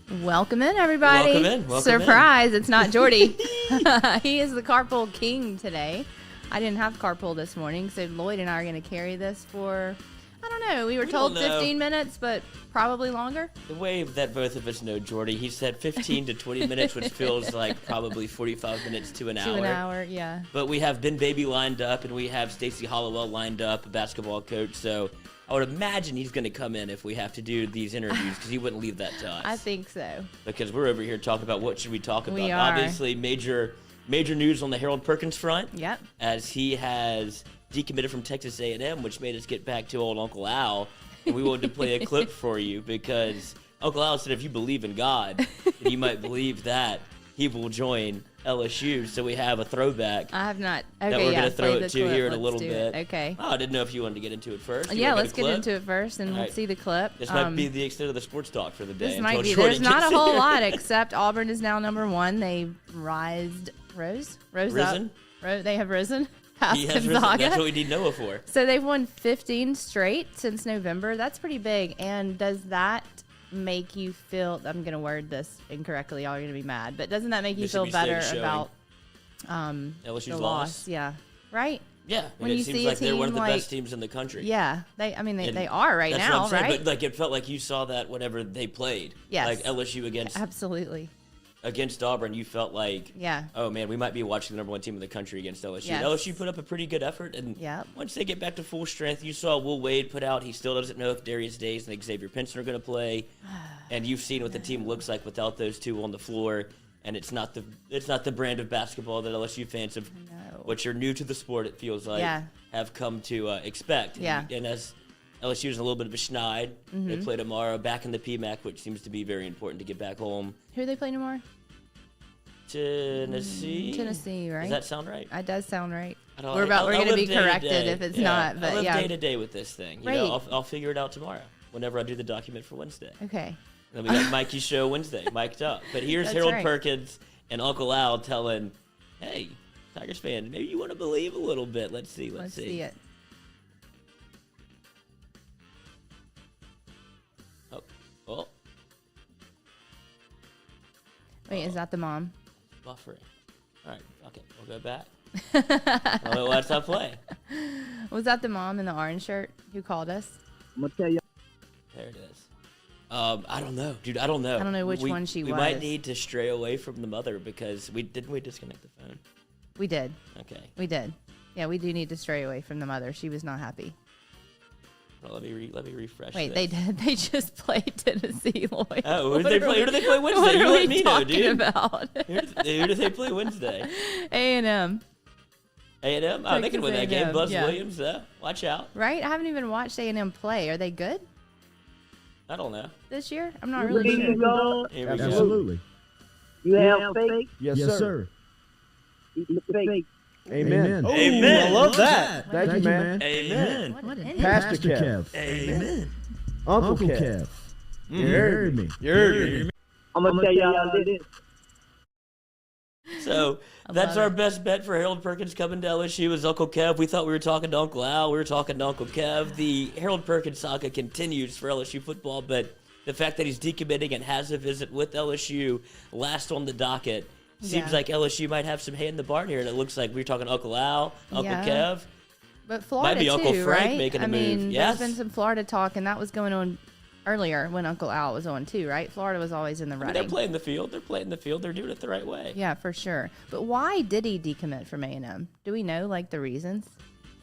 Welcome in, everybody. Welcome Surprise, it's not Jordy. He is the carpool king today. I didn't have carpool this morning, so Lloyd and I are going to carry this for, I don't know, we were told 15 minutes, but probably longer. The way that both of us know Jordy, he said 15 to 20 minutes, which feels like probably 45 minutes to an hour. To an hour, yeah. But we have Ben Baby lined up, and we have Stacy Hollowell lined up, a basketball coach, so I would imagine he's going to come in if we have to do these interviews, because he wouldn't leave that to us. I think so. Because we're over here talking about what should we talk about. We are. Obviously, major news on the Harold Perkins front. Yep. As he has decommitted from Texas A&M, which made us get back to old Uncle Al. And we wanted to play a clip for you because Uncle Al said if you believe in God, then you might believe that he will join LSU. So we have a throwback. I have not. Okay, that we're going to throw it to here in a little bit. Okay. Oh, I didn't know if you wanted to get into it first. Yeah, let's get into it first and we'll see the clip. This might be the extent of the sports talk for the day. This might be. There's not a whole lot except Auburn is now #1. They rose up. They have risen. Past Saga. That's what we need Noah for. So they've won 15 straight since November. That's pretty big. And does that make you feel, I'm going to word this incorrectly, y'all are going to be mad, but doesn't that make you feel better about LSU's the loss? Yeah. Right? Yeah. When it you seems see like a team they're one of the best teams in the country. Yeah. They are right that's now, what I'm saying, right? But like it felt like you saw that whenever they played. Yes. Like LSU against Auburn, you felt like, oh man, we might be watching the #1 team in the country against LSU. Yes. LSU put up a pretty good effort, and once they get back to full strength, you saw Will Wade put out. He still doesn't know if Darius Days and Xavier Pinson are going to play, and you've seen what the team looks like without those two on the floor. And it's not the brand of basketball that LSU fans have, what you're new to the sport, it feels like, have come to expect. Yeah. And as LSU is in a little bit of a schneid. They play tomorrow back in the PMAC, which seems to be very important to get back home. Who are they playing tomorrow? Tennessee. Tennessee, right? Does that sound right? It does sound right. We're going to be corrected if it's not. But I live day to day with this thing. You know, I'll figure it out tomorrow whenever I do the document for Wednesday. Okay. Then we got Mikey's show Wednesday, mic'd up. But here's Harold Perkins and Uncle Al telling, hey, Tigers fan, maybe you want to believe a little bit. Let's see. Let's see it. Oh. Wait, is that the mom? Buffering. All right, okay, we'll go back. I'll watch that play. Was that the mom in the orange shirt who called us? I'm going to tell you. There it is. I don't know, dude. I don't know. I don't know which one she was. We might need to stray away from the mother because didn't we disconnect the phone? We did. Okay. We did. Yeah, we do need to stray away from the mother. She was not happy. Well, let me refresh. Wait, this. they just played Tennessee, Lloyd. Oh, who do they play Wednesday? What you are let we me know, dude. About? Who do they play Wednesday? A&M. A&M? Oh, they can win that game. Buzz yeah. Williams, though. Watch out. Right? I haven't even watched A&M play. Are they good I don't know. this year? I'm not really sure. Here we go. Absolutely. You have faith? Yes, sir. Eat the faith. Amen. Oh, Amen. I love that. Thank you, man. Amen. Pastor Kev. Amen. Uncle Kev. You heard me. You heard me. I'm going to tell y'all this. So that's our best bet for Harold Perkins coming to LSU is Uncle Kev. We thought we were talking to Uncle Al. We were talking to Uncle Kev. The Harold Perkins saga continues for LSU football, but the fact that he's decommitting and has a visit with LSU last on the docket seems like LSU might have some hay in the barn here, and it looks like we're talking Uncle Al, Uncle Kev. But Florida might be too, Uncle Frank right? making a move. mean, Yes. there's been some Florida talk, and that was going on earlier when Uncle Al was on too, right? Florida was always in the running. They're playing the field. They're doing it the right way. Yeah, for sure. But why did he decommit from A&M? Do we know, like, the reasons?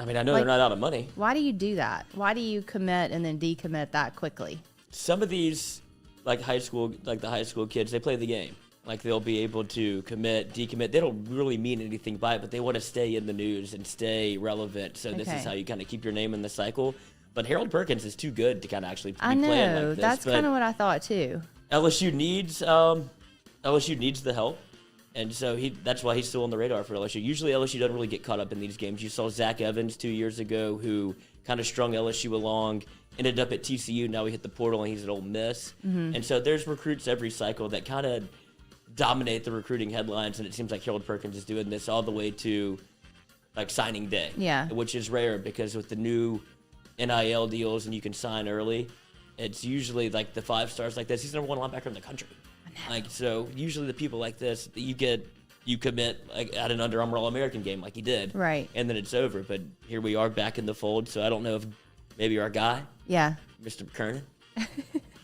I mean, I know they're not out of money. Why do you do that? Why do you commit and then decommit that quickly? Some of these, like the high school kids, they play the game. Like they'll be able to commit, decommit. They don't really mean anything by it, but they want to stay in the news and stay relevant. So this is how you kind of keep your name in the cycle. But Harold Perkins is too good to kind of actually be playing like this. That's kind of what I thought too. LSU needs the help, and so that's why he's still on the radar for LSU. Usually LSU doesn't really get caught up in these games. You saw Zach Evans 2 years ago, who kind of strung LSU along, ended up at TCU. Now he hit the portal and he's at Ole Miss. And so there's recruits every cycle that kind of dominate the recruiting headlines, and it seems like Harold Perkins is doing this all the way to like signing day. Yeah. Which is rare because with the new NIL deals and you can sign early, it's usually like the 5 stars like this. He's the #1 linebacker in the country. Like, so usually the people like this, you commit like at an Under Armour All-American game like he did. Right. And then it's over. But here we are back in the fold. So I don't know if maybe our guy, Mr. McKernan,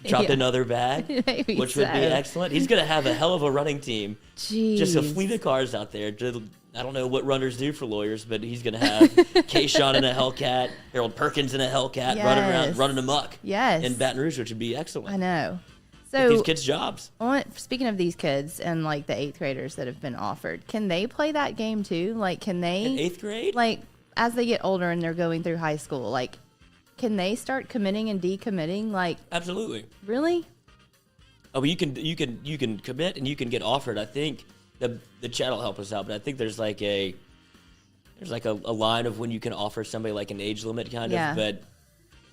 dropped another bag, Maybe which would be excellent. He's going to have a hell of a running team. Jeez. Just a fleet of cars out there. I don't know what runners do for lawyers, but he's going to have Kayshawn in a Hellcat, Harold Perkins in a Hellcat, running around, running amok in Baton Rouge, which would be excellent. I know. So get these kids jobs. Speaking of these kids and like the 8th graders that have been offered, can they play that game too? Like, can they in 8th grade? Like, as they get older and they're going through high school, like, can they start committing and decommitting? Like, absolutely. Really? Oh, but you can commit and you can get offered. I think the chat will help us out, but I think there's like a line of when you can offer somebody like an age limit kind of. But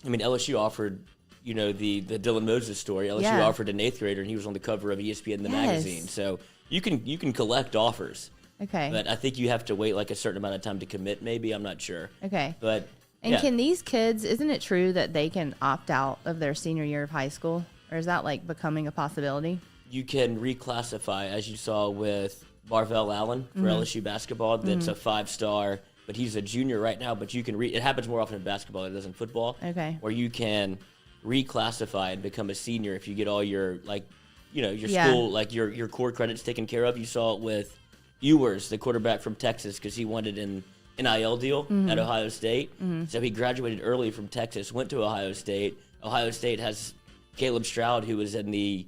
I mean, LSU offered. You know, the Dylan Moses story. LSU offered an 8th grader, and he was on the cover of ESPN the magazine. So you can collect offers. Okay. But I think you have to wait like a certain amount of time to commit. Maybe I'm not sure. Okay. But can these kids? Isn't it true that they can opt out of their senior year of high school, or is that like becoming a possibility? You can reclassify, as you saw with Marvell Allen for LSU basketball. That's a 5-star, but he's a junior right now. But you can it happens more often in basketball than it does in football. Okay. Where you can reclassify and become a senior if you get all your school, like your core credits taken care of. You saw it with Ewers, the quarterback from Texas, because he wanted an NIL deal at Ohio State. So he graduated early from Texas, went to Ohio State. Ohio State has Caleb Stroud, who was in the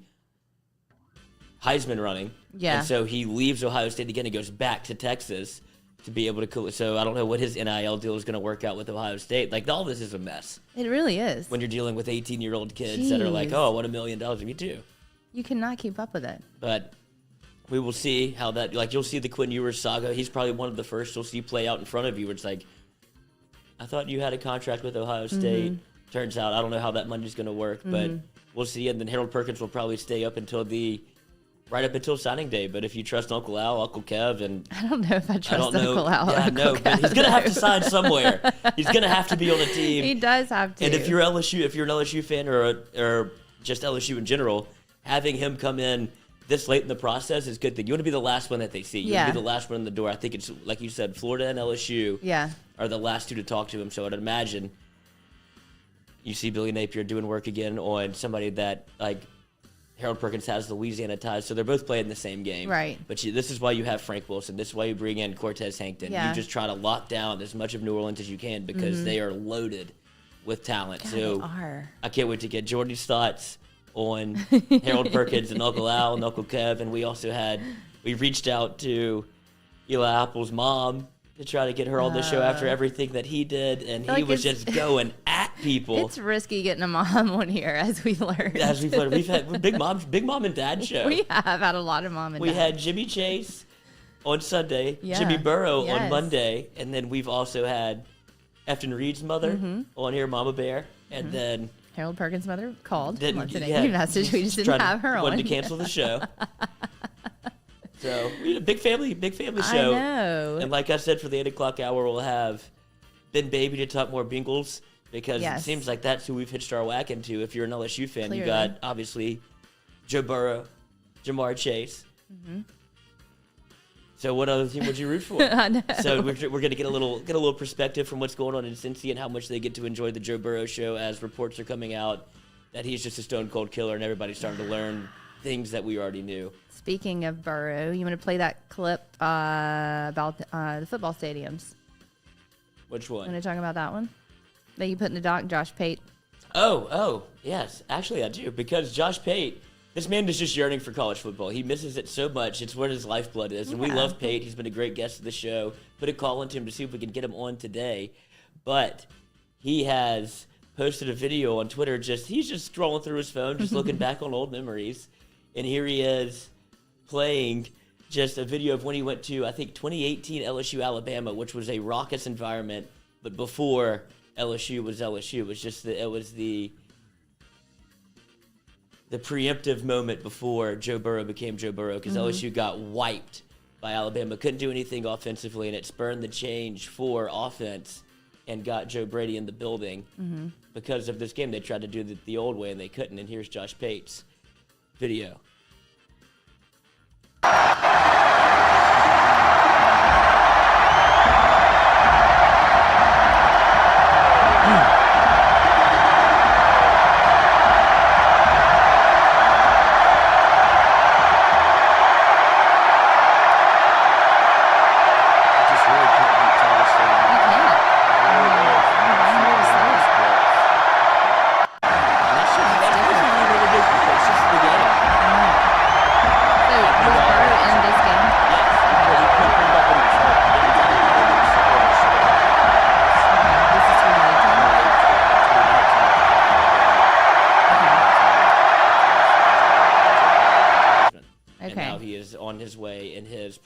Heisman running. Yeah. And so he leaves Ohio State again and goes back to Texas to be able to. So I don't know what his NIL deal is going to work out with Ohio State. Like, all this is a mess. It really is. When you're dealing with 18-year-old kids that are like, oh, I want $1 million. Me too. You cannot keep up with it. But we will see how that, like, you'll see the Quinn Ewers saga. He's probably one of the first you'll see play out in front of you. Where it's like, I thought you had a contract with Ohio State. Turns out, I don't know how that money's going to work, but we'll see. And then Harold Perkins will probably stay up until right up until signing day. But if you trust Uncle Al, Uncle Kev, and I don't know if I trust Uncle Al. Yeah, no, but he's gonna have to sign somewhere. He's gonna have to be on a team. He does have to. And if you're an LSU fan or just LSU in general, having him come in this late in the process is a good thing. You want to be the last one that they see. You want to be the last one in the door. I think it's like you said, Florida and LSU are the last two to talk to him. So I'd imagine you see Billy Napier doing work again on somebody that like. Harold Perkins has Louisiana ties, so they're both playing the same game. Right. But this is why you have Frank Wilson. This is why you bring in Cortez Hankton. You just try to lock down as much of New Orleans as you can because they are loaded with talent. God, so they are. I can't wait to get Jordy's thoughts on Harold Perkins and Uncle Al and Uncle Kev. And we reached out to Eli Apple's mom to try to get her on the show after everything that he did, and he was just going at people. It's risky getting a mom on here, as we learned. We've had big mom and dad show. We have had a lot of mom and dad. We had Jimmy Chase on Sunday, Jimmy Burrow on Monday, and then we've also had Efton Reed's mother on here, Mama Bear, and then Harold Perkins' mother called today. Yeah, message. We just didn't have her on. Wanted to cancel the show. So we had a big family show. I know. And like I said, for the 8 o'clock hour, we'll have Ben Baby to talk more Bengals because it seems like that's who we've hitched our wagon to. If you're an LSU fan, Clearly. you got obviously Joe Burrow, Jamar Chase. So what other team would you root for? I know. So we're going to get a little perspective from what's going on in Cincy and how much they get to enjoy the Joe Burrow show as reports are coming out that he's just a stone cold killer and everybody's starting to learn things that we already knew. Speaking of Burrow, you want to play that clip about the football stadiums? Which one? You want to talk about that one that you put in the doc, Josh Pate? Oh, yes. Actually, I do, because Josh Pate, this man is just yearning for college football. He misses it so much. It's where his lifeblood is, and we love Pate. He's been a great guest of the show. Put a call into him to see if we can get him on today, but he has posted a video on Twitter. He's just scrolling through his phone, just looking back on old memories, and here he is playing just a video of when he went to, I think, 2018 LSU Alabama, which was a raucous environment, but before LSU was LSU. It was the preemptive moment before Joe Burrow became Joe Burrow, because LSU got wiped by Alabama, couldn't do anything offensively, and it spurned the change for offense and got Joe Brady in the building. Because of this game, they tried to do the old way, and they couldn't, and here's Josh Pate's video.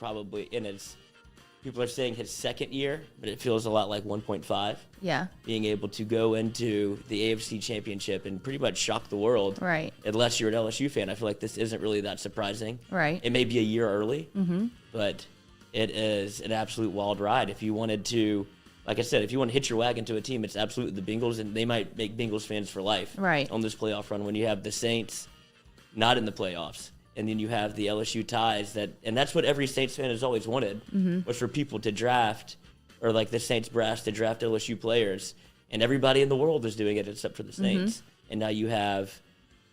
probably in his, people are saying his second year, but it feels a lot like 1.5. Yeah. Being able to go into the AFC Championship and pretty much shock the world. Right. Unless you're an LSU fan. I feel like this isn't really that surprising. Right. It may be a year early, but it is an absolute wild ride. If you wanted to, like I said, if you want to hitch your wagon to a team, it's absolutely the Bengals, and they might make Bengals fans for life on this playoff run when you have the Saints not in the playoffs. And then you have the LSU ties and that's what every Saints fan has always wanted, was for people to draft, or like the Saints brass to draft LSU players. And everybody in the world is doing it except for the Saints. And now you have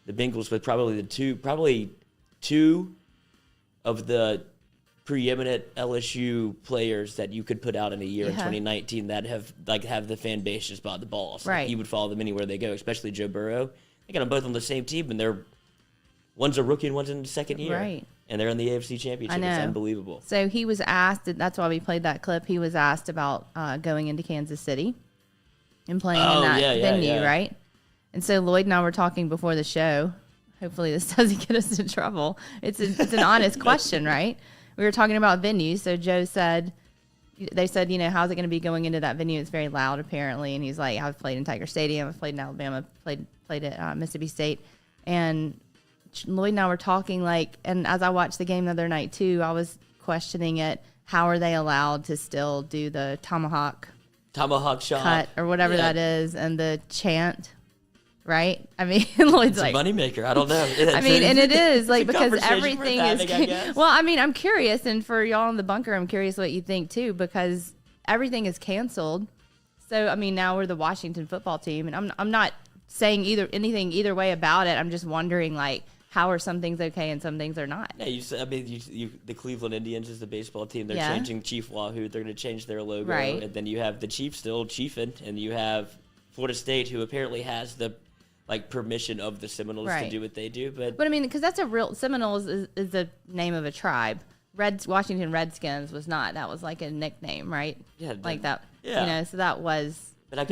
the Bengals with probably two of the preeminent LSU players that you could put out in a year in 2019 that have the fan base just bought the balls. Right. Like, you would follow them anywhere they go, especially Joe Burrow. They got them both on the same team, and one's a rookie and one's in the second year. Right. And they're in the AFC Championship. It's unbelievable. So he was asked, that's why we played that clip, he was asked about going into Kansas City and playing in that venue, right? And so Lloyd and I were talking before the show. Hopefully this doesn't get us in trouble. It's an honest question, right? We were talking about venues. So Joe said, they said, how's it going to be going into that venue? It's very loud, apparently. And he's like, I've played in Tiger Stadium. I've played in Alabama, played at Mississippi State. And Lloyd and I were talking, and as I watched the game the other night too, I was questioning it. How are they allowed to still do the tomahawk shot cut or whatever that is, and the chant, right? I mean, Lloyd's it's like a moneymaker. I don't know. And it is because everything is. Well, I mean, I'm curious, and for y'all in the bunker, I'm curious what you think too, because everything is canceled. So I mean, now we're the Washington football team, and I'm not saying anything either way about it. I'm just wondering, how are some things okay and some things are not? Yeah, the Cleveland Indians is the baseball team. They're changing Chief Wahoo. They're going to change their logo. Right. And then you have the Chiefs still chiefing, and you have Florida State, who apparently has the permission of the Seminoles to do what they do. But I mean, because that's a real, Seminoles is the name of a tribe. Washington Redskins was not. That was like a nickname, right? Yeah. That. Yeah. So that was. But I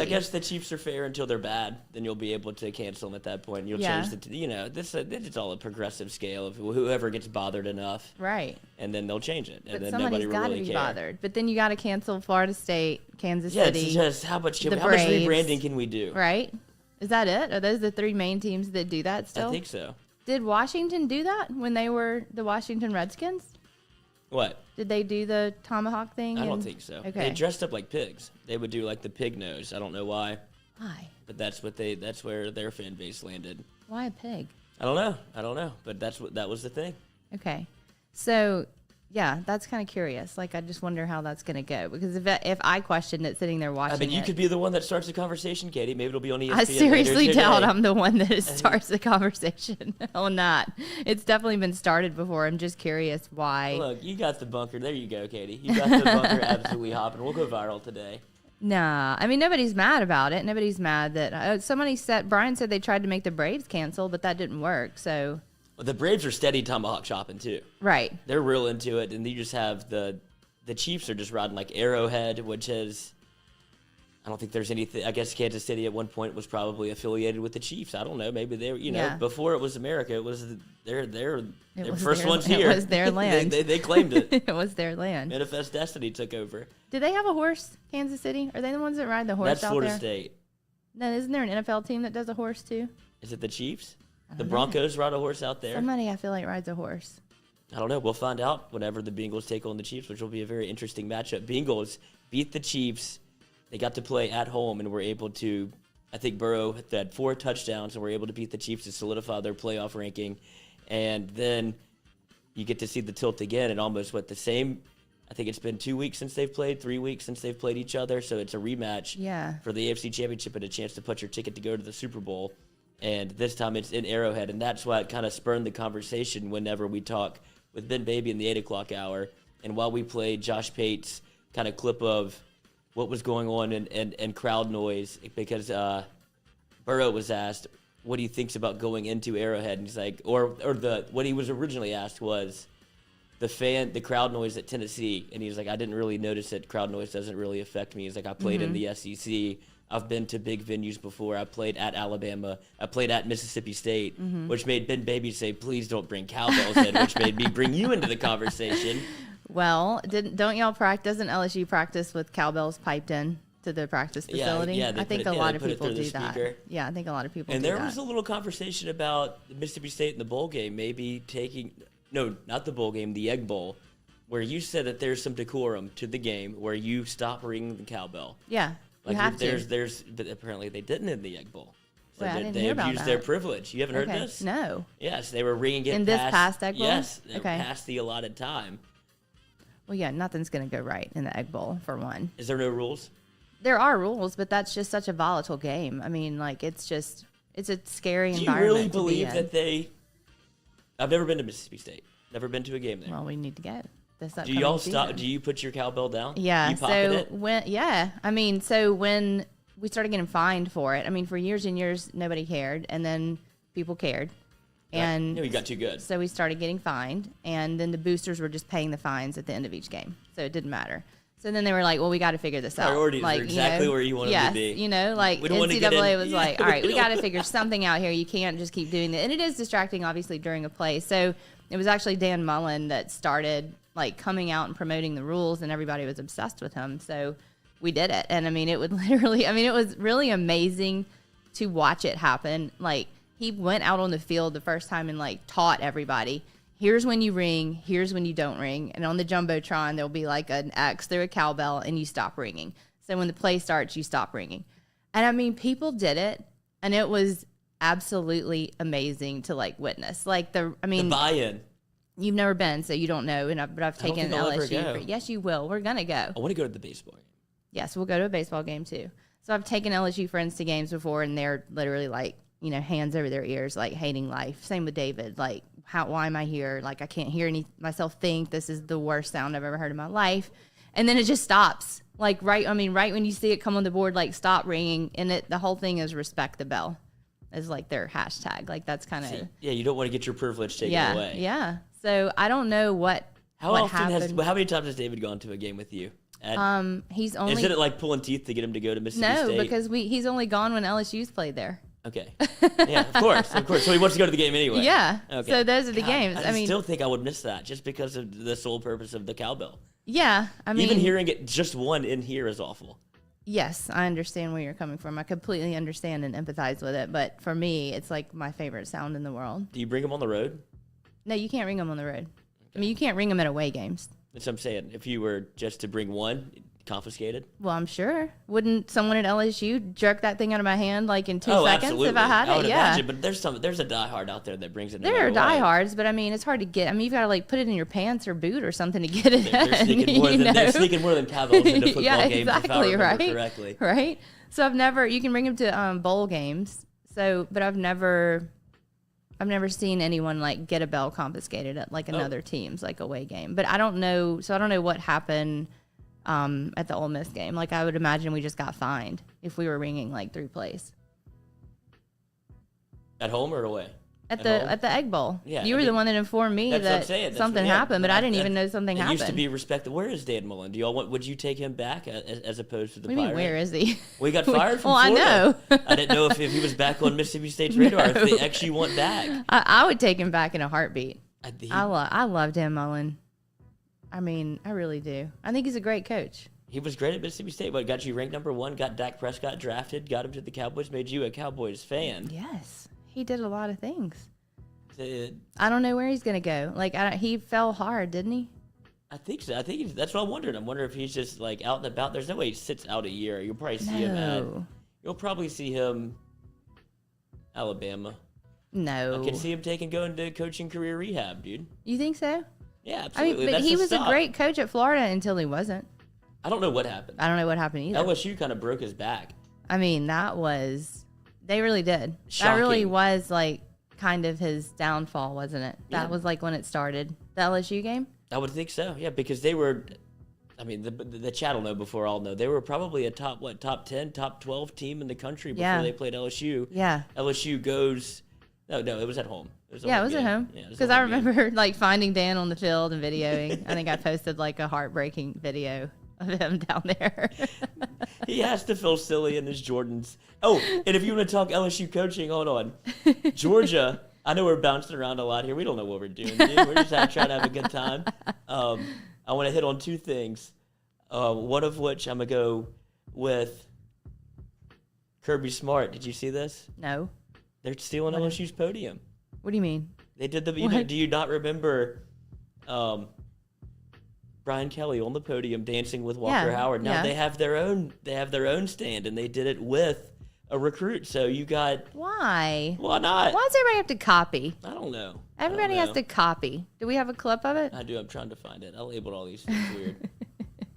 guess the Chiefs are fair until they're bad. Then you'll be able to cancel them at that point. You'll change this is all a progressive scale of whoever gets bothered enough. Right. And then they'll change it. And but then somebody's nobody will got to really be care. bothered. But then you got to cancel Florida State, Kansas City. Yeah, it's just how much Braves, rebranding can we do? Right. Is that it? Are those the three main teams that do that still? I think so. Did Washington do that when they were the Washington Redskins? What? Did they do the tomahawk thing? I don't think so. Okay. They dressed up like pigs. They would do the pig nose. I don't know why. Why? But that's where their fan base landed. Why a pig? I don't know. But that was the thing. Okay. So, yeah, that's kind of curious. I just wonder how that's going to go. Because if I questioned it sitting there watching you could be the one that starts the conversation, Katie. Maybe it'll be on ESPN. I seriously later doubt today. I'm the one that starts the conversation on that. It's definitely been started before. I'm just curious why. Look, you got the bunker. There you go, Katie. You got the bunker absolutely hopping. We'll go viral today. Nah. I mean, nobody's mad about it. Nobody's mad that Brian said they tried to make the Braves cancel, but that didn't work. So. Well, the Braves are steady tomahawk shopping too. Right. They're real into it, and you just have the Chiefs are just riding Arrowhead, which is, I don't think there's anything. I guess Kansas City at one point was probably affiliated with the Chiefs. I don't know. Maybe they were, before it was America, it was their first ones here. It was their land. they claimed it. It was their land. Manifest Destiny took over. Do they have a horse, Kansas City? Are they the ones that ride the horse That's out Florida there? State. No, isn't there an NFL team that does a horse too? Is it the Chiefs? The Broncos ride a horse out there. Somebody I feel like rides a horse. I don't know. We'll find out whenever the Bengals take on the Chiefs, which will be a very interesting matchup. Bengals beat the Chiefs. They got to play at home and were able to, I think Burrow had 4 touchdowns and were able to beat the Chiefs to solidify their playoff ranking. And then you get to see the tilt again and almost the same. I think it's been 2 weeks since they've played, 3 weeks since they've played each other. So it's a rematch for the AFC Championship and a chance to put your ticket to go to the Super Bowl. And this time it's in Arrowhead, and that's why it kind of spurned the conversation whenever we talk with Ben Baby in the 8 o'clock hour. And while we played Josh Pate's kind of clip of what was going on and crowd noise, because Burrow was asked what he thinks about going into Arrowhead, and he's like, what he was originally asked was, the crowd noise at Tennessee, and he's like, I didn't really notice that crowd noise doesn't really affect me. He's like, I played in the SEC. I've been to big venues before. I played at Alabama. I played at Mississippi State, which made Ben Baby say, please don't bring cowbells in, which made me bring you into the conversation. Well, don't y'all practice? Doesn't LSU practice with cowbells piped in to the practice facility? Yeah, I think a lot of people do that. Speaker. Yeah, I think a lot of people and do that. And there was a little conversation about Mississippi State in the bowl game, maybe no, not the bowl game, the Egg Bowl, where you said that there's some decorum to the game where you stop ringing the cowbell. Yeah, you have to. But apparently they didn't in the Egg Bowl. So Wait, I didn't they hear about abused that. their privilege. You haven't heard Okay. this? No. Yes, they were ringing it In this past Egg Bowl? Yes, Okay. past the allotted time. Well, yeah, nothing's going to go right in the Egg Bowl, for one. Is there no rules? There are rules, but that's just such a volatile game. I mean, like, it's a scary Do you environment really to be believe in. that they... I've never been to Mississippi State. Never been to a game there. Well, we need to get this Do upcoming y'all season. stop? Do you put your cowbell down? Yeah. You pocket it? When we started getting fined for it, I mean, for years and years, nobody cared, and then people cared, and No, you got too good. so we started getting fined, and then the boosters were just paying the fines at the end of each game, so it didn't matter. So then they were like, well, we got to figure this out. Priorities are exactly where you want them to be. You know, like We don't want to get in- NCAA was like, all right, we don't- got to figure something out here. You can't just keep doing that. And it is distracting, obviously, during a play. So it was actually Dan Mullen that started like coming out and promoting the rules, and everybody was obsessed with him. So we did it. And I mean, it was really amazing to watch it happen. Like, he went out on the field the first time and like taught everybody, here's when you ring, here's when you don't ring. And on the Jumbotron, there'll be like an X through a cowbell, and you stop ringing. So when the play starts, you stop ringing. And I mean, people did it, and it was absolutely amazing to like witness. Like The buy-in. You've never been, so you don't know. But I've I don't taken think I'll ever LSU. go. Yes, you will. We're gonna go. I want to go to the baseball game. Yes, we'll go to a baseball game too. So I've taken LSU friends to games before, and they're literally like, you know, hands over their ears, like hating life. Same with David. Like, why am I here? Like, I can't hear myself think. This is the worst sound I've ever heard in my life. And then it just stops. Like, right when you see it come on the board, like, stop ringing. And the whole thing is respect the bell is like their hashtag. Like, that's kind of. Yeah, you don't want to get your privilege taken away. Yeah. So I don't know what happened. How many times has David gone to a game with you? He's only. Isn't it like pulling teeth to get him to go to Mississippi State? No, because he's only gone when LSU's played there. Okay. Yeah, of course. So he wants to go to the game anyway. Yeah. Okay. So those are the God, games. I mean, still think I would miss that just because of the sole purpose of the cowbell. yeah. I mean, Even hearing it, just one in here is awful. yes, I understand where you're coming from. I completely understand and empathize with it. But for me, it's like my favorite sound in the world. Do you bring them on the road? No, you can't ring them on the road. I mean, you can't ring them at away games. That's what I'm saying. If you were just to bring one, confiscated. Well, I'm sure. Wouldn't someone at LSU jerk that thing out of my hand like in 2 seconds absolutely. if I had I would it? Yeah. imagine, but there's a diehard out there that brings it. There are diehards, but I mean, it's hard to get. I mean, you've got to like put it in your pants or boot or something to get it in. They're sneaking more than cowbells into football yeah, games, exactly, if I remember right? correctly. Right. So you can bring them to bowl games. So, but I've never seen anyone like get a bell confiscated at like another team's like away game. But I don't know. So I don't know what happened at the Ole Miss game. Like, I would imagine we just got fined if we were ringing like 3 plays. At home or away? At the Egg Bowl. Yeah, you were the one that informed me that something happened, but I didn't even know something happened. It used to be respected. Where is Dan Mullen? Would you take him back as opposed to the What do you mean, Pirate? where is he? We got fired from Well, Florida. I know. I didn't know if he was back on Mississippi State's radar, if they actually want back. I would take him back in a heartbeat. I love Dan Mullen. I mean, I really do. I think he's a great coach. He was great at Mississippi State, but got you ranked number 1, got Dak Prescott drafted, got him to the Cowboys, made you a Cowboys fan. Yes, he did a lot of things. I I don't know where he's going to go. Like, he fell hard, didn't he? think so. That's what I'm wondering. I'm wondering if he's just like out and about. There's no way he sits out a year. You'll probably see him Alabama. No. I can see him going to coaching career rehab, dude. You think so? Yeah, I absolutely. mean, but That's he the was a stop. great coach at Florida until he wasn't. I don't know what happened. I don't know what happened either. LSU kind of broke his back. I mean, they really did. Shocking. That really was like kind of his downfall, wasn't it? That Yeah. was like when it started. The LSU game? I would think so, yeah, because they were, I mean, the chat will know before I'll know. They were probably a top 10, top 12 team in the country before Yeah. they played LSU. Yeah. LSU goes No, it was at home. It was Yeah, it was at home. Yeah, because I remember like finding Dan on the field and videoing. I think I posted like a heartbreaking video of him down there. He has to feel silly in his Jordans. Oh, and if you want to talk LSU coaching, hold on. Georgia, I know we're bouncing around a lot here. We don't know what we're doing, dude. We're just trying to have a good time. I want to hit on two things. One of which I'm going to go with Kirby Smart. Did you see this? No. They're stealing LSU's podium. What do you mean? They did do you not remember Brian Kelly on the podium dancing with Walker Howard? Now they have their own stand, and they did it with a recruit. So you got why? Why not? Why does everybody have to copy? I don't know. Everybody has to copy. Do we have a clip of it? I do. I'm trying to find it. I labeled all these things weird.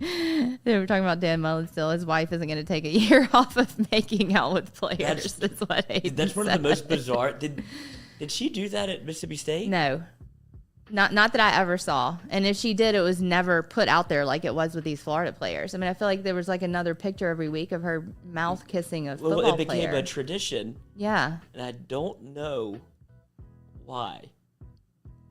They were talking about Dan Mullen still. His wife isn't going to take a year off of making out with players. That's what that's one of the most bizarre. Did she do that at Mississippi State? No. Not that I ever saw. And if she did, it was never put out there like it was with these Florida players. I mean, I feel like there was like another picture every week of her mouth kissing a football player. It became a tradition. Yeah. And I don't know why.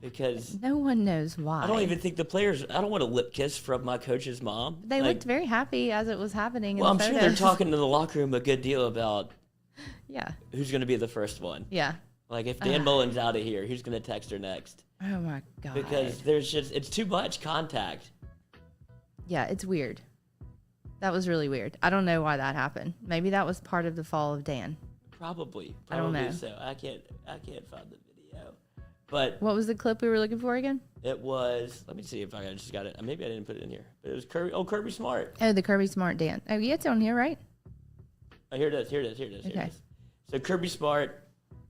Because no one knows why. I don't even think the players, I don't want a lip kiss from my coach's mom. They looked very happy as it was happening. Well, I'm sure they're talking to the locker room a good deal about who's going to be the first one. Yeah. Like if Dan Mullen's out of here, who's going to text her next? Oh my God. Because it's too much contact. Yeah, it's weird. That was really weird. I don't know why that happened. Maybe that was part of the fall of Dan. Probably I don't know. So. I can't find the video. But what was the clip we were looking for again? It was, let me see if I just got it. Maybe I didn't put it in here. But it was Kirby Smart. Oh, the Kirby Smart Dan. Oh, yeah, it's on here, right? Oh, here it is. Here it is. Okay. So Kirby Smart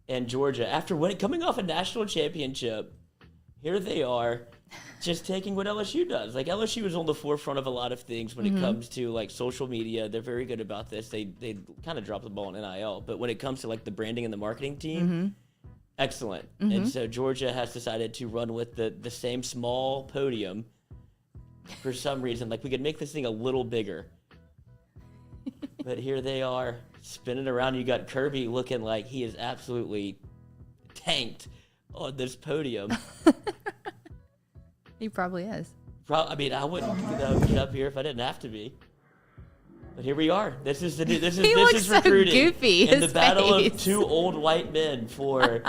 and Georgia, after coming off a national championship, here they are just taking what LSU does. Like LSU is on the forefront of a lot of things when it comes to like social media. They're very good about this. They kind of drop the ball in NIL. But when it comes to like the branding and the marketing team, excellent. And so Georgia has decided to run with the same small podium for some reason. Like we could make this thing a little bigger. But here they are spinning around. You got Kirby looking like he is absolutely tanked on this podium. He probably is. I mean, I wouldn't get up here if I didn't have to be. But here we are. This is recruiting. So goofy. In the battle of two old white men for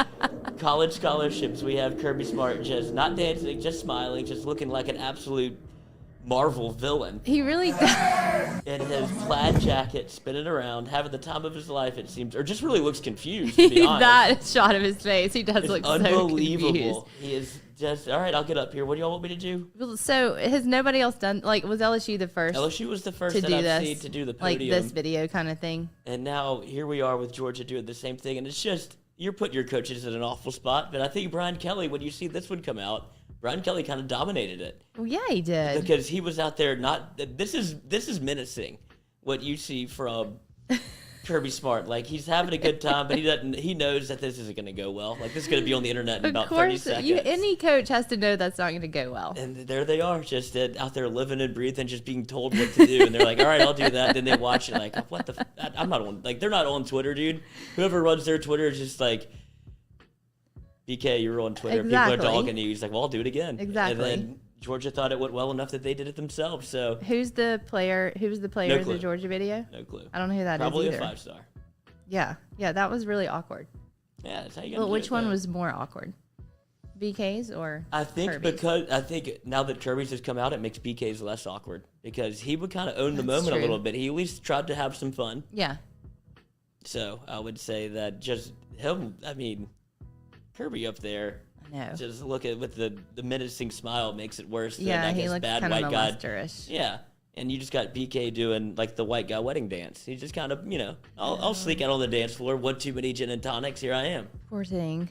college scholarships, we have Kirby Smart just not dancing, just smiling, just looking like an absolute Marvel villain. He really does. In his plaid jacket, spinning around, having the time of his life, it seems, or just really looks confused, to be honest. That shot of his face, he does look unbelievable. So confused. He is just, all right, I'll get up here. What do y'all want me to do? So has nobody else done, like, was LSU the first? LSU was the first that I've seen to do the podium. Like this video kind of thing. And now here we are with Georgia doing the same thing. And it's just, you're putting your coaches in an awful spot. But I think Brian Kelly, when you see this one come out, Brian Kelly kind of dominated it. Well, yeah, he did. Because he was out there this is menacing what you see from Kirby Smart. Like he's having a good time, but he knows that this isn't going to go well. Like this is going to be on the internet in about 30 seconds. Any coach has to know that's not going to go well. And there they are, just out there living and breathing, just being told what to do. And they're like, all right, I'll do that. Then they watch it like, what the I'm not on, like they're not on Twitter, dude. Whoever runs their Twitter is just like, BK, you're on Twitter. Exactly. People are dogging you. He's like, well, I'll do it again. Exactly. And then Georgia thought it went well enough that they did it themselves. So who's the player in the Georgia video? No clue. I don't know who that Probably is either. Probably a 5-star. Yeah, that was really awkward. Yeah, that's how you got to do which one was more awkward? BK's or I think Kirby's? Now that Kirby's has come out, it makes BK's less awkward because he would kind of own the moment a little bit. He at least tried to have some fun. Yeah. So I would say that just him, I mean, Kirby up there. No. Just look at with the menacing smile makes it worse. Yeah, than, I he guess, looks bad kind of white guy. molesterish. Yeah, and you just got BK doing like the white guy wedding dance. He just kind of, I'll sneak out on the dance floor. One too many gin and tonics. Here I am. Poor thing.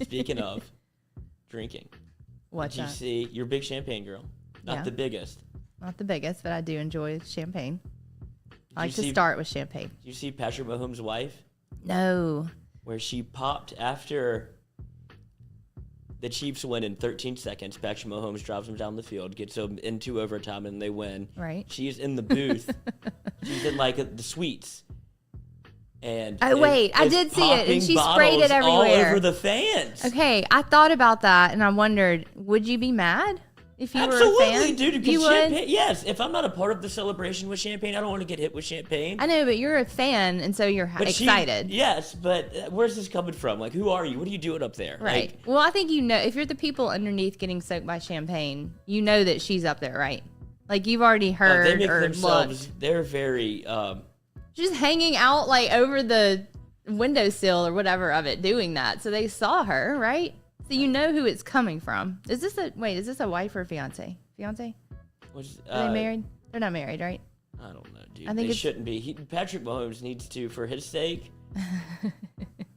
Speaking of drinking, What's did you that? see you're a big champagne girl? Not the biggest. Not the biggest, but I do enjoy champagne. I like to start with champagne. Did you see Patrick Mahomes' wife? No. Where she popped after the Chiefs win in 13 seconds. Patrick Mahomes drives them down the field, gets them into overtime, and they win. Right. She's in the booth. She's in, like, the suites. And wait, I did see it, and she sprayed it everywhere. All over the fans. Okay, I thought about that, and I wondered, would you be mad if you were a fan? Absolutely, dude. You would? Yes, if I'm not a part of the celebration with champagne, I don't want to get hit with champagne. I know, but you're a fan, and so you're excited. Yes, but where's this coming from? Like, who are you? What are you doing up there? Right. Like, well, I think you know, if you're the people underneath getting soaked by champagne, you know that she's up there, right? Like, you've already heard they make or themselves, looked. they're very... just hanging out, like, over the windowsill or whatever of it, doing that. So they saw her, right? So you know who it's coming from. Is this a wife or a fiance? Fiance? Are they married? They're not married, right? I don't know, dude. I think they shouldn't be. Patrick Mahomes needs to, for his sake,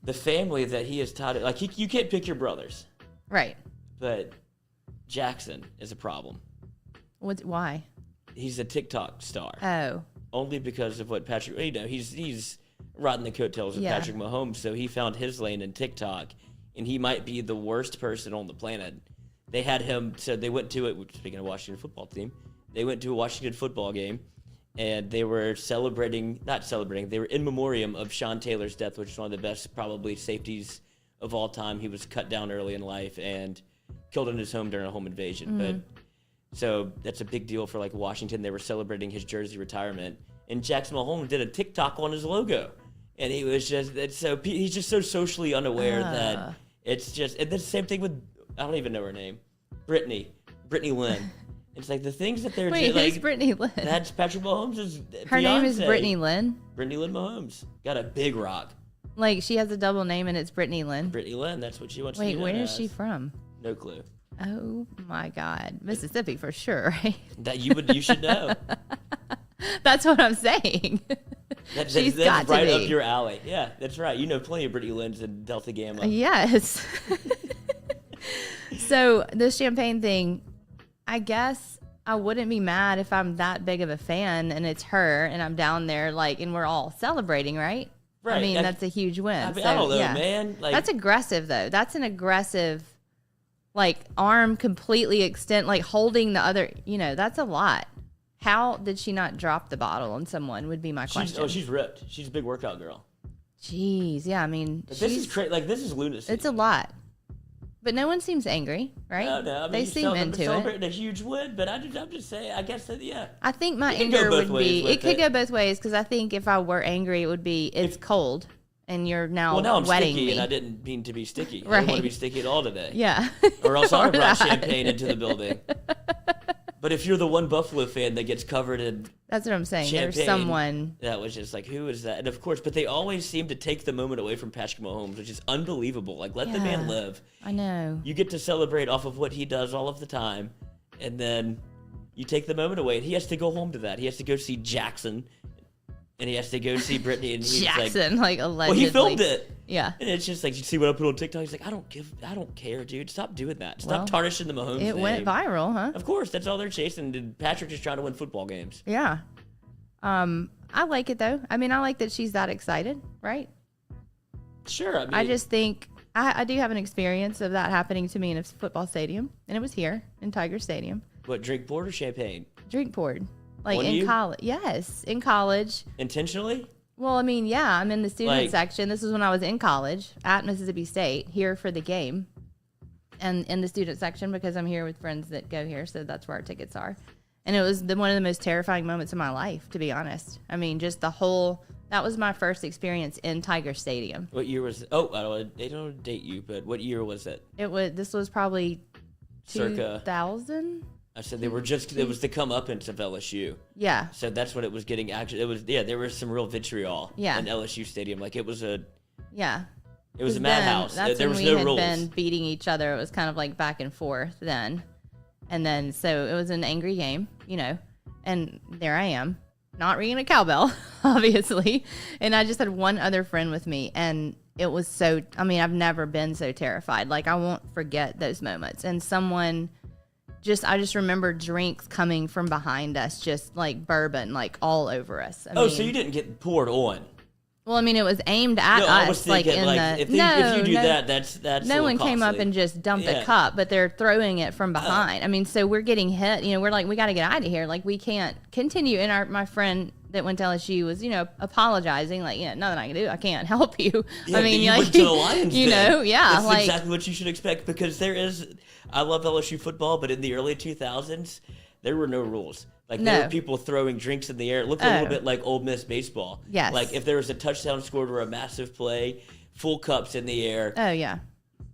the family that he is tied to. Like, you can't pick your brothers. Right. But Jackson is a problem. Why? He's a TikTok star. Oh. Only because of what Patrick, he's riding the coattails of Patrick Mahomes, so he found his lane in TikTok, and he might be the worst person on the planet. They had him, so they went to it, speaking of Washington football team, they went to a Washington football game, and they were they were in memoriam of Sean Taylor's death, which is one of the best, probably, safeties of all time. He was cut down early in life and killed in his home during a home invasion, but... So that's a big deal for like Washington. They were celebrating his jersey retirement, and Jackson Mahomes did a TikTok on his logo, and he was he's just so socially unaware that it's just. And that's the same thing with I don't even know her name, Brittany Lynn. It's like the things that they're who's like. Brittany Lynn? That's Patrick Mahomes' Her name is Brittany Lynn. Brittany Lynn Mahomes got a big rock. Like she has a double name and it's Brittany Lynn. Brittany Lynn, that's what she wants. Wait, to be where known is as. she from? No clue. Oh my God, Mississippi for sure, right? That you should know. That's what I'm saying. That's got right to up be. your alley. Yeah, that's right. You know plenty of Brittany Lynn's and Delta Gamma. Yes. So the champagne thing, I guess I wouldn't be mad if I'm that big of a fan and it's her and I'm down there like and we're all celebrating, right? Right. I mean, that's a huge win. I don't know, man. Like, that's aggressive though. That's an aggressive, like arm completely extend, like holding the other. You know, that's a lot. How did she not drop the bottle on someone? Would be my question. She's ripped. She's a big workout girl. Jeez, yeah. I mean, But this is crazy. Like this is lunacy. It's a lot. But no one seems angry, right? No. I mean, they seem into it. Celebrating a huge win, but I'm just saying. I guess that I think my it anger would be. It could go both ways because I think if I were angry, it would be it's cold and you're now I'm wetting sticky, me. and I didn't mean to be sticky. Right. I didn't want to be sticky at all today. Yeah. Or else I would Or brought that. champagne into the building. But if you're the one Buffalo fan that gets covered in That's what I'm saying. champagne, There's someone. that was just like, who is that? And of course, but they always seem to take the moment away from Patrick Mahomes, which is unbelievable. Like, let the man live. I know. You get to celebrate off of what he does all of the time, and then you take the moment away, and he has to go home to that. He has to go see Jackson, and he has to go see Brittany, and he's Jackson, like allegedly. well, he filmed it. Yeah. And it's just like, you see what I put on TikTok? He's like, I don't care, dude. Stop doing that. Stop tarnishing the Mahomes It name. went viral, huh? Of course, that's all they're chasing. And Patrick is trying to win football games. Yeah. I like it though. I mean, I like that she's that excited, right? Sure. I mean, I just think I do have an experience of that happening to me in a football stadium, and it was here in Tiger Stadium. what, drink port or champagne? Drink poured, like On in you? college. Yes, in college. Intentionally? Well, I mean, yeah, I'm in the student Like- section. This is when I was in college at Mississippi State, here for the game, and in the student section because I'm here with friends that go here, so that's where our tickets are. And it was one of the most terrifying moments of my life, to be honest. I mean, just that was my first experience in Tiger Stadium. What year was it? They don't date you, but what year was it? This was probably Circa. 2000. I said it was the comeuppance of LSU. Yeah. So that's what it was getting. Actually, there was some real vitriol in LSU Stadium. Like it was a madhouse. That's There when was we no had rules. been beating each other. It was kind of like back and forth then. And then, so it was an angry game, you know, and there I am, not ringing a cowbell, obviously. And I just had one other friend with me, and it was I've never been so terrified. Like, I won't forget those moments. And I just remember drinks coming from behind us, just like bourbon, like all over us. I mean, so you didn't get poured on. well, I mean, it was aimed at us. I was thinking, if you do that, that's no one came up costly. and just dumped a cup, but they're throwing it from behind. I mean, so we're getting hit. You know, we're like, we got to get out of here. Like, we can't continue. And my friend that went to LSU was, apologizing, like, nothing I can do. I can't help you. Yeah, I mean, you went to the Lions. Yeah, that's exactly what you should expect because I love LSU football, but in the early 2000s, there were no rules. Like, there were people throwing drinks in the air. It looked a little bit like Ole Miss baseball. Yes. Like, if there was a touchdown scored or a massive play, full cups in the air. Oh, yeah.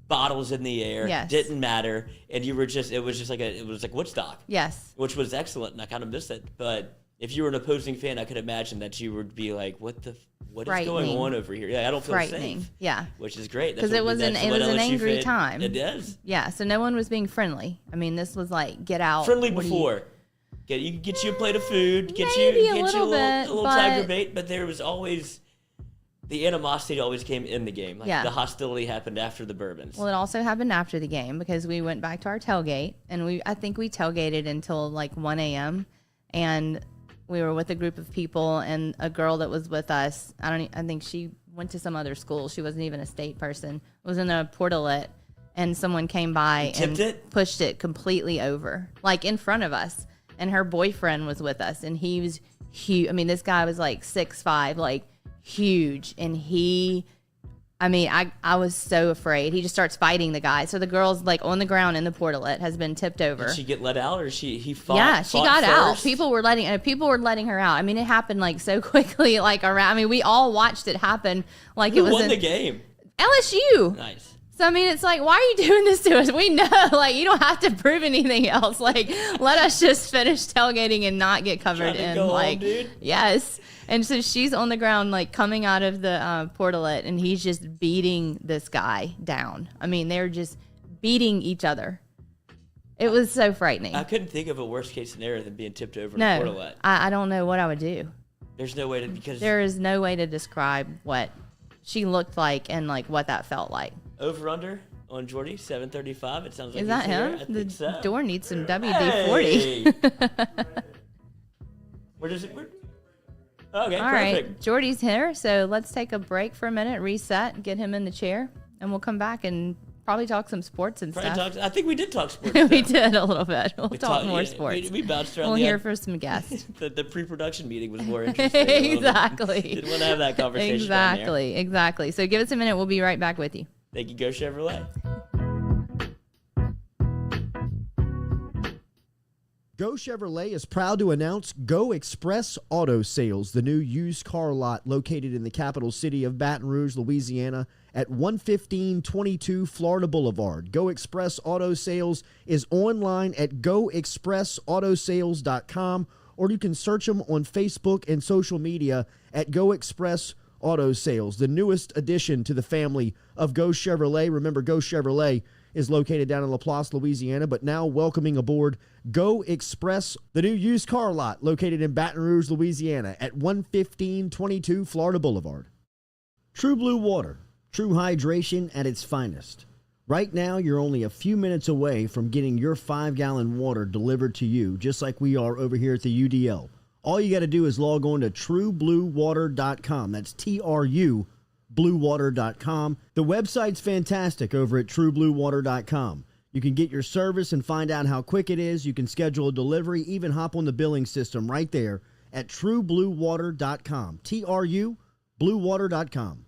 Bottles in the air. Yes. Didn't matter. And it was like Woodstock. Yes. Which was excellent, and I kind of miss it. But if you were an opposing fan, I could imagine that you would be like, what is going on over here? Yeah, I don't feel safe. Yeah. Which is great. Because it was an angry time. It is. Yeah, so no one was being friendly. I mean, this was like, get out. Friendly before. You could get you a plate of food, get Maybe you a little tiger bait, but there was always the animosity always came in the game. Like the hostility happened after the bourbons. Well, it also happened after the game because we went back to our tailgate and I think we tailgated until like 1 a.m. and we were with a group of people and a girl that was with us. I think she went to some other school. She wasn't even a state person. Was in a portalet and someone came by and pushed it completely over, like in front of us. And her boyfriend was with us, and he was huge. I mean, this guy was like 6'5", like huge. And I was so afraid. He just starts fighting the guy. So the girl's like on the ground in the portalet, has been tipped over. Did she get let out, or he fought? Yeah, she got first? out. People were letting her out. I mean, it happened like so quickly, like around. I mean, we all watched it happen. Like Who it was won the game? LSU. Nice. So, I mean, it's like, why are you doing this to us? We know, like, you don't have to prove anything else. Like, let us just finish tailgating and not get covered in, like, dude. Yes. And so she's on the ground, like, coming out of the portalet, and he's just beating this guy down. I mean, they're just beating each other. It was so frightening. I couldn't think of a worst case scenario than being tipped over in a portalet. I don't know what I would do. There's no way to, because there is no way to describe what she looked like and, like, what that felt like. Over under on Jordy 735. It sounds like is that him? I think so. Door needs some WD-40. Where does it? Okay, all perfect. Right, Jordy's here, so let's take a break for a minute, reset, get him in the chair, and we'll come back and probably talk some sports and stuff. I think we did talk sports. We did a little bit. We'll talk more sports. We bounced around. We'll hear from some guests. The pre-production meeting was more interesting. Exactly. Didn't want to have that conversation. Exactly. So give us a minute. We'll be right back with you. Thank you, Go Chevrolet. Go Chevrolet is proud to announce Go Express Auto Sales, the new used car lot located in the capital city of Baton Rouge, Louisiana, at 11522 Florida Boulevard. Go Express Auto Sales is online at goexpressautosales.com, or you can search them on Facebook and social media at Go Express Auto Sales, the newest addition to the family of Go Chevrolet. Remember, Go Chevrolet is located down in Laplace, Louisiana, but now welcoming aboard Go Express, the new used car lot located in Baton Rouge, Louisiana at 11522 Florida Boulevard. True Blue Water, true hydration at its finest. Right now, you're only a few minutes away from getting your 5-gallon water delivered to you, just like we are over here at the UDL. All you got to do is log on to truebluewater.com. That's TRU bluewater.com. The website's fantastic over at truebluewater.com. You can get your service and find out how quick it is. You can schedule a delivery, even hop on the billing system right there at truebluewater.com. TRU bluewater.com.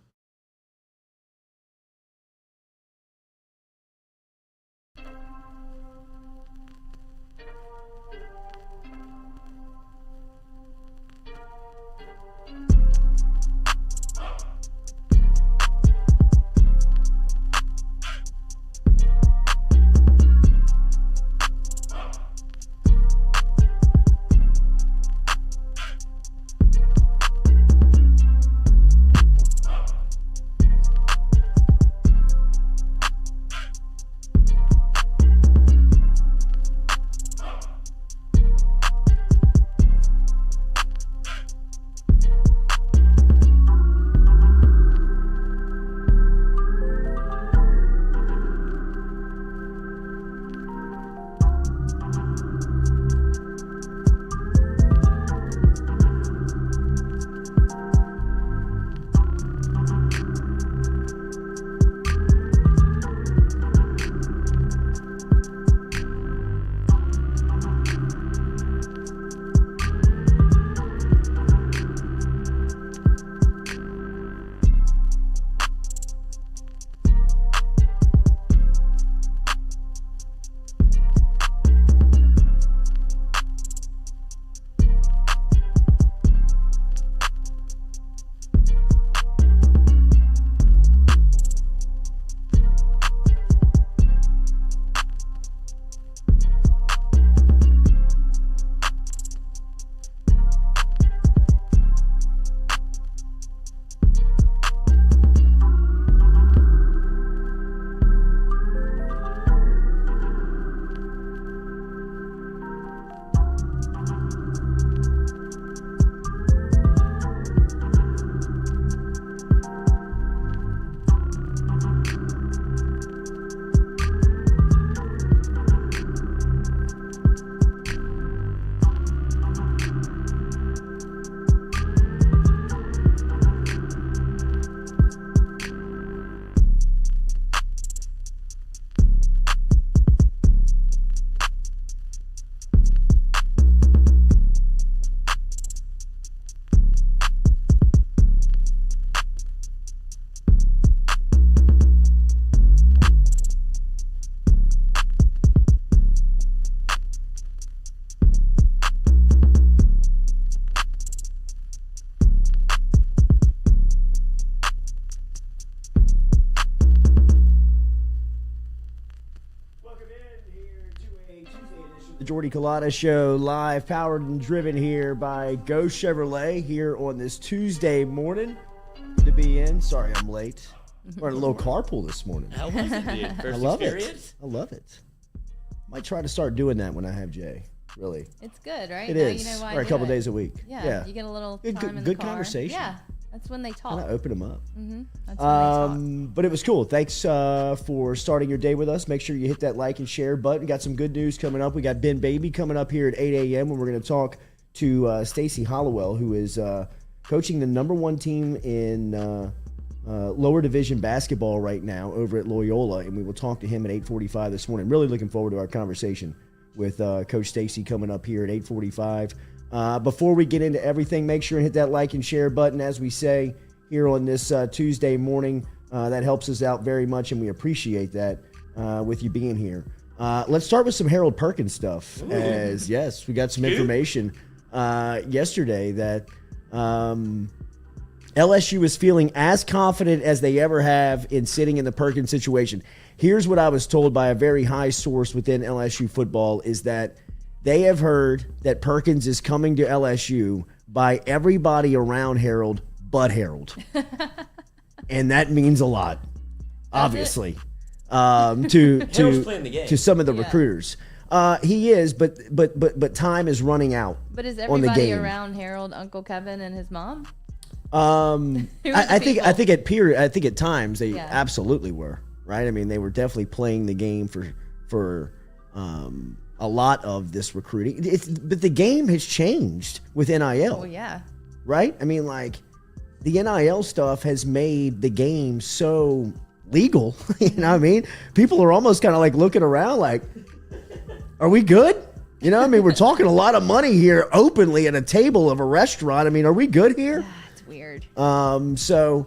Jordy Culotta Show, live, powered and driven here by Go Chevrolet here on this Tuesday morning. To be in. Sorry, I'm late. We're in a little carpool this morning. How was it, dude? First I love experience? it. I love it. Might try to start doing that when I have Jay. Really. It's good, right? It Now is. You know why Or I a do couple it. days a week. Yeah, you get a little time in the good car. conversation. Yeah, that's when they talk. Kind of open them up. That's when they talk. But it was cool. Thanks for starting your day with us. Make sure you hit that like and share button. We got some good news coming up. We got Ben Baby coming up here at 8 a.m. when we're going to talk to Stacy Hollowell, who is coaching the number one team in lower division basketball right now over at Loyola, and we will talk to him at 8:45 this morning. Really looking forward to our conversation with Coach Stacy coming up here at 8:45. Before we get into everything, make sure and hit that like and share button, as we say here on this Tuesday morning. That helps us out very much, and we appreciate that with you being here. Let's start with some Harold Perkins stuff. As yes, we got some information yesterday that LSU is feeling as confident as they ever have in sitting in the Perkins situation. Here's what I was told by a very high source within LSU football is that they have heard that Perkins is coming to LSU by everybody around Harold but Harold. And that means a lot, obviously, Harold's playing the game. to some of the recruiters. He is, but time is running out. But is on the everybody game. around Harold Uncle Kevin and his mom? I think at times they Yeah. absolutely were, right? I mean, they were definitely playing the game for a lot of this recruiting. But the game has changed with NIL. Oh yeah. Right? I mean, like, the NIL stuff has made the game so legal. You know what I mean? People are almost kind of like looking around like, are we good? You know what I mean? We're talking a lot of money here openly at a table of a restaurant. I mean, are we good here? It's weird. So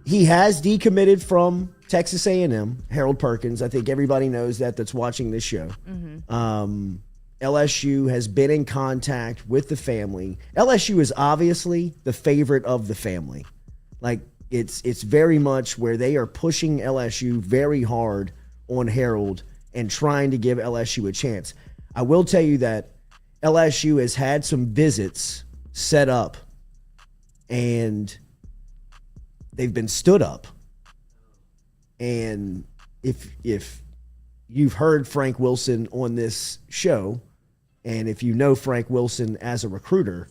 he has decommitted from Texas A&M, Harold Perkins. I think everybody knows that that's watching this show. LSU has been in contact with the family. LSU is obviously the favorite of the family. Like, it's very much where they are pushing LSU very hard on Harold and trying to give LSU a chance. I will tell you that LSU has had some visits set up and they've been stood up. And if you've heard Frank Wilson on this show, and if you know Frank Wilson as a recruiter,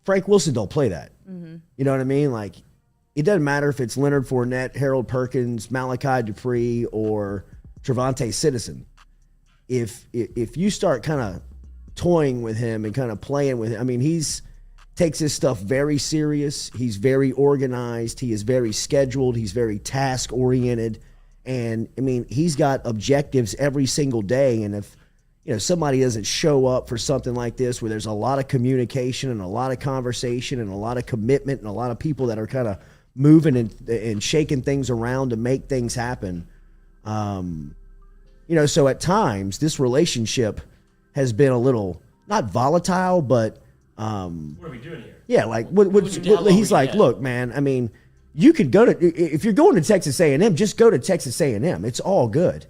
Frank Wilson don't play that. You know what I mean? Like, it doesn't matter if it's Leonard Fournette, Harold Perkins, Malachi Dupree, or Trevante Citizen. If you start kind of toying with him and kind of playing with him, I mean, takes his stuff very serious. He's very organized. He is very scheduled. He's very task oriented. And I mean, he's got objectives every single day. And if, somebody doesn't show up for something like this, where there's a lot of communication and a lot of conversation and a lot of commitment and a lot of people that are kind of moving and shaking things around to make things happen. So at times this relationship has been a little, not volatile, but What are we doing here? yeah, like How long he's we like, get? look, man, I mean, you could go to, if you're going to Texas A&M, just go to Texas A&M. It's all good.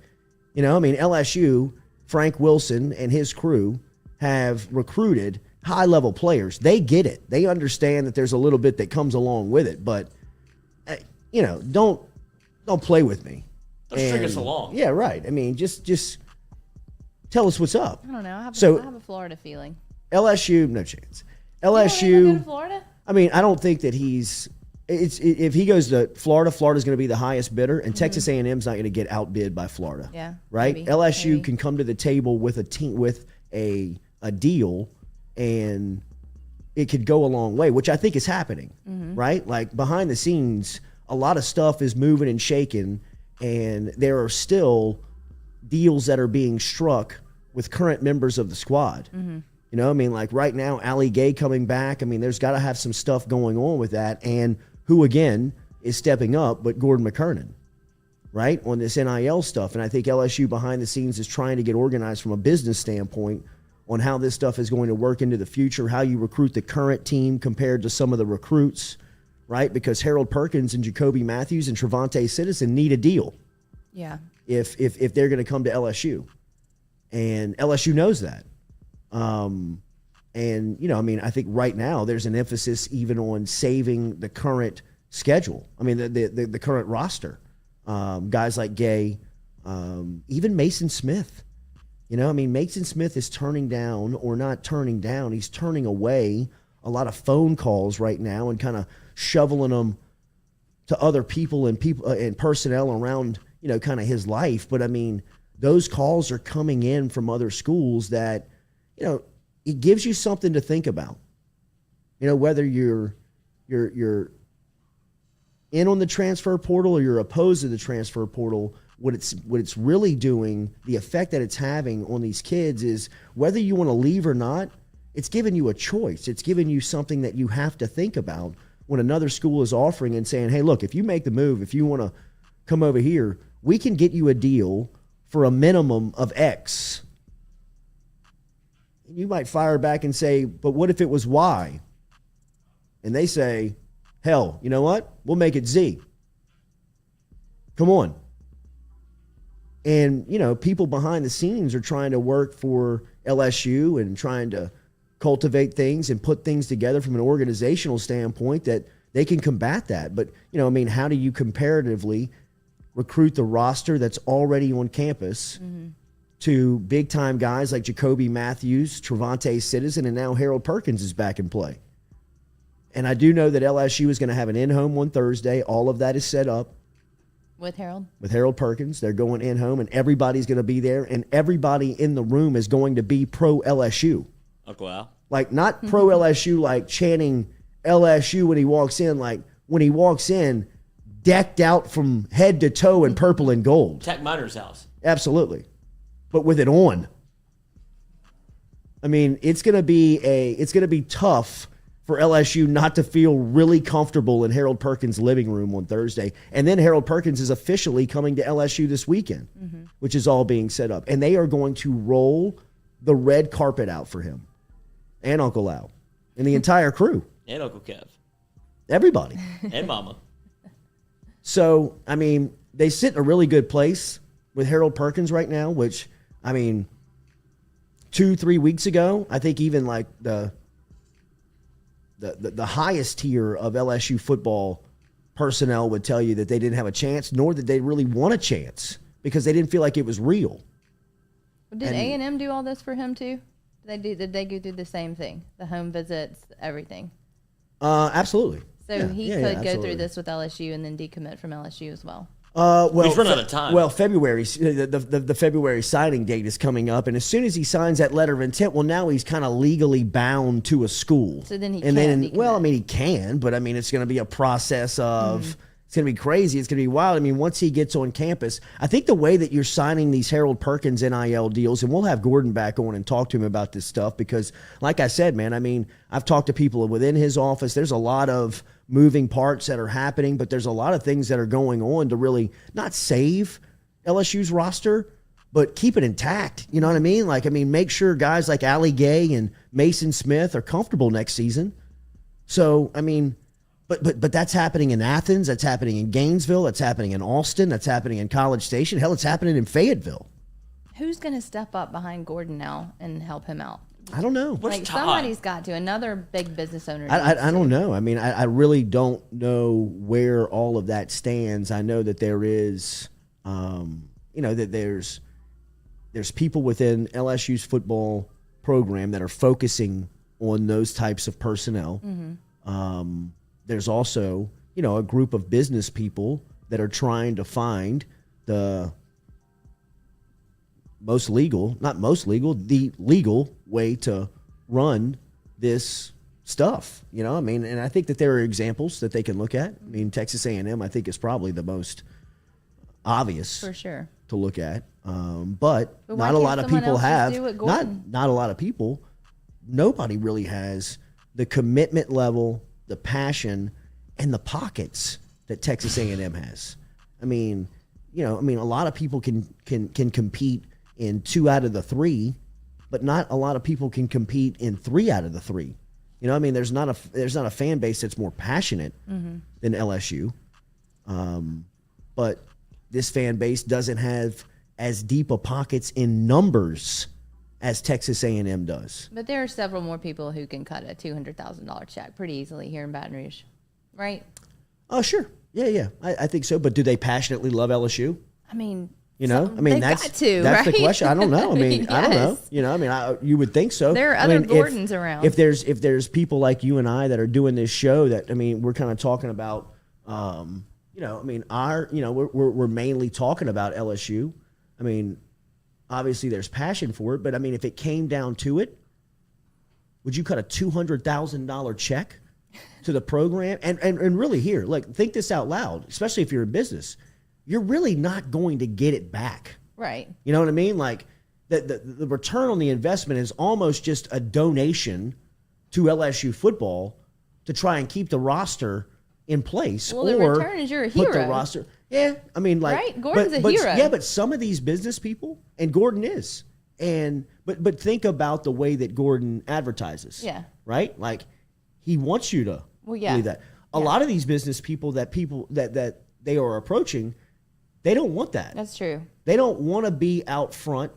I mean, LSU, Frank Wilson and his crew have recruited high-level players. They get it. They understand that there's a little bit that comes along with it, but don't play with me. Don't string us along. Yeah, right. I mean, just tell us what's up. I don't know. I have a Florida feeling. LSU, no chance. You don't LSU. wanna go to Florida? I mean, I don't think that if he goes to Florida, Florida's going to be the highest bidder, and Texas A&M's not going to get outbid by Florida. Yeah, right. maybe, LSU maybe. can come to the table with a team with a deal, and it could go a long way, which I think is happening. Right, like behind the scenes, a lot of stuff is moving and shaking, and there are still deals that are being struck with current members of the squad. I mean, like right now, Ali Gay coming back. I mean, there's got to have some stuff going on with that. And who, again, is stepping up but Gordon McKernan, right, on this NIL stuff. And I think LSU behind the scenes is trying to get organized from a business standpoint on how this stuff is going to work into the future, how you recruit the current team compared to some of the recruits, right? Because Harold Perkins and Jacoby Matthews and Trevante Citizen need a deal Yeah. if they're going to come to LSU. And LSU knows that. And, you know, I mean, I think right now there's an emphasis even on saving the current schedule. I mean, the current roster. Guys like Gay, even Mason Smith. You know, I mean, Mason Smith is turning down, or not turning down, he's turning away a lot of phone calls right now and kind of shoveling them to other people and personnel around, you know, kind of his life. But I mean, those calls are coming in from other schools that, you know, it gives you something to think about. You know, whether you're in on the transfer portal or you're opposed to the transfer portal, what it's really doing, the effect that it's having on these kids is whether you want to leave or not, it's giving you a choice. It's giving you something that you have to think about when another school is offering and saying, hey, look, if you make the move, if you want to come over here, we can get you a deal for a minimum of X. And you might fire back and say, but what if it was Y? And they say, hell, you know what? We'll make it Z. Come on. And, you know, people behind the scenes are trying to work for LSU and trying to cultivate things and put things together from an organizational standpoint that they can combat that. But, you know, I mean, how do you comparatively recruit the roster that's already on campus to big-time guys like Jacoby Matthews, Trevante Citizen, and now Harold Perkins is back in play? And I do know that LSU is going to have an in-home on Thursday. All of that is set up. With Harold? With Harold Perkins. They're going in-home, and everybody's going to be there, and everybody in the room is going to be pro-LSU. Uncle Al? Like, not pro-LSU, like chanting LSU when he walks in. Like, when he walks in, decked out from head to toe in purple and gold. Tech Miner's house. Absolutely. But with it on. I mean, it's going to be tough for LSU not to feel really comfortable in Harold Perkins' living room on Thursday. And then Harold Perkins is officially coming to LSU this weekend, which is all being set up. And they are going to roll the red carpet out for him and Uncle Al and the entire crew. And Uncle Kev. Everybody. And Mama. So, I mean, they sit in a really good place with Harold Perkins right now, which, I mean, 2-3 weeks ago, I think even like the highest tier of LSU football personnel would tell you that they didn't have a chance, nor did they really want a chance because they didn't feel like it was real. Did A&M do all this for him too? Did they go through the same thing? The home visits, everything? Absolutely. So he could go through this with LSU and then decommit from LSU as well. Well, he's run out of time. Well, February, the February signing date is coming up, and as soon as he signs that letter of intent, well, now he's kind of legally bound to a school. So then he can't decommit. Well, I mean, he can, but I mean, it's going to be a process of. It's going to be crazy. It's going to be wild. I mean, once he gets on campus, I think the way that you're signing these Harold Perkins NIL deals, and we'll have Gordon back on and talk to him about this stuff because, like I said, man, I mean, I've talked to people within his office. There's a lot of moving parts that are happening, but there's a lot of things that are going on to really not save LSU's roster, but keep it intact. You know what I mean? Like, I mean, make sure guys like Ali Gay and Mason Smith are comfortable next season. So, I mean, But that's happening in Athens. That's happening in Gainesville. That's happening in Austin. That's happening in College Station. Hell, it's happening in Fayetteville. Who's going to step up behind Gordon now and help him out? I don't know. Like somebody's got to. Another big business owner. I don't know. I mean, I really don't know where all of that stands. I know that there is, that there's people within LSU's football program that are focusing on those types of personnel. There's also, a group of business people that are trying to find the the legal way to run this stuff. I mean, and I think that there are examples that they can look at. I mean, Texas A&M, I think, is probably the most obvious for sure to look at. But not a lot of people have. Not a lot of people. Nobody really has the commitment level, the passion, and the pockets that Texas A&M has. I mean, a lot of people can compete in 2 out of the 3, but not a lot of people can compete in 3 out of the 3. There's not a fan base that's more passionate than LSU. But this fan base doesn't have as deep a pockets in numbers as Texas A&M does. But there are several more people who can cut a $200,000 check pretty easily here in Baton Rouge, right? Oh, sure. Yeah. I think so. But do they passionately love LSU? I mean, that's got to, that's right? the question. I don't know. I mean, I don't know. Yes. You would think so. There are other Gordons around. If there's people like you and I that are doing this show, that we're kind of talking about, we're mainly talking about LSU. I mean, obviously there's passion for it, but I mean, if it came down to it, would you cut a $200,000 check to the program? And really here, like, think this out loud, especially if you're in business. You're really not going to get it back. Right. You know what I mean? Like, the return on the investment is almost just a donation to LSU football to try and keep the roster in place. Well, the return is you're a hero. Put the roster. Yeah, I mean, like, right? Gordon's a hero. Yeah, but some of these business people, and Gordon is, but think about the way that Gordon advertises. Yeah. Right? Like, he wants you to believe that. A lot of these business people that they are approaching, they don't want that. That's true. They don't want to be out front.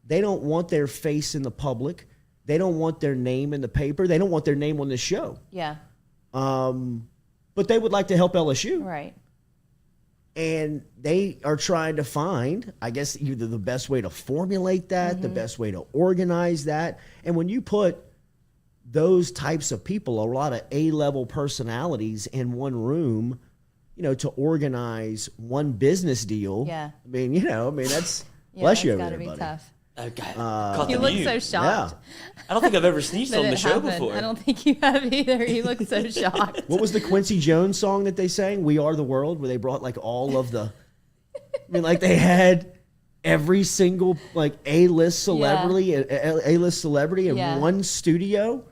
They don't want their face in the public. They don't want their name in the paper. They don't want their name on the show. Yeah. But they would like to help LSU. Right. And they are trying to find, I guess, either the best way to formulate that, the best way to organize that. And when you put those types of people, a lot of A-level personalities in one room, to organize one business deal. Yeah. I mean, that's bless you over got to there, be buddy. tough. Okay. You look so shocked. Yeah. I don't think I've ever sneezed that on the it show happened. before. I don't think you have either. You look so shocked. What was the Quincy Jones song that they sang? "We Are the World," where they brought like all of the, like they had every single like A-list celebrity, A-list celebrity in one studio.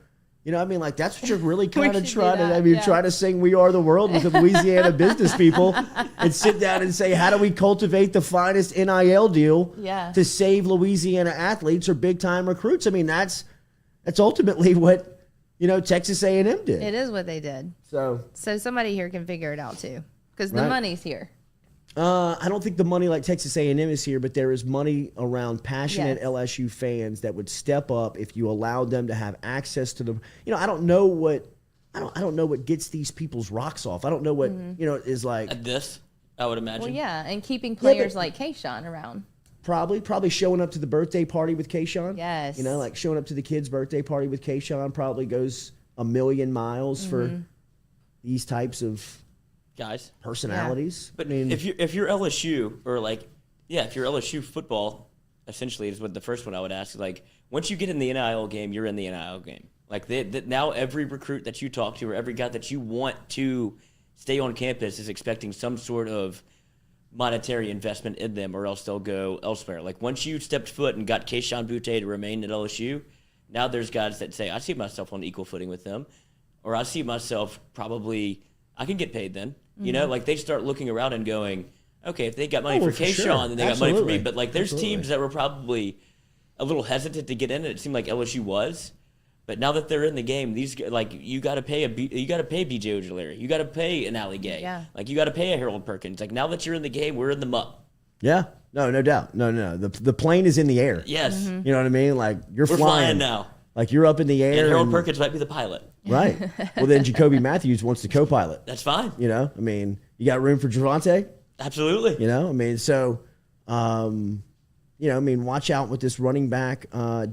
Like that's what you're really kind of trying to. Try to sing "We Are the World" with the Louisiana business people, and sit down and say, how do we cultivate the finest NIL deal to save Louisiana athletes or big time recruits? I mean, that's ultimately what Texas A&M did. It is what they did. So somebody here can figure it out too, because the money's here. I don't think the money like Texas A&M is here, but there is money around passionate LSU fans that would step up if you allowed them to have access to the. I don't know what gets these people's rocks off. I don't know what is like. At this, I would imagine. Well, yeah, and keeping players like Kayshawn around. Probably showing up to the birthday party with Kayshawn. Yes. Like showing up to the kids' birthday party with Kayshawn probably goes a million miles for these types of guys, personalities. But if you're LSU or if you're LSU football, essentially is what the first one I would ask. Like, once you get in the NIL game, you're in the NIL game. Like now every recruit that you talk to or every guy that you want to stay on campus is expecting some sort of monetary investment in them, or else they'll go elsewhere. Like, once you stepped foot and got Keyshawn Butte to remain at LSU, now there's guys that say, I see myself on equal footing with them, or I see myself probably, I can get paid then. Like they start looking around and going, okay, if they got money for Keyshawn, then they got money for me. But like, there's teams that were probably a little hesitant to get in, and it seemed like LSU was. But now that they're in the game, these you got to pay BJ Ojulari, you got to pay an Ali Gay, like you got to pay a Harold Perkins. Like, now that you're in the game, we're in the muck. Yeah, no doubt, no. The plane is in the air. Yes, you know what I mean. Like we're flying now. Like you're up in the air. And Harold Perkins might be the pilot. Right. Well, then Jacoby Matthews wants to co-pilot. That's fine. I mean, you got room for Javante? Absolutely. I mean, so, watch out with this running back,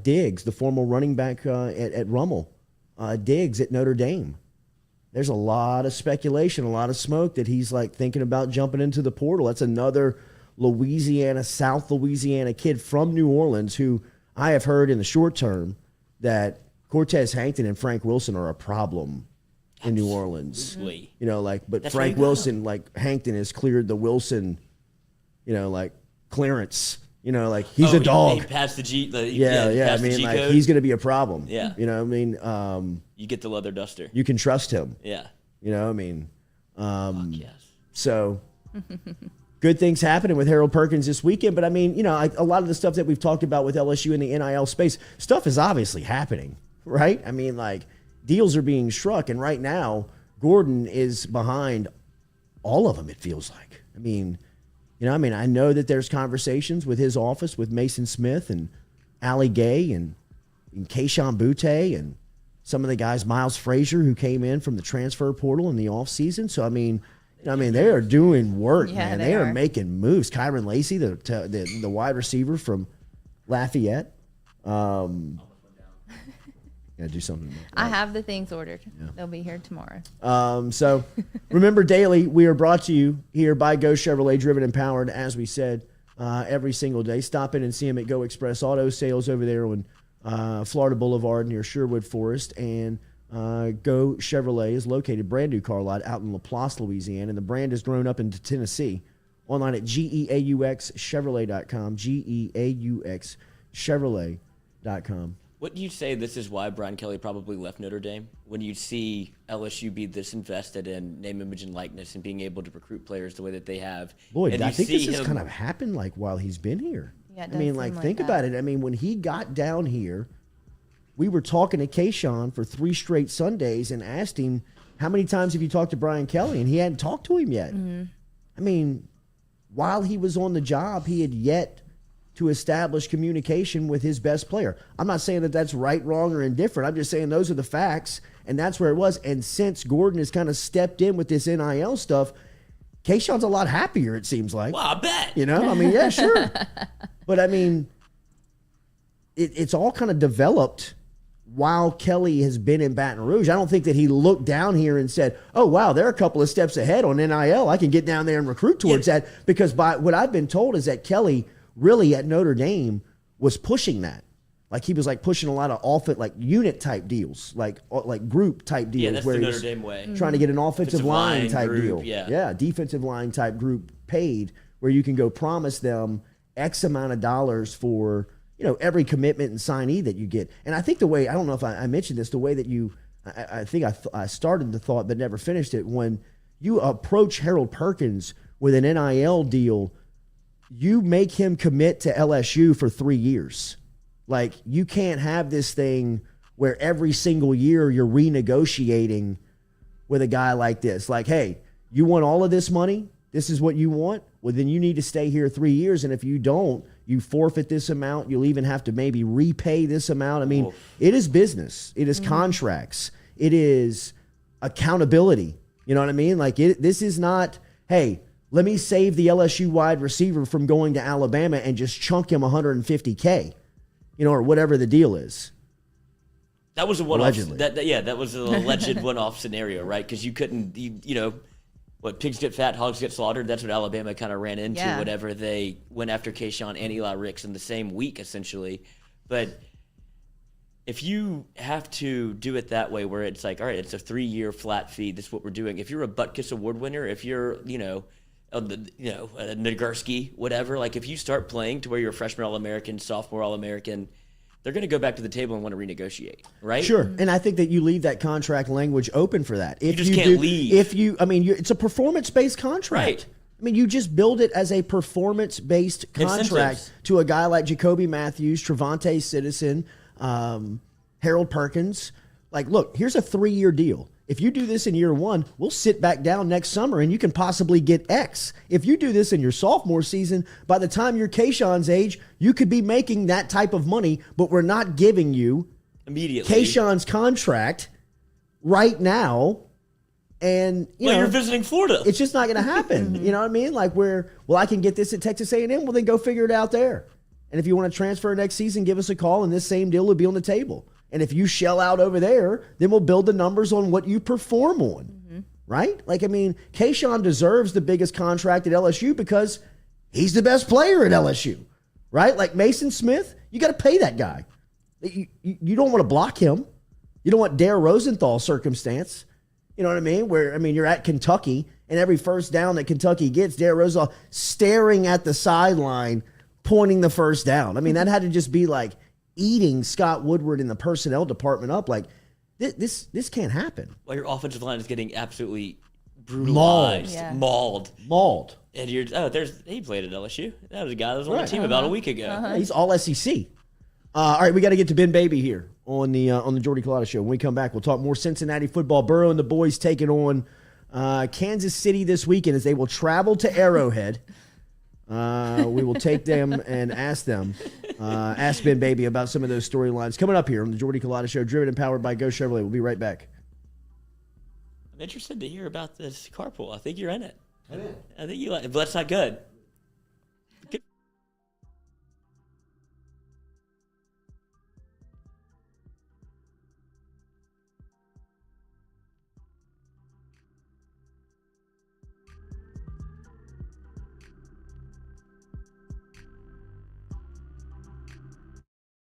Diggs, the former running back at Rummel, Diggs at Notre Dame. There's a lot of speculation, a lot of smoke that he's like thinking about jumping into the portal. That's another South Louisiana kid from New Orleans who I have heard in the short term that Cortez Hankton and Frank Wilson are a problem in New Orleans. But That's Frank Wilson, Hankton has cleared the Wilson, clearance. He's a dog. He passed the G. I mean, he's going to be a problem. Yeah. You get the leather duster. You can trust him. Yeah. Fuck yes. So good things happening with Harold Perkins this weekend. But I mean, a lot of the stuff that we've talked about with LSU in the NIL space, stuff is obviously happening, right? I mean, deals are being struck. And right now, Gordon is behind all of them, it feels like. I mean, You know, I mean, I know that there's conversations with his office with Mason Smith and Ali Gay and Keyshawn Butte and some of the guys, Miles Frazier, who came in from the transfer portal in the offseason. So, I mean, they are doing work, man. They are making moves. Kyron Lacey, the wide receiver from Lafayette. Do something. I have the things ordered. Yeah. They'll be here tomorrow. So remember, daily, we are brought to you here by Go Chevrolet, driven and powered, as we said, every single day. Stop in and see them at Go Express Auto Sales over there on Florida Boulevard near Sherwood Forest. And Go Chevrolet is located, brand new car lot, out in LaPlace, Louisiana. And the brand has grown up into Tennessee. Online at GEAUXChevrolet.com, GEAUXChevrolet.com. Wouldn't you say this is why Brian Kelly probably left Notre Dame? When you see LSU be this invested in name, image, and likeness and being able to recruit players the way that they have. Boy, I think this has kind of happened like while he's been here. Yeah, I mean, like think about it. I mean, when he got down here, we were talking to Keyshawn for 3 straight Sundays and asked him, how many times have you talked to Brian Kelly? And he hadn't talked to him yet. Mm-hmm. I mean, while he was on the job, he had yet to establish communication with his best player. I'm not saying that that's right, wrong, or indifferent. I'm just saying those are the facts, and that's where it was. And since Gordon has kind of stepped in with this NIL stuff, Keyshawn's a lot happier, it seems like. Well, I bet. You know, I mean, yeah, sure. But, I mean, it's all kind of developed while Kelly has been in Baton Rouge. I don't think that he looked down here and said, oh, wow, they're a couple of steps ahead on NIL. I can get down there and recruit towards that. Because by what I've been told is that Kelly really at Notre Dame was pushing that. Like he was like pushing a lot of like unit type deals, like group type deals. Yeah, that's where the Notre Dame way. Trying to get an offensive line type group, deal. Yeah, defensive line type group paid where you can go promise them X amount of dollars for, you know, every commitment and signee that you get. And I think the way, I don't know if I mentioned this, the way that you, I think I started the thought but never finished it. When you approach Harold Perkins with an NIL deal, you make him commit to LSU for 3 years. Like, you can't have this thing where every single year you're renegotiating with a guy like this. Like, hey, you want all of this money? This is what you want? Well, then you need to stay here 3 years. And if you don't, you forfeit this amount. You'll even have to maybe repay this amount. I mean, it is business. It is contracts. It is accountability. You know what I mean? Like, this is not, hey, let me save the LSU wide receiver from going to Alabama and just chunk him $150K, you know, or whatever the deal is. That was a one-off. That was an alleged one-off scenario, right? Because you couldn't, you know, what, pigs get fat, hogs get slaughtered. That's what Alabama kind of ran into whenever they went after Keyshawn and Eli Ricks in the same week, essentially. But if you have to do it that way, where it's like, all right, it's a 3-year flat fee. This is what we're doing. If you're a Butkus Award winner, if you're, Nagurski, whatever. Like, if you start playing to where you're a freshman All-American, sophomore All-American, they're going to go back to the table and want to renegotiate, right? Sure, and I think that you leave that contract language open for that. If you just can't leave. It's a performance-based contract. Right. I mean, you just build it as a performance-based contract Incentives. to a guy like Jacoby Matthews, Trevante Citizen, Harold Perkins. Like, look, here's a 3-year deal. If you do this in year 1, we'll sit back down next summer and you can possibly get X. If you do this in your sophomore season, by the time you're Keyshawn's age, you could be making that type of money, but we're not giving you immediately Keyshawn's contract right now. And you're visiting Florida. It's just not going to happen. You know what I mean? Like, I can get this at Texas A&M. Well, then go figure it out there. And if you want to transfer next season, give us a call and this same deal will be on the table. And if you shell out over there, then we'll build the numbers on what you perform on, right? Like, I mean, Keyshawn deserves the biggest contract at LSU because he's the best player at LSU, right? Like Mason Smith, you got to pay that guy. You don't want to block him. You don't want Dare Rosenthal circumstance. You know what I mean? Where, I mean, you're at Kentucky, and every first down that Kentucky gets, Dare Rosenthal staring at the sideline, pointing the first down. I mean, that had to just be like eating Scott Woodward in the personnel department up. Like, this can't happen. Well, your offensive line is getting absolutely brutalized, mauled. And he played at LSU. That was a guy that was on the team about a week ago. He's all SEC. All right, we got to get to Ben Baby here on the Jordy Culotta Show. When we come back, we'll talk more Cincinnati football. Burrow and the boys taking on Kansas City this weekend as they will travel to Arrowhead We will take them and ask them, ask Ben Baby about some of those storylines. Coming up here on the Jordy Culotta Show, driven and powered by Go Chevrolet. We'll be right back. I'm interested to hear about this carpool. I think you're in it. I think you like it, but that's not good.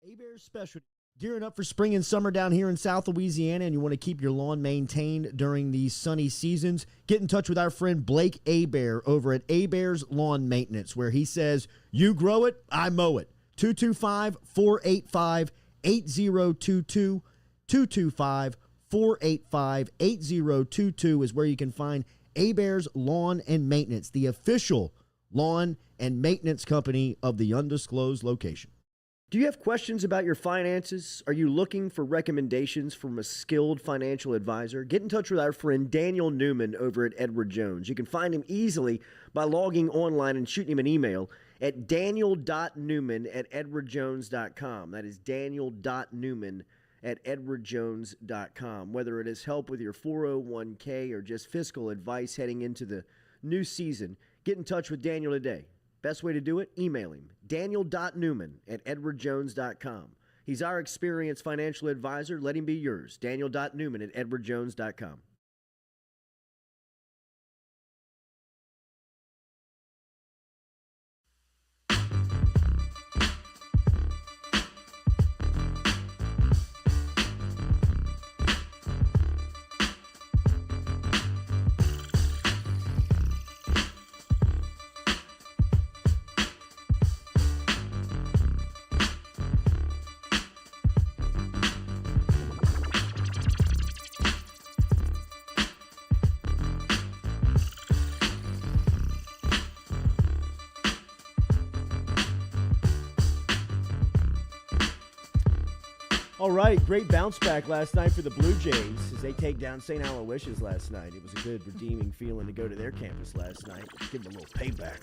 A-Bears Special. Gearing up for spring and summer down here in South Louisiana, and you want to keep your lawn maintained during these sunny seasons, get in touch with our friend Blake Abear over at Abear's Lawn Maintenance, where he says, you grow it, I mow it. 225-485-8022. 225-485-8022 is where you can find Abear's Lawn and Maintenance, the official lawn and maintenance company of the undisclosed location. Do you have questions about your finances? Are you looking for recommendations from a skilled financial advisor? Get in touch with our friend Daniel Newman over at Edward Jones. You can find him easily by logging online and shooting him an email at daniel.newman@edwardjones.com. That is daniel.newman@edwardjones.com. Whether it is help with your 401k or just fiscal advice heading into the new season, get in touch with Daniel today. Best way to do it? Email him, daniel.newman@edwardjones.com. He's our experienced financial advisor. Let him be yours, daniel.newman@edwardjones.com. All right, great bounce back last night for the Blue Jays as they take down St. Aloysius last night. It was a good, redeeming feeling to go to their campus last night. Give them a little payback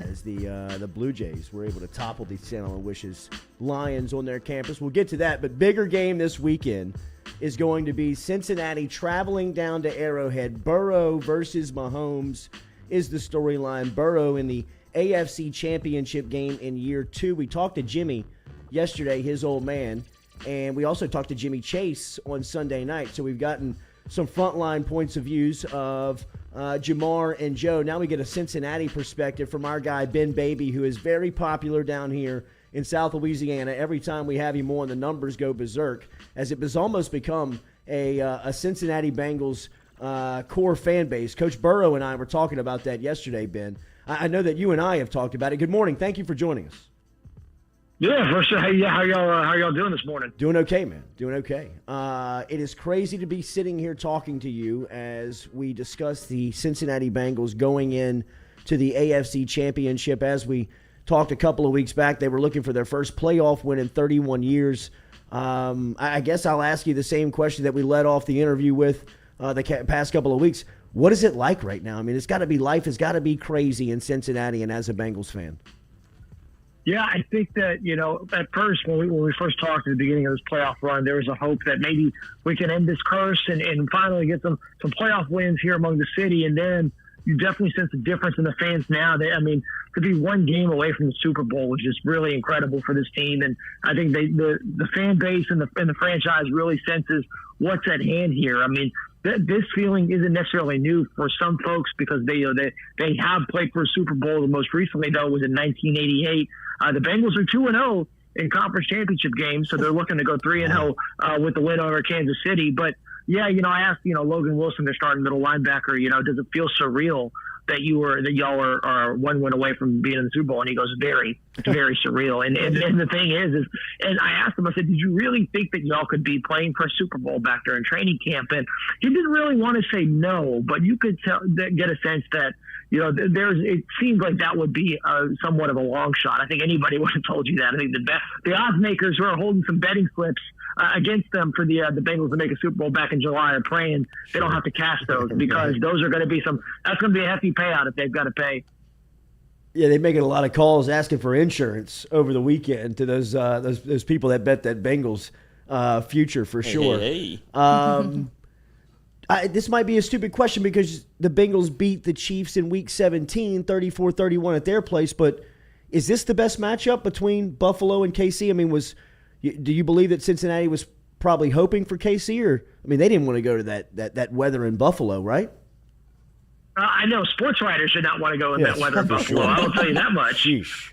as the Blue Jays were able to topple the St. Aloysius Lions on their campus. We'll get to that, but bigger game this weekend is going to be Cincinnati traveling down to Arrowhead. Burrow versus Mahomes is the storyline. Burrow in the AFC Championship game in year 2. We talked to Jimmy yesterday, his old man. And we also talked to Jimmy Chase on Sunday night. So we've gotten some frontline points of views of Jamar and Joe. Now we get a Cincinnati perspective from our guy, Ben Baby, who is very popular down here in South Louisiana. Every time we have him on, the numbers go berserk, as it has almost become a Cincinnati Bengals core fan base. Coach Burrow and I were talking about that yesterday, Ben. I know that you and I have talked about it. Good morning. Thank you for joining us. Yeah, for sure. Hey, yeah, how y'all doing this morning? Doing okay, man. Doing okay. It is crazy to be sitting here talking to you as we discuss the Cincinnati Bengals going in to the AFC Championship. As we talked a couple of weeks back, they were looking for their first playoff win in 31 years. I guess I'll ask you the same question that we led off the interview with the past couple of weeks. What is it like right now? I mean, life has got to be crazy in Cincinnati and as a Bengals fan. Yeah, I think that, at first, when we first talked at the beginning of this playoff run, there was a hope that maybe we can end this curse and finally get some playoff wins here among the city. And then you definitely sense a difference in the fans now. To be one game away from the Super Bowl was just really incredible for this team. And I think the fan base and the franchise really senses what's at hand here. I mean, this feeling isn't necessarily new for some folks because they have played for a Super Bowl. The most recently, though, was in 1988. The Bengals are 2-0 in conference championship games, so they're looking to go 3-0 with the win over Kansas City. But yeah, I asked Logan Wilson, their starting middle linebacker, does it feel surreal that y'all are one win away from being in the Super Bowl? And he goes, it's very surreal. And the thing is and I asked him, I said, did you really think that y'all could be playing for a Super Bowl back during training camp? And he didn't really want to say no, but you could get a sense that, it seemed like that would be somewhat of a long shot. I think anybody would have told you that. I think the odds makers who are holding some betting slips against them for the Bengals to make a Super Bowl back in July are praying they don't have to cash those because those are going to be that's going to be a hefty payout if they've got to pay. Yeah, they're making a lot of calls asking for insurance over the weekend to those people that bet that Bengals future for sure. Hey. This might be a stupid question because the Bengals beat the Chiefs in Week 17, 34-31 at their place, but is this the best matchup between Buffalo and KC? I mean, do you believe that Cincinnati was probably hoping for KC? Or, I mean, they didn't want to go to that weather in Buffalo, right? I know sports writers should not want to go in that weather in Buffalo. Sure. I will tell you that much. Sheesh.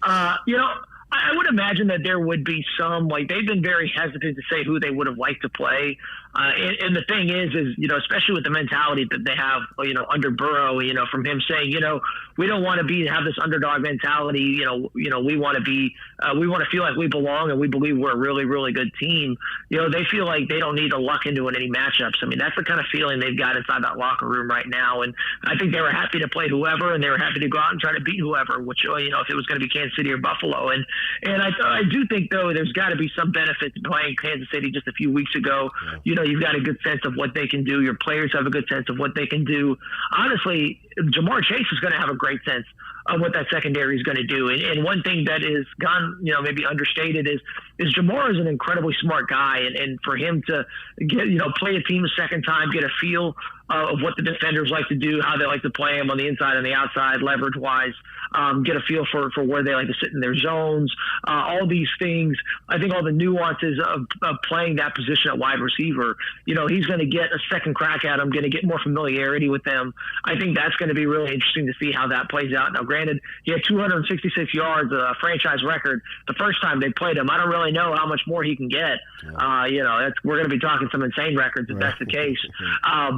I would imagine that there would be some, like, they've been very hesitant to say who they would have liked to play. And the thing is, especially with the mentality that they have, under Burrow, from him saying, we don't want to have this underdog mentality. We want to feel like we belong and we believe we're a really, really good team. They feel like they don't need to luck into any matchups. I mean, that's the kind of feeling they've got inside that locker room right now. And I think they were happy to play whoever, and they were happy to go out and try to beat whoever, which, if it was going to be Kansas City or Buffalo. And I do think, though, there's got to be some benefit to playing Kansas City just a few weeks ago. Yeah. You've got a good sense of what they can do. Your players have a good sense of what they can do. Honestly, Jamar Chase is going to have a great sense of what that secondary is going to do. And one thing that is gone, maybe understated is Jamar is an incredibly smart guy. And for him to get, play a team a second time, get a feel of what the defenders like to do, how they like to play them on the inside and the outside, leverage-wise, get a feel for where they like to sit in their zones, all these things. I think all the nuances of playing that position at wide receiver, he's going to get a second crack at them, going to get more familiarity with them. I think that's going to be really interesting to see how that plays out. Now, granted, he had 266 yards, a franchise record, the first time they played him. I don't really know how much more he can get. We're going to be talking some insane records if that's the case.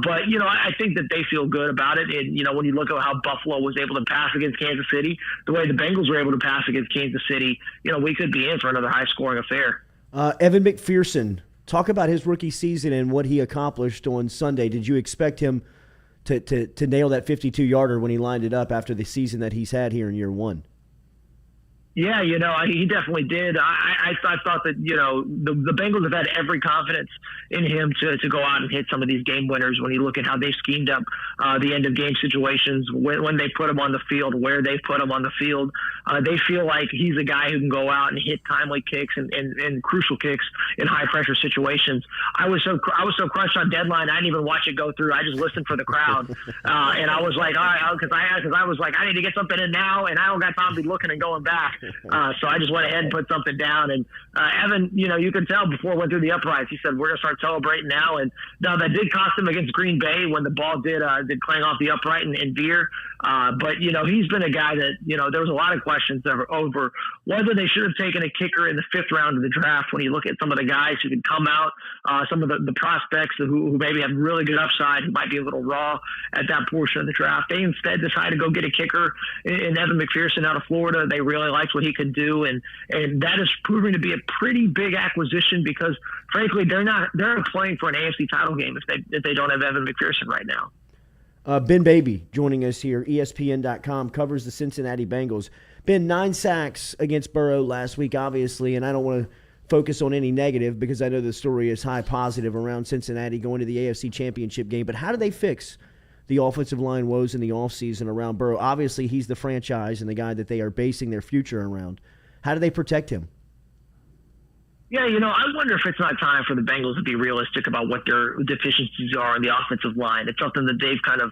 But, I think that they feel good about it. And, when you look at how Buffalo was able to pass against Kansas City, the way the Bengals were able to pass against Kansas City, we could be in for another high-scoring affair. Evan McPherson, talk about his rookie season and what he accomplished on Sunday. Did you expect him to nail that 52-yarder when he lined it up after the season that he's had here in year one? Yeah, he definitely did. I thought that, the Bengals have had every confidence in him to go out and hit some of these game winners when you look at how they schemed up the end-of-game situations, when they put him on the field, where they put him on the field. They feel like he's a guy who can go out and hit timely kicks and crucial kicks in high-pressure situations. I was so crushed on deadline, I didn't even watch it go through. I just listened for the crowd. And I was like, all right, because I was like, I need to get something in now, and I don't got time to be looking and going back. So I just went ahead and put something down. And Evan, you could tell before it went through the uprights, he said, we're going to start celebrating now. And now that did cost him against Green Bay when the ball did clang off the upright and veer. But, he's been a guy that, there was a lot of questions over whether they should have taken a kicker in the 5th round of the draft when you look at some of the guys who could come out, some of the prospects who maybe have really good upside, who might be a little raw at that portion of the draft. They instead decided to go get a kicker in Evan McPherson out of Florida. They really liked what he could do, and that is proving to be a pretty big acquisition because, frankly, they're not playing for an AFC title game if they don't have Evan McPherson right now. Ben Baby joining us here, ESPN.com, covers the Cincinnati Bengals. Ben, 9 sacks against Burrow last week, obviously, and I don't want to focus on any negative because I know the story is high positive around Cincinnati going to the AFC Championship game, but how do they fix the offensive line woes in the offseason around Burrow? Obviously, he's the franchise and the guy that they are basing their future around. How do they protect him? Yeah, I wonder if it's not time for the Bengals to be realistic about what their deficiencies are in the offensive line. It's something that they've kind of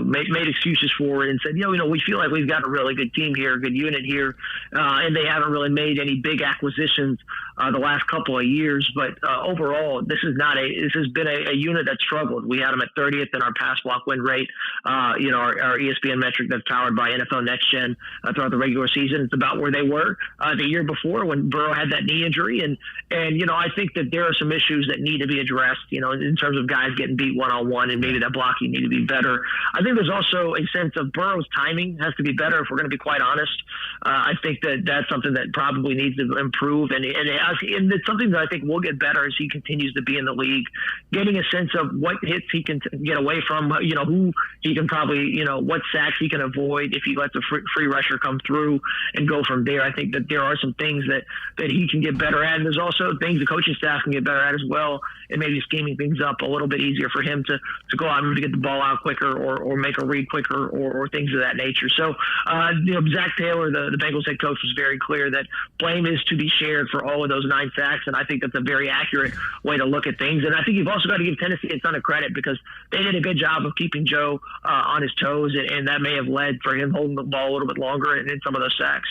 made excuses for and said, we feel like we've got a really good team here, a good unit here, and they haven't really made any big acquisitions the last couple of years. But overall, this has been a unit that struggled. We had them at 30th in our pass block win rate, our ESPN metric that's powered by NFL Next Gen throughout the regular season. It's about where they were the year before when Burrow had that knee injury. And I think that there are some issues that need to be addressed, in terms of guys getting beat one-on-one and maybe that blocking need to be better. I think there's also a sense of Burrow's timing has to be better if we're going to be quite honest. I think that that's something that probably needs to improve. And it's something that I think will get better as he continues to be in the league, getting a sense of what hits he can get away from, who he can probably, what sacks he can avoid if he lets a free rusher come through and go from there. I think that there are some things that he can get better at. there's also things the coaching staff can get better at as well, and maybe scheming things up a little bit easier for him to go out and to get the ball out quicker or make a read quicker or things of that nature. So, Zach Taylor, the Bengals head coach, was very clear that blame is to be shared for all of those 9 sacks, and I think that's a very accurate way to look at things. And I think you've also got to give Tennessee a ton of credit because they did a good job of keeping Joe on his toes, and that may have led for him holding the ball a little bit longer and in some of those sacks.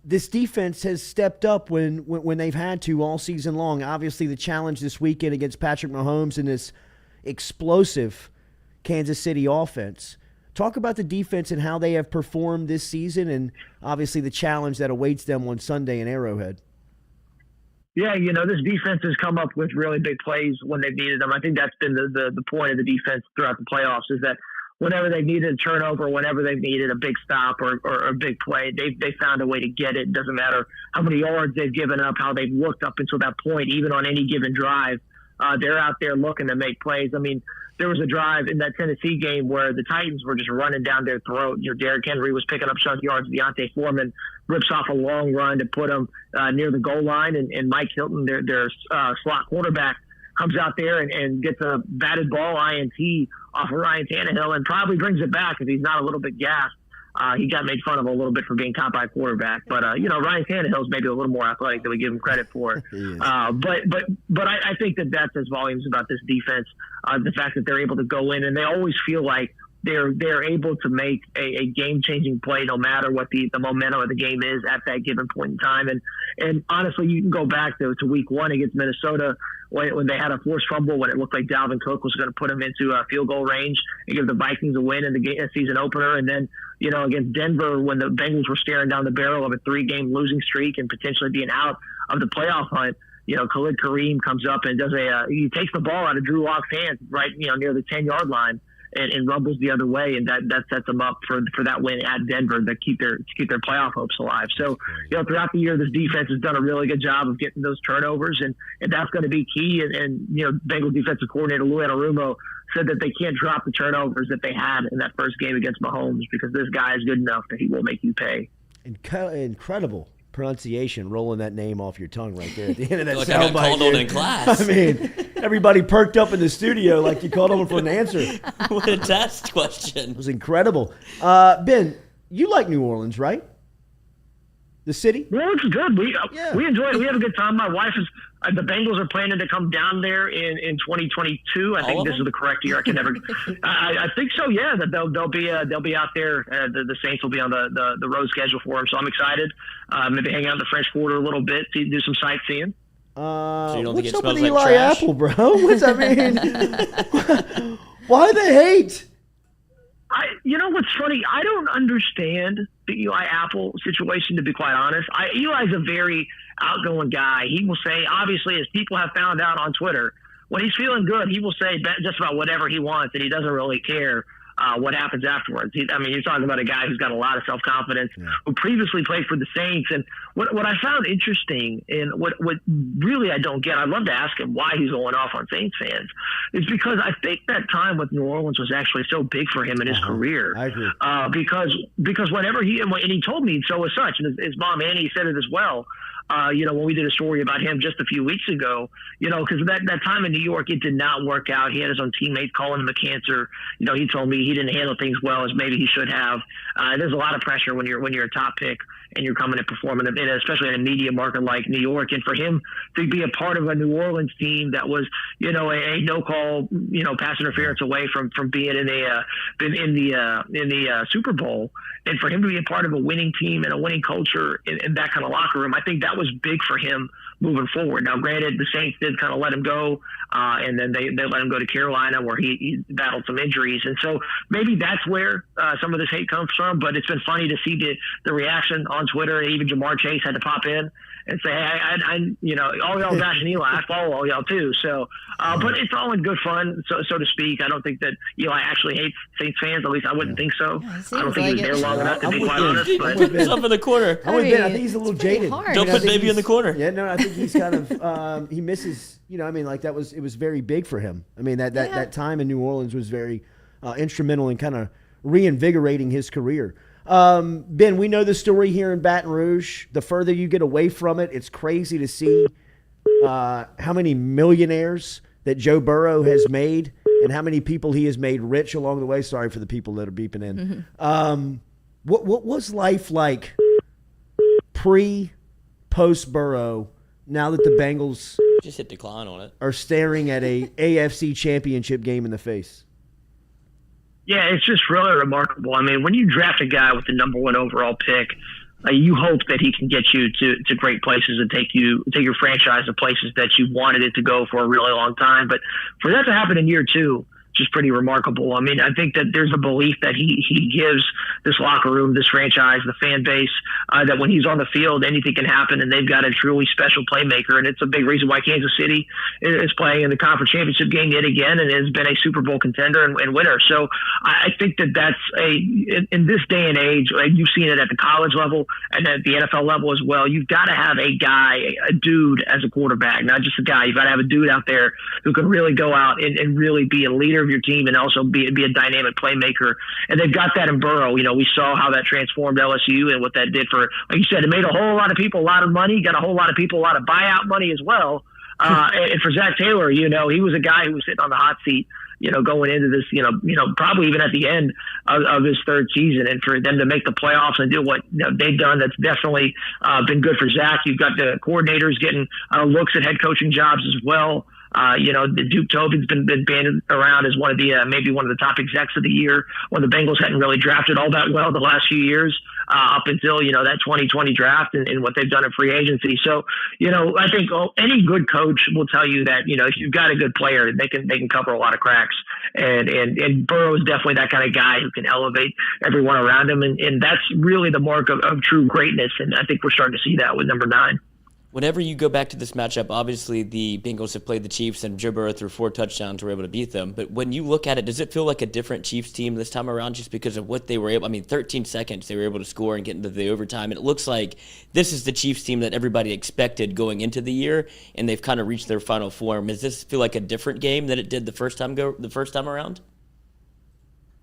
This defense has stepped up when they've had to all season long. Obviously, the challenge this weekend against Patrick Mahomes and this explosive Kansas City offense. Talk about the defense and how they have performed this season, and obviously the challenge that awaits them on Sunday in Arrowhead. Yeah, this defense has come up with really big plays when they've needed them. I think that's been the point of the defense throughout the playoffs is that whenever they've needed a turnover, whenever they've needed a big stop or a big play, they found a way to get it. It doesn't matter how many yards they've given up, how they've looked up until that point, even on any given drive. They're out there looking to make plays. I mean, there was a drive in that Tennessee game where the Titans were just running down their throat. Derrick Henry was picking up chunk yards. Deontay Foreman rips off a long run to put them near the goal line, and Mike Hilton, their slot quarterback, comes out there and gets a batted ball INT off of Ryan Tannehill and probably brings it back if he's not a little bit gassed. He got made fun of a little bit for being top five quarterback, but Ryan Tannehill's maybe a little more athletic than we give him credit for. But I think that says volumes about this defense. The fact that they're able to go in and they always feel like they're able to make a game-changing play no matter what the momentum of the game is at that given point in time. And honestly, you can go back to week 1 against Minnesota when they had a forced fumble when it looked like Dalvin Cook was going to put them into field goal range and give the Vikings a win in the season opener. And then, against Denver when the Bengals were staring down the barrel of a 3-game losing streak and potentially being out of the playoff hunt, Khalid Kareem comes up and he takes the ball out of Drew Lock's hands right, near the 10-yard line. And rumbles the other way, and that sets them up for that win at Denver to keep their playoff hopes alive. So, throughout the year, this defense has done a really good job of getting those turnovers, and that's going to be key. And Bengals defensive coordinator Lou Anarumo said that they can't drop the turnovers that they had in that first game against Mahomes because this guy is good enough that he will make you pay. Incredible pronunciation, rolling that name off your tongue right there at the end of that like I got called on in class. I mean, everybody perked up in the studio like you called on for an answer. What a test question. It was incredible. Ben, you like New Orleans, right? The city? Well, it's good. We enjoy it. We have a good time. My wife is the Bengals are planning to come down there in 2022. I think this is the correct year. I can never. I think so. Yeah, that they'll be out there. The Saints will be on the road schedule for them. So I'm excited. Maybe hang out in the French Quarter a little bit, do some sightseeing. So you don't think what's it up smells with like Eli trash? Apple, bro? What's I mean? Why the hate? What's funny? I don't understand the Eli Apple situation, to be quite honest. Eli's a very outgoing guy. He will say, obviously, as people have found out on Twitter, when he's feeling good, he will say just about whatever he wants, and he doesn't really care what happens afterwards. You're talking about a guy who's got a lot of self-confidence, who previously played for the Saints. And what I found interesting, and what really I don't get, I'd love to ask him why he's going off on Saints fans, is because I think that time with New Orleans was actually so big for him in his career. I agree. Because whenever and he told me so as such, and his mom Annie said it as well. When we did a story about him just a few weeks ago, because that time in New York, it did not work out. He had his own teammate calling him a cancer. He told me he didn't handle things well as maybe he should have. There's a lot of pressure when you're a top pick and you're coming and performing, especially in a media market like New York. And for him to be a part of a New Orleans team that was, a no call, pass interference away from being in the Super Bowl, and for him to be a part of a winning team and a winning culture in that kind of locker room, I think that was big for him moving forward. Now, granted, the Saints did kind of let him go, and then they let him go to Carolina where he battled some injuries. And so maybe that's where some of this hate comes from, but it's been funny to see the reaction on Twitter. Even Jamar Chase had to pop in and say, hey, all y'all bashing Eli. I follow all y'all too. So, but it's all in good fun, so to speak. I don't think that Eli actually hates Saints fans. At least I wouldn't think so. I don't think he's there long enough to be quite honest. But Put up in the corner. I think he's a little jaded. Don't put baby in the corner. Yeah, no, I think he's kind of he misses. It was very big for him. That time in New Orleans was very instrumental in kind of reinvigorating his career. Ben, we know the story here in Baton Rouge. The further you get away from it, it's crazy to see how many millionaires that Joe Burrow has made and how many people he has made rich along the way. Sorry for the people that are beeping in. What was life like post Burrow now that the Bengals just hit decline on it are staring at a AFC championship game in the face? Yeah, it's just really remarkable. I mean, when you draft a guy with the number 1 overall pick, you hope that he can get you to great places and take your franchise to places that you wanted it to go for a really long time. But for that to happen in year 2, just pretty remarkable. I mean, I think that there's a belief that he gives this locker room, this franchise, the fan base, that when he's on the field, anything can happen, and they've got a truly special playmaker. And it's a big reason why Kansas City is playing in the conference championship game yet again and has been a Super Bowl contender and winner. So I think that that's in this day and age, like you've seen it at the college level and at the NFL level as well, you've got to have a guy, a dude as a quarterback, not just a guy. You've got to have a dude out there who can really go out and really be a leader of your team and also be a dynamic playmaker. And they've got that in Burrow. You know, we saw how that transformed LSU and what that did for, like you said, it made a whole lot of people a lot of money, got a whole lot of people a lot of buyout money as well. And for Zach Taylor, you know, he was a guy who was sitting on the hot seat, you know, going into this, you know, probably even at the end of his 3rd season, and for them to make the playoffs and do what they've done, that's definitely been good for Zach. You've got the coordinators getting looks at head coaching jobs as well. You know, Duke Tobin's been banded around as one of the maybe one of the top execs of the year when the Bengals hadn't really drafted all that well the last few years up until, you know, that 2020 draft and what they've done in free agency. So, you know, I think any good coach will tell you that, you know, if you've got a good player, they can cover a lot of cracks. And Burrow is definitely that kind of guy who can elevate everyone around him. And that's really the mark of true greatness. And I think we're starting to see that with number 9. Whenever you go back to this matchup, obviously the Bengals have played the Chiefs and Joe Burrow threw 4 touchdowns, were able to beat them. But when you look at it, does it feel like a different Chiefs team this time around just because of what they were able, 13 seconds, they were able to score and get into the overtime. And it looks like this is the Chiefs team that everybody expected going into the year, and they've kind of reached their final form. Does this feel like a different game than it did the first time around?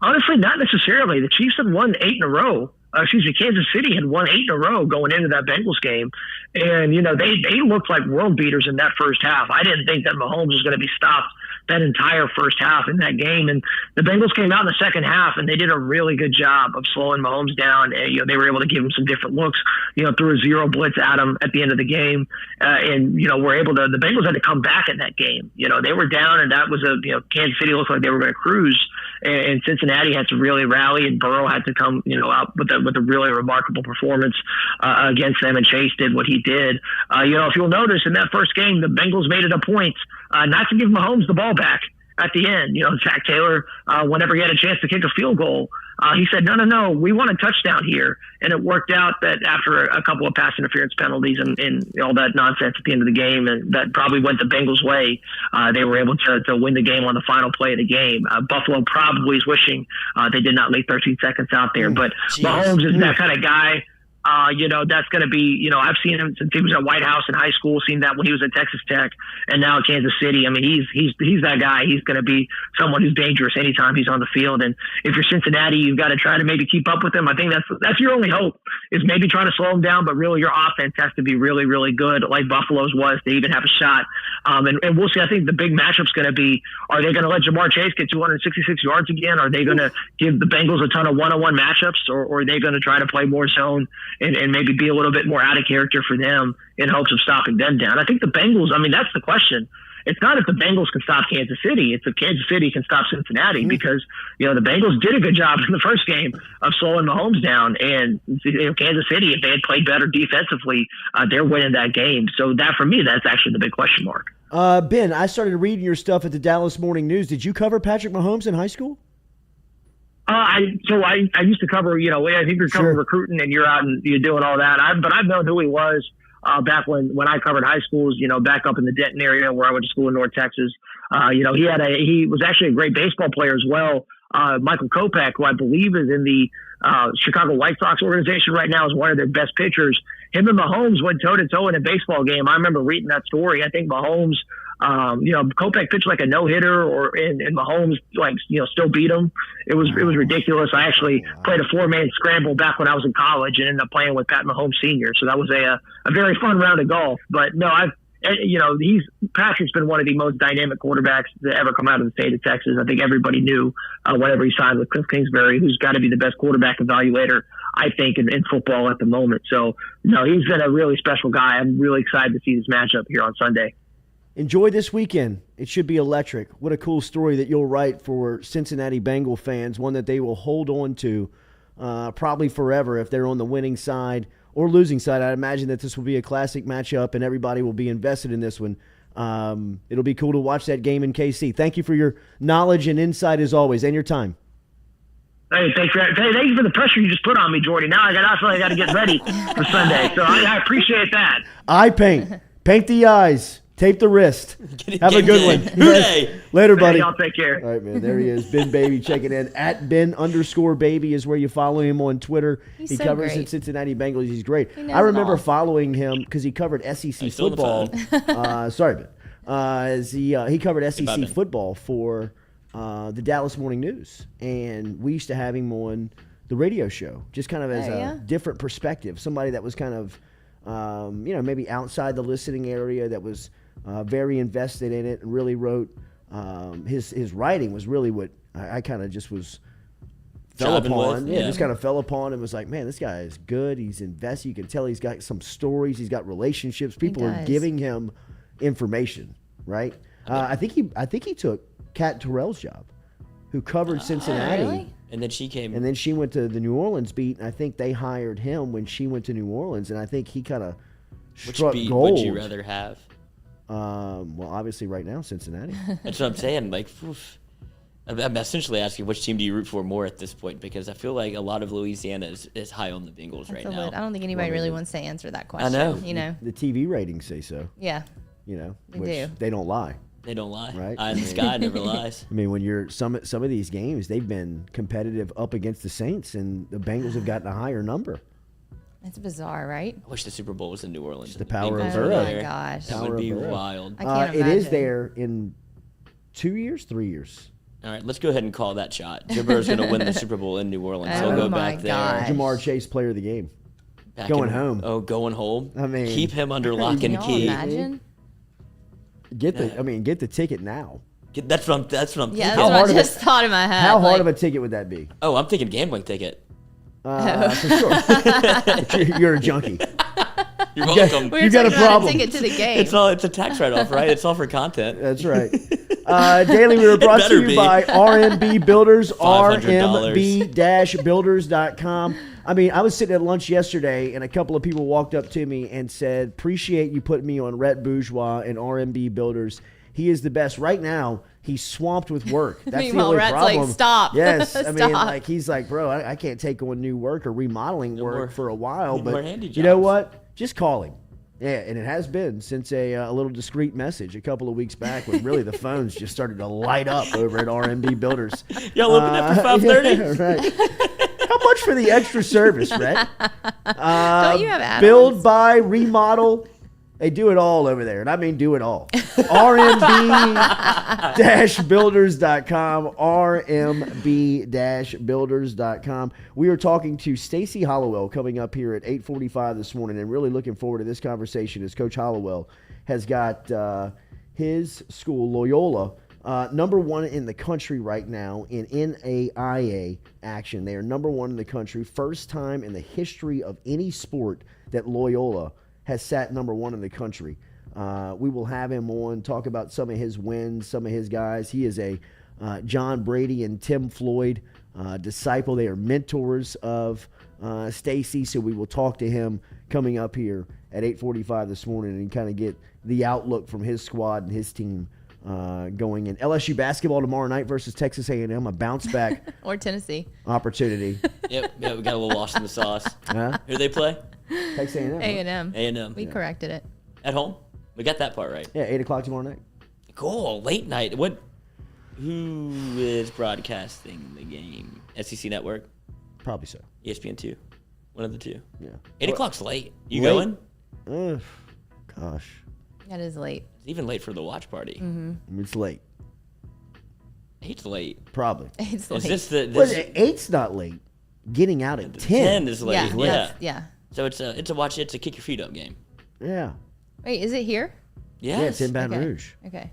Honestly, not necessarily. The Chiefs have won 8 in a row. Kansas City had won 8 in a row going into that Bengals game. And, you know, they looked like world beaters in that first half. I didn't think that Mahomes was going to be stopped that entire first half in that game. And the Bengals came out in the second half, and they did a really good job of slowing Mahomes down. And, you know, they were able to give him some different looks, you know, threw a 0 blitz at him at the end of the game. And, you know, the Bengals had to come back in that game. You know, they were down, and that was Kansas City looked like they were going to cruise. And Cincinnati had to really rally, and Burrow had to come, you know, out with a really remarkable performance against them, and Chase did what he did. You know, if you'll notice in that first game, the Bengals made it a point not to give Mahomes the ball back at the end. You know, Zach Taylor, whenever he had a chance to kick a field goal, he said, no, we want a touchdown here. And it worked out that after a couple of pass interference penalties and all that nonsense at the end of the game, and that probably went the Bengals' way, they were able to win the game on the final play of the game. Buffalo probably is wishing they did not leave 13 seconds out there. But Mahomes is that kind of guy. You know, that's going to be, you know, I've seen him since he was at White House in high school, seen that when he was at Texas Tech and now at Kansas City. I mean, he's that guy. He's going to be someone who's dangerous anytime he's on the field. And if you're Cincinnati, you've got to try to maybe keep up with him. I think that's your only hope, is maybe trying to slow him down, but really your offense has to be really, really good, like Buffalo's was, to even have a shot. And we'll see. I think the big matchup's going to be, are they going to let Jamar Chase get 266 yards again? Are they going to give the Bengals a ton of one-on-one matchups, or are they going to try to play more zone and maybe be a little bit more out of character for them in hopes of stopping them down? I think the Bengals, that's the question. It's not if the Bengals can stop Kansas City. It's if Kansas City can stop Cincinnati, because, you know, the Bengals did a good job in the first game of slowing Mahomes down. And, you know, Kansas City, if they had played better defensively, they're winning that game. So that, for me, that's actually the big question mark. Ben, I started reading your stuff at the Dallas Morning News. Did you cover Patrick Mahomes in high school? I used to cover, you know, I think you're covering recruiting and you're out and you're doing all that. But I've known who he was back when I covered high schools, you know, back up in the Denton area where I went to school in North Texas. You know, he was actually a great baseball player as well. Michael Kopech, who I believe is in the Chicago White Sox organization right now, is one of their best pitchers. Him and Mahomes went toe-to-toe in a baseball game. I remember reading that story. I think Mahomes Kopech pitched like a no-hitter, and Mahomes still beat him. It was ridiculous. I actually played a 4-man scramble back when I was in college and ended up playing with Pat Mahomes Sr. So that was a very fun round of golf. But no, Patrick's been one of the most dynamic quarterbacks to ever come out of the state of Texas. I think everybody knew whenever he signed with Cliff Kingsbury, who's got to be the best quarterback evaluator, I think, in football at the moment. So, no, he's been a really special guy. I'm really excited to see this matchup here on Sunday. Enjoy this weekend. It should be electric. What a cool story that you'll write for Cincinnati Bengal fans, one that they will hold on to probably forever if they're on the winning side or losing side. I imagine that this will be a classic matchup, and everybody will be invested in this one. It'll be cool to watch that game in KC. Thank you for your knowledge and insight as always, and your time. Hey, thank you for the pressure you just put on me, Jordy. Now I feel like I got to get ready for Sunday, so I appreciate that. Eye paint. Paint the eyes. Tape the wrist. Have a good one. Later, buddy. Y'all take care. All right, man. There he is. Ben Baby checking in. At Ben_Baby is where you follow him on Twitter. He so covers great. the Cincinnati Bengals. He's great. He I remember all. following him because he covered SEC football. Sorry, Ben. He covered SEC football for the Dallas Morning News. And we used to have him on the radio show, just kind of as a different perspective. Somebody that was kind of, maybe outside the listening area that was very invested in it and really wrote. His writing was really what I kind of just fell upon. Just kind of fell upon and was like, man, this guy is good. He's invested. You can tell he's got some stories. He's got relationships. People are giving him information, right? I think he took Kat Terrell's job, who covered Cincinnati. Really? And then she came. And then she went to the New Orleans beat, and I think they hired him when she went to New Orleans, and I think he kind of struck gold. Would you rather have? Well, obviously right now, Cincinnati. That's what I'm saying. Like, I'm essentially asking which team do you root for more at this point, because I feel like a lot of Louisiana is high on the Bengals right now. I don't think anybody really wants to answer that question. I know. The TV ratings say so. Yeah. They don't lie. They don't lie. Right? Eye in the sky never lies. I mean, when you're some of these games, they've been competitive up against the Saints, and the Bengals have gotten a higher number. It's bizarre, right? I wish the Super Bowl was in New Orleans. It's the power of Bengals Burrow. were Oh, my there. gosh. That would be wild. I can't It is imagine. there in 2 years, 3 years. All right, let's go ahead and call that shot. Joe Burrow's going to win the Super Bowl in New Orleans. He'll go my back there. gosh. Jamar Chase, player of the game. Going home. Oh, going home. I mean, keep him under lock Can and y'all key. imagine? Get the ticket now. That's what I'm Yeah, thinking. that's How what hard I of just thought in my head. How hard of a ticket would that be? Oh, I'm thinking gambling ticket. For sure. You're a junkie. You're welcome. We were You got a talking about problem. ticket to the game. It's a tax write-off, right? It's all for content. That's right. Daily, we were brought to better you be. by RMB Builders, $500. rmb-builders.com. I mean, I was sitting at lunch yesterday, and a couple of people walked up to me and said, appreciate you putting me on Rhett Bourgeois and RMB Builders. He is the best. Right now, he's swamped with work. That's the Meanwhile, only Rhett's problem. like, stop. Yes. I mean, Stop. he's like, bro, I can't take on new work or remodeling work more- for a while. need more But handy you know jobs. what? Just call him. Yeah, and it has been since a little discreet message a couple of weeks back when really the phones just started to light up over at RMB Builders. Y'all open after 5:30? Yeah, right. How much for the extra service, Rhett? Don't you have add-ons? Build, buy, remodel. They do it all over there, and I mean do it all. RMB-builders.com, RMB-builders.com. We are talking to Stacy Hollowell coming up here at 8:45 this morning, and really looking forward to this conversation as Coach Hollowell has got his school, Loyola, number one in the country right now in NAIA action. They are number one in the country. First time in the history of any sport that Loyola has sat number one in the country. We will have him on, talk about some of his wins, some of his guys. He is a John Brady and Tim Floyd disciple. They are mentors of Stacy, so we will talk to him coming up here at 8:45 this morning and kind of get the outlook from his squad and his team going in. LSU basketball tomorrow night versus Texas A&M, a bounce-back Or Tennessee. opportunity. Yep, we got a little lost in the sauce. Huh? Who do they play? Texas A&M. huh? A&M. A&M. We corrected it. At home? We got that part right. Yeah, 8 o'clock tomorrow night. Cool. Late night. Who is broadcasting the game? SEC Network? Probably so. ESPN2? One of the two. Yeah. 8 o'clock's late. You Late? going? Gosh. That is late. It's even late for the watch party. It's late. 8's late. Probably. It's Is late. this the Well, this 8's not late. Getting out at 10. 10 is late? yeah, Yeah. yeah. So it's a watch. It's a kick your feet up game. Yeah. Wait, is it here? Yes. Yeah, it's in Baton Okay. Rouge. Okay.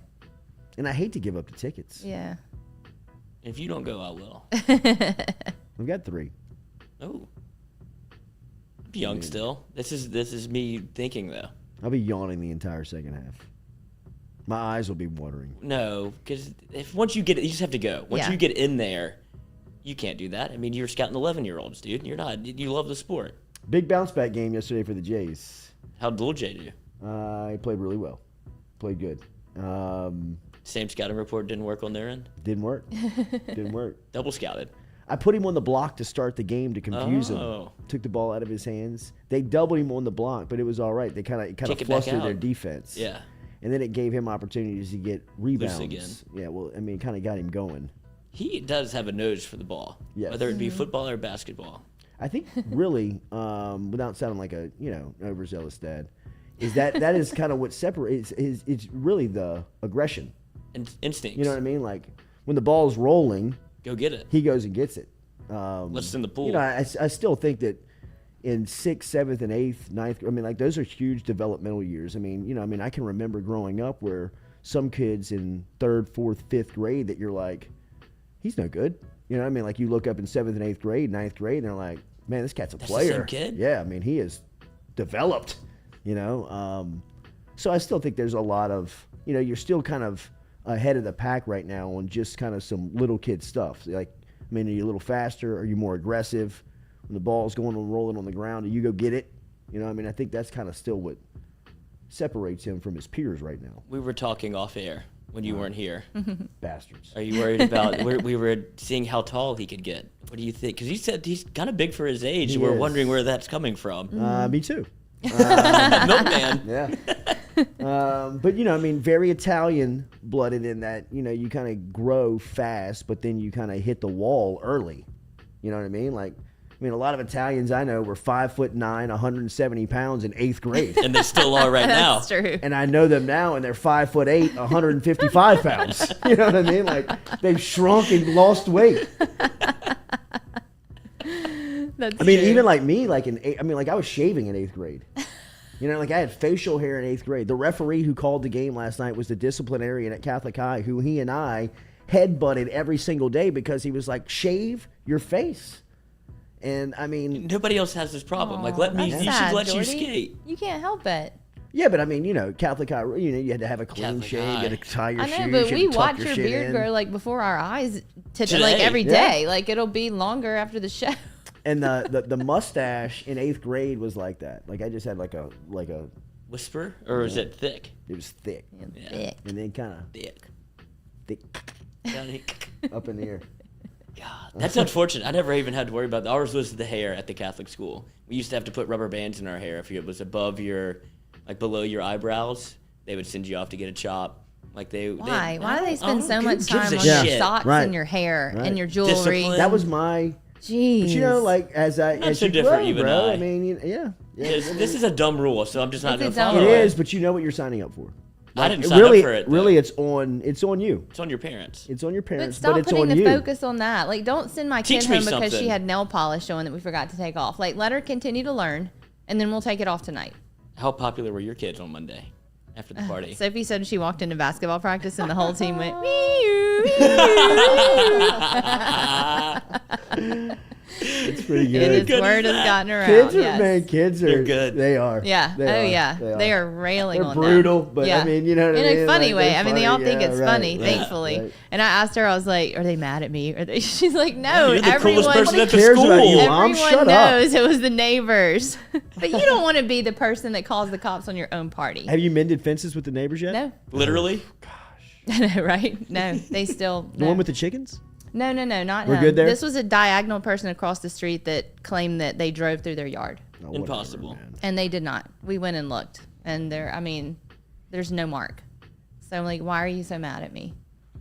And I hate to give up the tickets. Yeah. If you don't go, I will. We've got 3. Oh. I'm young still. This is me thinking though. I'll be yawning the entire second half. My eyes will be watering. No, because once you get it, you just have to go. Once Yeah. you get in there, you can't do that. I mean, you're scouting 11-year-olds, dude. You're not. You love the sport. Big bounce back game yesterday for the Jays. How'd Little J do? He played really well. Played good. Same scouting report didn't work on their end. Didn't work. Didn't work. Double scouted. I put him on the block to start the game to confuse him. Oh. Took the ball out of his hands. They doubled him on the block, but it was all right. They kind of Kick it back flustered their out. defense. Yeah. And then it gave him opportunities to get rebounds. again. Yeah, well, I mean, it kind of got him going. He does have a nose for the ball. Yes. Whether it be football or basketball. I think really, without sounding like a overzealous dad, is that is kind of what separates. It's really the aggression. Instincts. You know what I mean? Like when the ball's rolling, Go get it. he goes and gets it. Let's in the pool. You know, I still think that in 6th, 7th, and 8th, 9th, I mean, like those are huge developmental years. I mean, I can remember growing up where some kids in 3rd, 4th, 5th grade that you're like, he's no good. You know what I mean? Like you look up in 7th and 8th grade, 9th grade, and they're like, man, this cat's a That's the player. same kid? Yeah, I mean, he is developed, you know. So I still think there's a lot of, you're still kind of ahead of the pack right now on just kind of some little kid stuff. Like, I mean, are you a little faster? Are you more aggressive? When the ball's going and rolling on the ground, do you go get it? You know, I mean, I think that's kind of still what separates him from his peers right now. We were talking off air when you weren't here. Bastards. Are you worried about? we were seeing how tall he could get. What do you think? Because he said he's kind of big for his age. He We're is. wondering where that's coming from. Me too. Milkman. Yeah. But, I mean, very Italian-blooded in that, you kind of grow fast, but then you kind of hit the wall early. You know what I mean? Like, I mean, a lot of Italians I know were 5'9", 170 pounds in 8th grade. And they still are right now. That's true. And I know them now, and they're 5'8", 155 pounds. You know what I mean? Like, they've shrunk and lost weight. That's I mean, true. even like me, like I was shaving in 8th grade. Like I had facial hair in 8th grade. The referee who called the game last night was the disciplinarian at Catholic High, who he and I headbutted every single day because he was like, shave your face. And I mean, Nobody else has this problem. Like, Aw, let me. that's You sad, should let you Jordy. skate. You can't help it. yeah, but I mean, Catholic High, you had to have a clean Catholic shave, you had High. to tie your I know, shoes, but you we had to tuck watch your your shit beard in. grow like before our eyes, Today. like every Yeah. day. Like it'll be longer after the show. And the mustache in 8th grade was like that. Like I just had like a Whisper, or is it thick? it was thick, Yeah. and then kind of Thick. thick Down here. up in the air. God, that's unfortunate. I never even had to worry about that. Ours was the hair at the Catholic school. We used to have to put rubber bands in our hair if it was above below your eyebrows. They would send you off to get a chop. Like Why? Why do they I spend don't- so who much gives time a on your shit? socks Right. and your hair Right. and your jewelry? Discipline. That was my. Jeez. But like as so you different, grow, you and bro. I. I mean, yeah. This is a dumb rule, so I'm just not It's a going to dumb follow It rule. is, but you know what you're signing up for. I didn't It sign really, up for it. though. Really, it's on you. It's on your parents. It's on your But parents, stop it's putting on the you. focus on that. Like, don't send my kid Teach me home because she something. had nail polish on that we forgot to take off. Like, let her continue to learn, and then we'll take it off tonight. How popular were your kids on Monday after the party? Sophie said she walked into basketball practice and the whole team went. It's pretty good. It is good word is has that? gotten around. Kids are yes. man. Kids are They're good. They are. Yeah. They are railing They're on brutal, them. but yeah. I mean, you know what I mean. In a funny Like, way. they're I mean, they all funny. think Yeah, it's right, funny, right, thankfully. right. And I asked her, I was like, "Are they mad at me?" She's like, "No, You're the everyone, coolest person at the cares about you, school. Mom? everyone Shut up. knows it was the neighbors." But you don't want to be the person that calls the cops on your own party. Have you mended fences with the neighbors yet? No, Literally? I know, right? No, they still. The one with the chickens? No, not We're him. good there? This was a diagonal person across the street that claimed that they drove through their yard, Oh, whatever, Impossible. man. and they did not. We went and looked, and there's no mark. So I'm like, why are you so mad at me?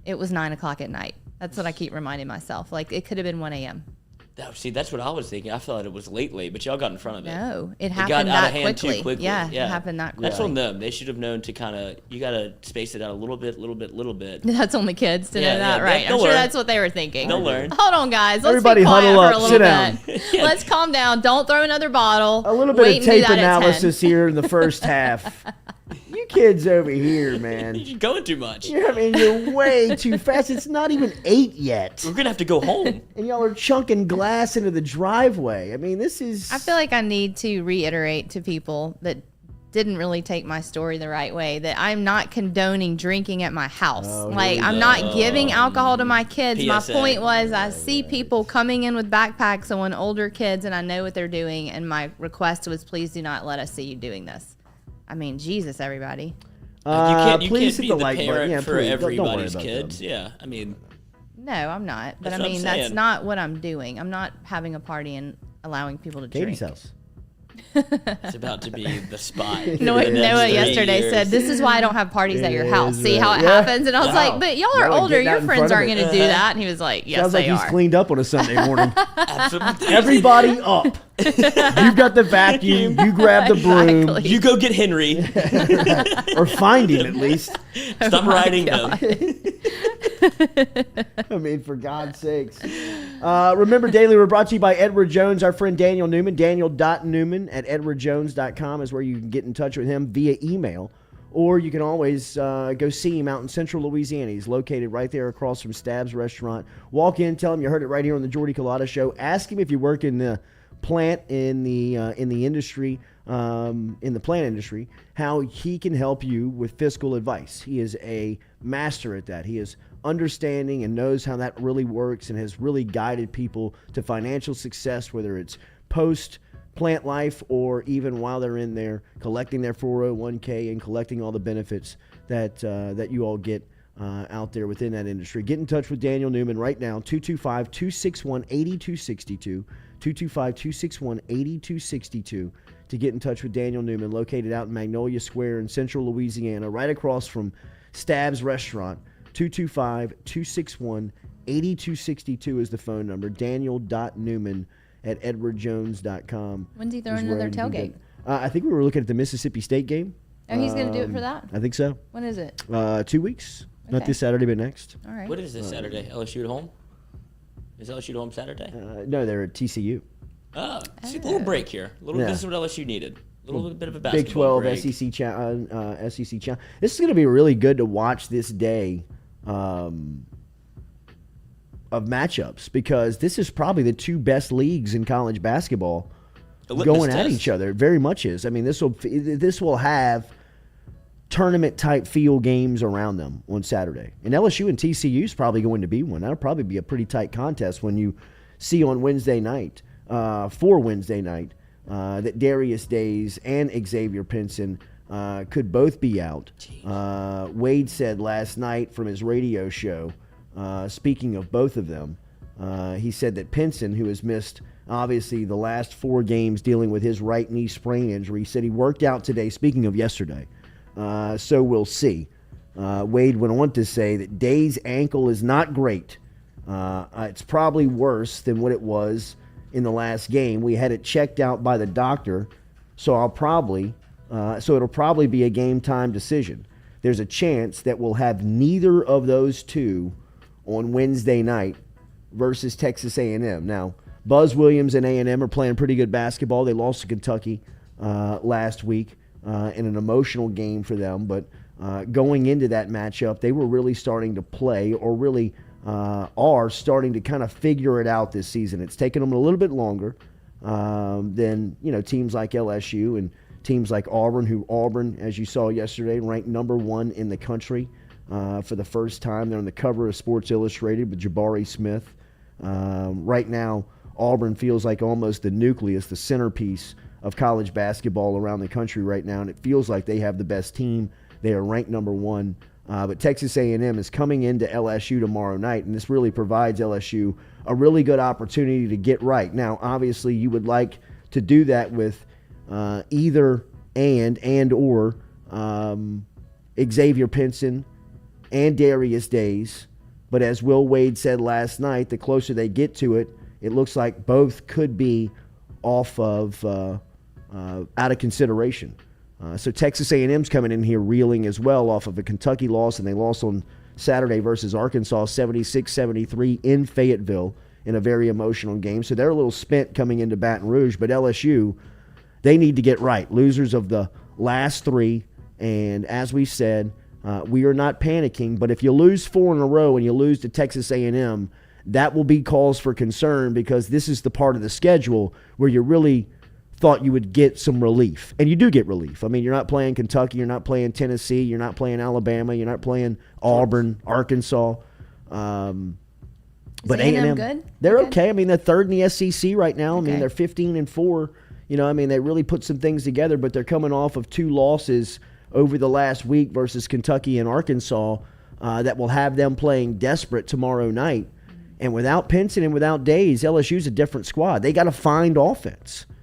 It was 9:00 at night. That's what I keep reminding myself. Like, it could have been 1 a.m. See, that's what I was thinking. I thought it was late, but y'all got in front of it. No, it got happened out that of hand quickly. too quickly. Yeah, it happened that quickly. That's on them. They should have known to kind of, you got to space it out a little bit. That's only kids to know that, right? They'll I'm sure learn. that's what they were thinking. They'll learn. Hold on, guys. Let's Everybody be quiet huddle for up. a little Sit down. bit. Let's calm down. Don't throw another bottle. A little Wait bit of and do tape that at 10. analysis here in the first half. You kids over here, man. You're going too much. You're way too fast. It's not even 8 yet. We're going to have to go home. And y'all are chunking glass into the driveway. I mean, this is... I feel like I need to reiterate to people that didn't really take my story the right way that I'm not condoning drinking at my house. I'm not giving alcohol to my kids. My point was I see people coming in with backpacks on older kids and I know what they're doing, and my request was, please do not let us see you doing this. I mean, Jesus, everybody. You can't please be hit the the like parent button. Yeah, for please, don't worry everybody's about kids. them. Yeah, I mean... No, I'm not. But That's I what I'm mean, that's saying. not what I'm doing. I'm not having a party and allowing people to Katie's drink. house. It's about to be the spot. Noah for the next 30 yesterday years. said, "This is why I don't have parties at your house. See how it Yeah. happens?" And I was Wow. like, "But y'all are Noah, older. getting out Your in friends front of aren't it. going to do that." And he was like, "Yes, Sounds like they he's are." cleaned up on a Sunday morning. Absolutely. Everybody up. You've got the vacuum. You grab the broom. Exactly. You go get Henry. Or find him, at least. Stop riding them. I mean, for God's sakes. Remember, Daily, we're brought to you by Edward Jones, our friend Daniel Newman. Daniel.Newman@edwardjones.com is where you can get in touch with him via email. Or you can always go see him out in Central Louisiana. He's located right there across from Stab's Restaurant. Walk in, tell him you heard it right here on the Jordy Culotta Show. Ask him if you work in the plant in the industry, in the plant industry, how he can help you with fiscal advice. He is a master at that. He is understanding and knows how that really works and has really guided people to financial success, whether it's post plant life or even while they're in there collecting their 401k and collecting all the benefits that you all get out there within that industry. Get in touch with Daniel Newman right now, 225-261-8262, 225-261-8262 to get in touch with Daniel Newman, located out in Magnolia Square in Central Louisiana, right across from Stab's Restaurant. 225-261-8262 is the phone number. Daniel.Newman@edwardjones.com. When's he throwing another tailgate? I think we were looking at the Mississippi State game. Oh, he's going to do it for that? I think so. When is it? 2 weeks. Not Okay. this Saturday, but next. All right. What is this Saturday? LSU at home? Is LSU at home Saturday? No, they're at TCU. Oh, see, a little break here. This is what LSU needed. A little bit of a basketball Big 12 break. SEC SEC challenge. This is going to be really good to watch this day of matchups, because this is probably the two best leagues in college basketball going at each other. It very much is. I mean, this will have tournament type feel games around them on Saturday. And LSU and TCU is probably going to be one. That'll probably be a pretty tight contest when you see on Wednesday night, that Darius Days and Xavier Pinson could both be out. Wade said last night from his radio show, speaking of both of them, he said that Pinson, who has missed obviously the last 4 games dealing with his right knee sprain injury, said he worked out today, speaking of yesterday. So we'll see. Wade went on to say that Day's ankle is not great. It's probably worse than what it was in the last game. We had it checked out by the doctor, so it'll probably be a game time decision. There's a chance that we'll have neither of those two on Wednesday night versus Texas A&M. Now, Buzz Williams and A&M are playing pretty good basketball. They lost to Kentucky last week in an emotional game for them, but going into that matchup, they were really starting to play, or really are starting to kind of figure it out this season. It's taken them a little bit longer than teams like LSU and teams like Auburn, as you saw yesterday, ranked number 1 in the country for the first time. They're on the cover of Sports Illustrated with Jabari Smith. Right now, Auburn feels like almost the nucleus, the centerpiece of college basketball around the country right now, and it feels like they have the best team. They are ranked number 1. But Texas A&M is coming into LSU tomorrow night, and this really provides LSU a really good opportunity to get right. Now, obviously, you would like to do that with either or Xavier Pinson and Darius Days. But as Will Wade said last night, the closer they get to it, it looks like both could be off of out of consideration. So Texas A&M's coming in here reeling as well off of a Kentucky loss, and they lost on Saturday versus Arkansas 76-73 in Fayetteville in a very emotional game. So they're a little spent coming into Baton Rouge, but LSU, they need to get right. Losers of the last 3, and as we said, we are not panicking, but if you lose 4 in a row and you lose to Texas A&M, that will be cause for concern, because this is the part of the schedule where you really thought you would get some relief. And you do get relief. I mean, you're not playing Kentucky, you're not playing Tennessee, you're not playing Alabama, you're not playing Auburn, Arkansas. But A&M, good? they're okay. I mean, they're third in the SEC right now. I mean, Okay. they're 15-4. You know, I mean, they really put some things together, but they're coming off of 2 losses over the last week versus Kentucky and Arkansas that will have them playing desperate tomorrow night. And without Pinson and without Days, LSU's a different squad. They got to find offense. I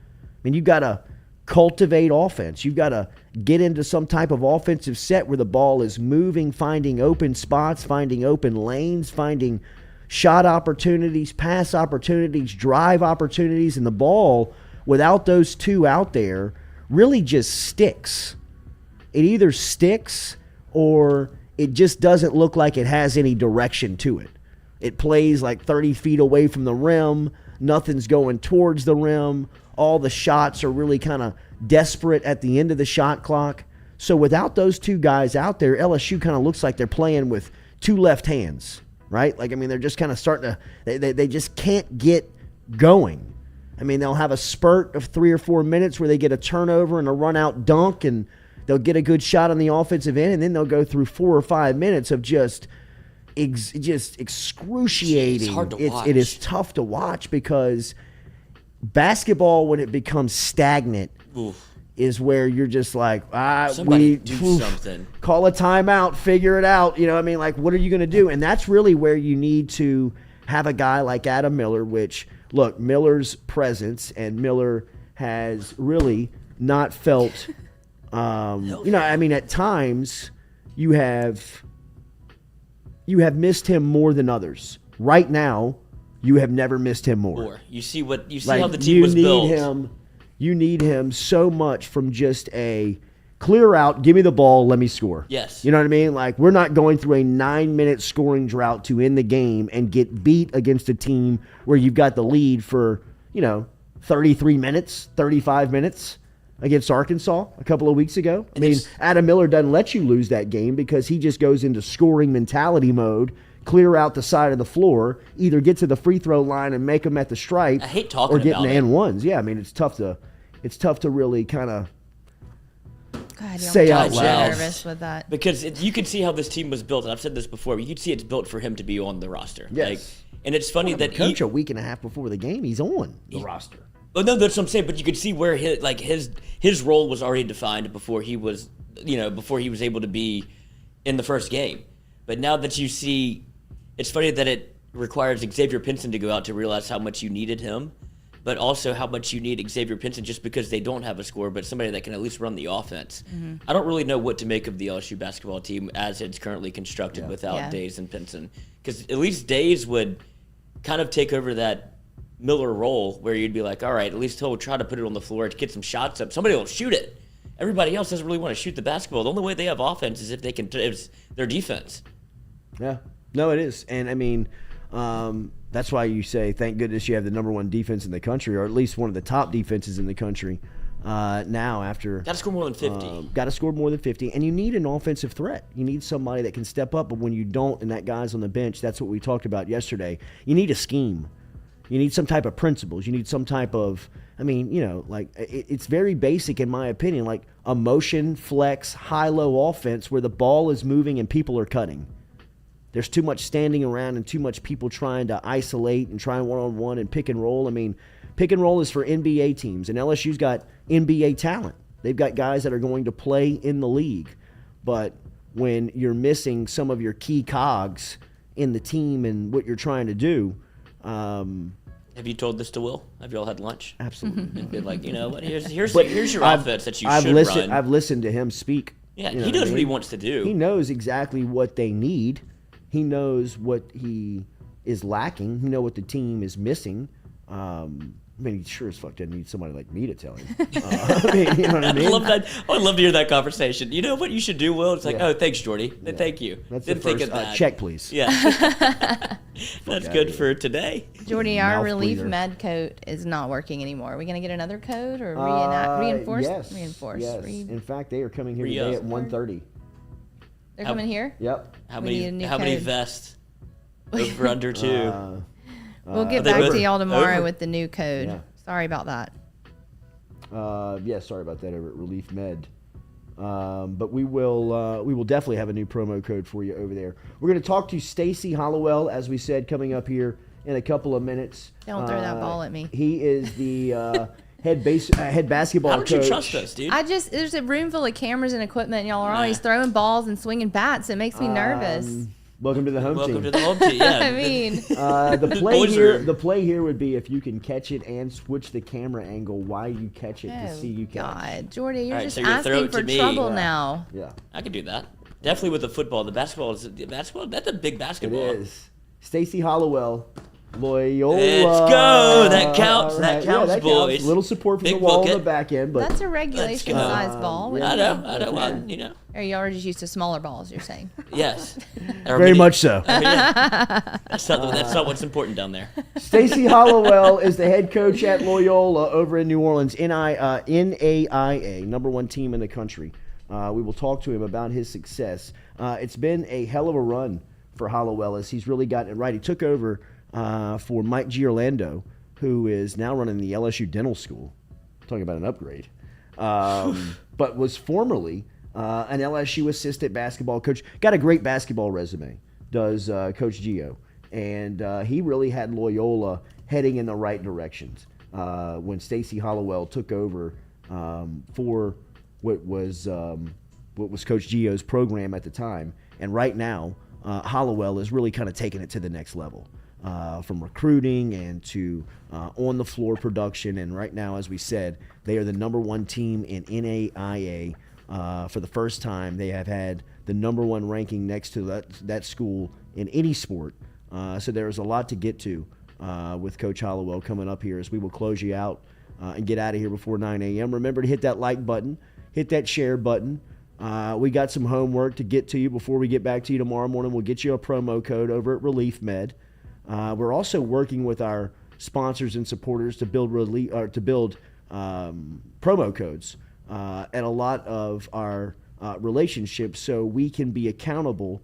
mean, you've got to cultivate offense. You've got to get into some type of offensive set where the ball is moving, finding open spots, finding open lanes, finding shot opportunities, pass opportunities, drive opportunities, and the ball, without those 2 out there, really just sticks. It either sticks or it just doesn't look like it has any direction to it. It plays like 30 feet away from the rim. Nothing's going towards the rim. All the shots are really kind of desperate at the end of the shot clock. So without those 2 guys out there, LSU kind of looks like they're playing with 2 left hands, right? Like, I mean, they're just kind of starting to, they just can't get going. I mean, they'll have a spurt of 3 or 4 minutes where they get a turnover and a run-out dunk, and they'll get a good shot on the offensive end, and then they'll go through 4 or 5 minutes of just excruciating. It's hard to watch. It is tough to watch, because basketball, when it becomes stagnant, is where you're just like, somebody do something. Call a timeout, figure it out. You know what I mean? Like, what are you going to do? And that's really where you need to have a guy like Adam Miller, which, look, Miller's presence, and Miller has really not felt, you know, I mean, at times you have missed him more than others. Right now, you have never missed him more. You see Like, how the team was built. You need him so much from just a clear out, give me the ball, let me score. Yes. You know what I mean? Like, we're not going through a 9-minute scoring drought to end the game and get beat against a team where you've got the lead for, 33 minutes, 35 minutes against Arkansas a couple of weeks ago. I mean, Adam Miller doesn't let you lose that game because he just goes into scoring mentality mode, clear out the side of the floor, either get to the free throw line and make them at the stripe. I hate talking or get about an it. and ones. Yeah, I mean, it's tough to really kind of God, say out I'm loud. nervous with that. Because you could see how this team was built, and I've said this before, but you could see it's built for him to be on the roster. Yes. Like, and it's funny that Coach, a week and a half before the game, he's on the roster. Oh, no, that's what I'm saying. But you could see where his role was already defined before he was able to be in the first game. But now that you see, it's funny that it requires Xavier Pinson to go out to realize how much you needed him, but also how much you need Xavier Pinson just because they don't have a scorer, but somebody that can at least run the offense. Mm-hmm. I don't really know what to make of the LSU basketball team as it's currently constructed without Days and Pinson, because at least Days would kind of take over that Miller role where you'd be like, all right, at least he'll try to put it on the floor to get some shots up. Somebody will shoot it. Everybody else doesn't really want to shoot the basketball. The only way they have offense is if they can. It's their defense. Yeah, no, it is, and I mean, that's why you say, thank goodness you have the number 1 defense in the country, or at least one of the top defenses in the country. Now after Got to score more than 50. Got to score more than 50, and you need an offensive threat. You need somebody that can step up, but when you don't, and that guy's on the bench, that's what we talked about yesterday. You need a scheme. You need some type of principles. You need some type of, I mean, like it's very basic in my opinion, like a motion, flex, high-low offense where the ball is moving and people are cutting. There's too much standing around and too much people trying to isolate and try one-on-one and pick and roll. I mean, pick and roll is for NBA teams, and LSU's got NBA talent. They've got guys that are going to play in the league. But when you're missing some of your key cogs in the team and what you're trying to do, have you told this to Will? Have you all had lunch? Absolutely. And been like, you know what? Here's your offense that you should run. I've listened to him speak. Yeah, he knows what he wants to do. He knows exactly what they need. He knows what he is lacking. He knows what the team is missing. I mean, he sure as fuck didn't need somebody like me to tell him. I mean, you know what I mean? I love that. I'd love to hear that conversation. You know what you should do, Will? It's like, Yeah. oh, thanks, Jordy. Thank you. That's Didn't the think first of that. check, please. Yeah. That's outta good here. for today. Jordy, our Mouth relief breather. med coat is not working anymore. Are we going to get another code or reinforce? Yes. Reinforce. Yes. In fact, they are coming here Re-up. today at 1:30. They're coming here? Yep. How We need a many? new How many code. vests? Over under 2. We'll get Are they back both to y'all tomorrow over? with the new code. Yeah. Sorry about that. Yeah, sorry about that over at Relief Med. But we will definitely have a new promo code for you over there. We're going to talk to Stacy Hollowell, as we said, coming up here in a couple of minutes. Don't throw that ball at me. He is the head basketball How don't coach. you trust us, dude? There's a room full of cameras and equipment, and y'all are always throwing balls and swinging bats. It makes me nervous. Welcome to the home Welcome team. to the home team. Yeah. I mean, The play here would be if you can catch it and switch the camera angle while you catch it to see you catch. God, Jordy, you're All right, just so you're gonna throw asking it to for me. trouble Yeah. now. Yeah, I can do that. Definitely with the football. The basketball that's a big it basketball. is. Stacy Hollowell, Loyola. Let's go. That counts. All That right. counts, that boys. A little support from Big the wall on bucket. the back end, but That's a regulation go. size ball. What do I you know. mean? I know. Well, you know. Or y'all are just used to smaller balls, you're saying? Yes. very much so. That's not what's important down there. Stacy Hollowell is the head coach at Loyola over in New Orleans, NAIA, #1 team in the country. We will talk to him about his success. It's been a hell of a run for Hollowell as he's really gotten it right. He took over for Mike Giorlando, who is now running the LSU Dental School. Talking about an upgrade. But was formerly an LSU assistant basketball coach. Got a great basketball resume, does Coach Gio. And he really had Loyola heading in the right directions when Stacy Hollowell took over for what was Coach Gio's program at the time. And right now, Hollowell is really kind of taking it to the next level. From recruiting and to on-the-floor production. And right now, as we said, they are the #1 team in NAIA. For the first time, they have had the #1 ranking next to that school in any sport. So there's a lot to get to with Coach Hollowell coming up here as we will close you out and get out of here before 9 a.m. Remember to hit that like button, hit that share button. We got some homework to get to you before we get back to you tomorrow morning. We'll get you a promo code over at Relief Med. We're also working with our sponsors and supporters to build promo codes at a lot of our relationships so we can be accountable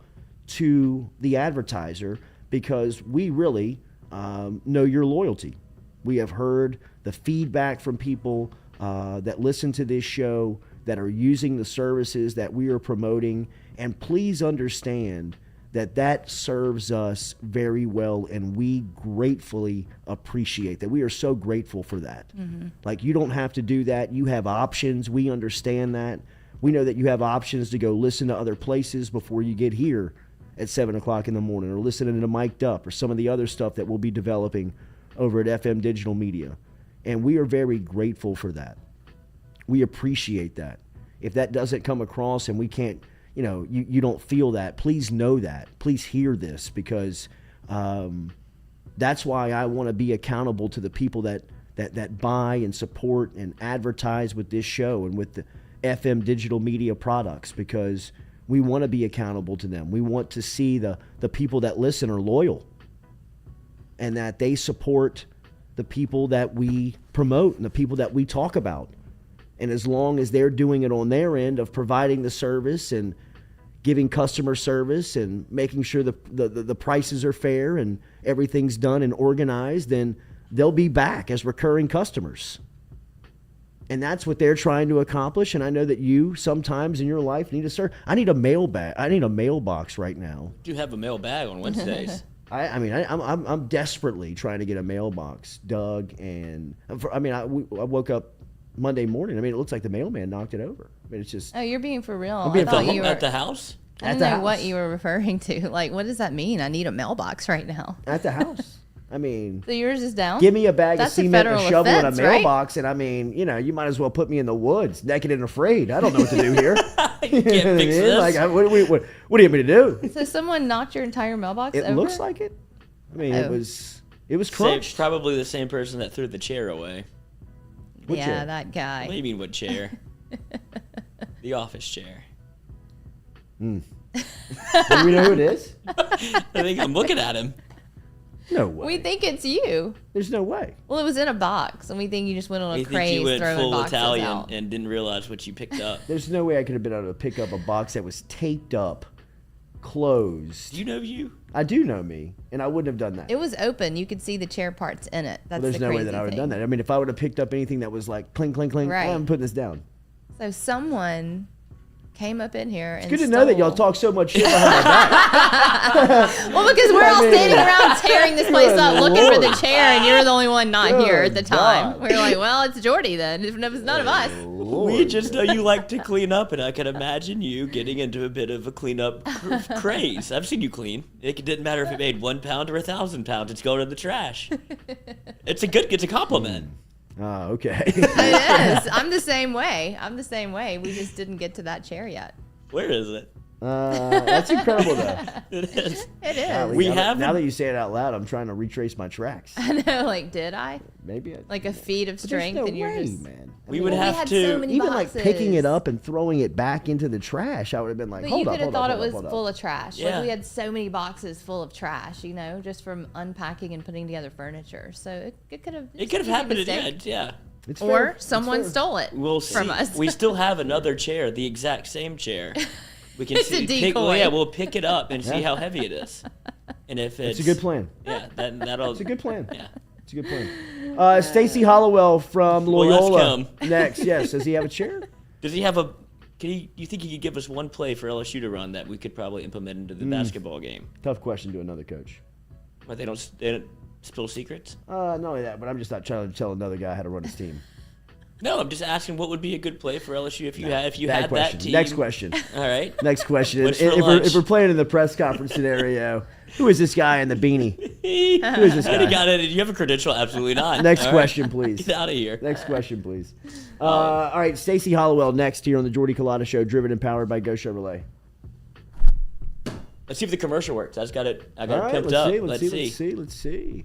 to the advertiser because we really know your loyalty. We have heard the feedback from people that listen to this show, that are using the services that we are promoting, and please understand that serves us very well, and we gratefully appreciate that. We are so grateful for that. Mm-hmm. Like, you don't have to do that. You have options. We understand that. We know that you have options to go listen to other places before you get here at 7 o'clock in the morning, or listening to Mic'd Up, or some of the other stuff that we'll be developing over at FM Digital Media. And we are very grateful for that. We appreciate that. If that doesn't come across and we can't, you don't feel that, please know that. Please hear this, because that's why I want to be accountable to the people that buy and support and advertise with this show and with the FM Digital Media products, because we want to be accountable to them. We want to see the people that listen are loyal and that they support the people that we promote and the people that we talk about. And as long as they're doing it on their end of providing the service and giving customer service and making sure the prices are fair and everything's done and organized, then they'll be back as recurring customers. And that's what they're trying to accomplish. And I know that you sometimes in your life need to serve. I need a mailbox right now. Do you have a mailbag on Wednesdays? I'm desperately trying to get a mailbox, Doug. And I woke up Monday morning. It looks like the mailman knocked it over. It's just. Oh, you're being for real. I'm being I thought for you At were. the house? I didn't know what you were referring to. Like, what does that mean? I need a mailbox right now. At the house. So yours is down? Give me a bag That's of cement, a federal shovel, and a offense, right? mailbox, and you might as well put me in the woods, naked and afraid. I don't know what to do here. You can't fix this. Like, what do you want me to do? So someone knocked your entire mailbox It over? looks like it. It It was crunched. Probably the same person that threw the chair away. What yeah, chair? that guy. What do you mean, what chair? The office chair. Do we know who it is? I think I'm looking at him. No way. We think it's you. There's no way. Well, it was in a box, and we think you just went on a We think craze you went throwing full boxes Italian out. and didn't realize what you picked up. There's no way I could have been able to pick up a box that was taped up, closed. Do you know you? I do know me, and I wouldn't have done that. It was open. You could see the chair parts in it. That's There's the no crazy way that I would have thing. done that. I mean, if I would have picked up anything that was like clink, clink, clink, Right. I'm putting this down. So someone came up in here and Good to know that y'all talk so much shit behind my back. Well, because we're all mean- standing around tearing this place up, Good looking for the Lord. chair, and you're the only one not here at the Good time. God. We're like, well, it's Jordy then. If it was none of us. We just know you like to clean up, and I can imagine you getting into a bit of a cleanup craze. I've seen you clean. It didn't matter if it made 1 pound or 1,000 pounds. It's going in the trash. It's a compliment. Oh, okay. It is. I'm the same way. We just didn't get to that chair yet. Where is it? That's incredible, though. It is. It is. Golly, have now that you say it out loud, I'm trying to retrace my tracks. I know, like, did I? Maybe I, Like a feat of but there's strength, no and you're way, just. man. I We mean, would We have had to. so many even like picking boxes. it up and throwing it back into the trash. I would have been like, But hold you up, could have hold up, thought it hold up, was hold up. full of trash. Yeah. Like we had so many boxes full of trash, just from unpacking and putting together furniture. So it could have. It could have happened at the end, yeah. It's fair. Or It's someone fair. stole it We'll from see. us. We still have another chair, the exact same chair. We can It's see. a decoy. We'll pick it up and see how heavy it is. And if it's It's a good plan. Yeah, that'll. It's a good plan. Yeah. It's a good plan. Stacy Hollowell from Well, let's Loyola come. next. Yes. Does he have a chair? Does he have a? You think he could give us one play for LSU to run that we could probably implement into the basketball game? Tough question to another coach. But they don't spill secrets. Not only that, but I'm just not trying to tell another guy how to run his team. No, I'm just asking what would be a good play for LSU if you Bad had question. that team. Next question. All right. Next question. What's If for lunch? we're playing in the press conference scenario, who is this guy in the beanie? Who is this Already guy? got it. Do you have a credential? Absolutely not. Next All right. question, please. Get out of here. Next question, please. All right, Stacy Hollowell next here on the Jordy Culotta Show, driven and powered by Go Chevrolet. Let's see if the commercial works. I got it All right, pimped let's up. see. Let's see.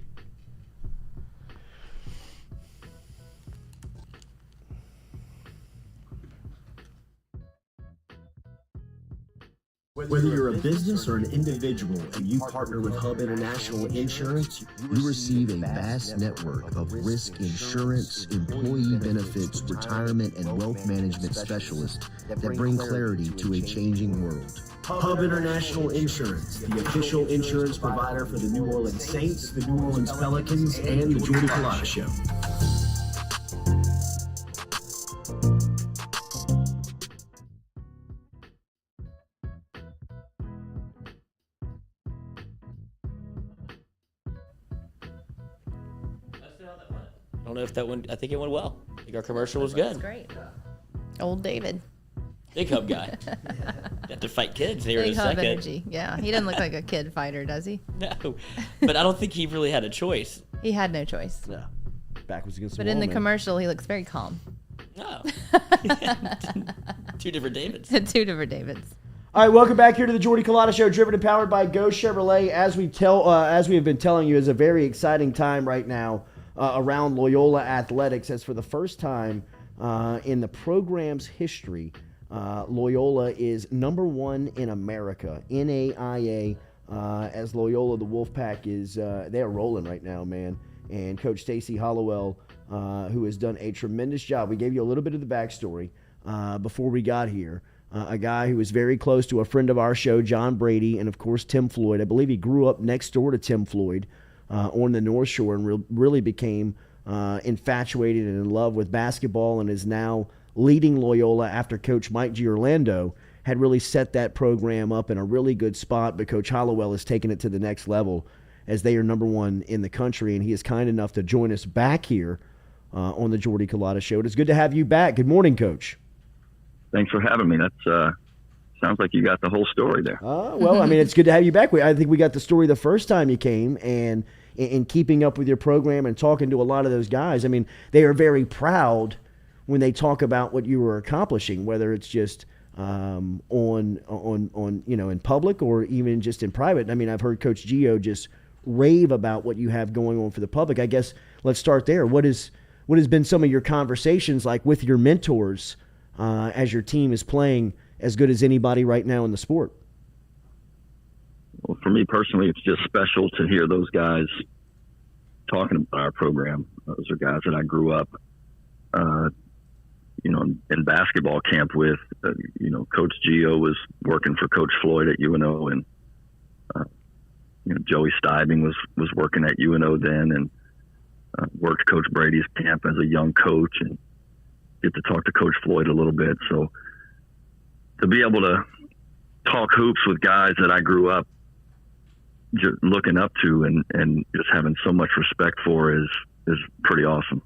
Whether you're a business or an individual and you partner with Hub International Insurance, You receive a vast network of risk insurance, employee benefits, retirement, and wealth management specialists that bring clarity to a changing world. Hub International Insurance, the official insurance provider for the New Orleans Saints, the New Orleans Pelicans, and the Jordy Culotta Show. I don't know if that went. I think it went well. I think our commercial was That's good. great. Old David. Big Hub guy. Have to fight kids here in Big a hub second. energy. Yeah, he doesn't look like a kid fighter, does he? No, but I don't think he really had a choice. He had no choice. Yeah. Backwards against the But wall, in the man. commercial, he looks very calm. No. Two different Davids. Two different Davids. All right, welcome back here to the Jordy Culotta Show, driven and powered by Go Chevrolet. As we have been telling you, is a very exciting time right now around Loyola athletics. As for the first time in the program's history, Loyola is #1 in America, NAIA. As Loyola, the Wolfpack is they are rolling right now, man. And Coach Stacy Hollowell, who has done a tremendous job. We gave you a little bit of the backstory before we got here. A guy who was very close to a friend of our show, John Brady, and of course Tim Floyd. I believe he grew up next door to Tim Floyd on the North Shore and really became infatuated and in love with basketball and is now leading Loyola after Coach Mike Giorlando had really set that program up in a really good spot, but Coach Hollowell has taken it to the next level as they are #1 in the country, and he is kind enough to join us back here on the Jordy Culotta Show. It is good to have you back. Good morning, Coach. Thanks for having me. That's sounds like you got the whole story there. Well, I mean, it's good to have you back. I think we got the story the first time you came, and in keeping up with your program and talking to a lot of those guys, I mean, they are very proud when they talk about what you were accomplishing, whether it's just on in public or even just in private. I mean, I've heard Coach Gio just rave about what you have going on for the public. I guess let's start there. What has been some of your conversations like with your mentors as your team is playing as good as anybody right now in the sport? Well, for me personally, it's just special to hear those guys talking about our program. Those are guys that I grew up, in basketball camp with. Coach Gio was working for Coach Floyd at UNO, and Joey Steibing was working at UNO then, and worked Coach Brady's camp as a young coach, and get to talk to Coach Floyd a little bit. So to be able to talk hoops with guys that I grew up just looking up to and just having so much respect for is pretty awesome.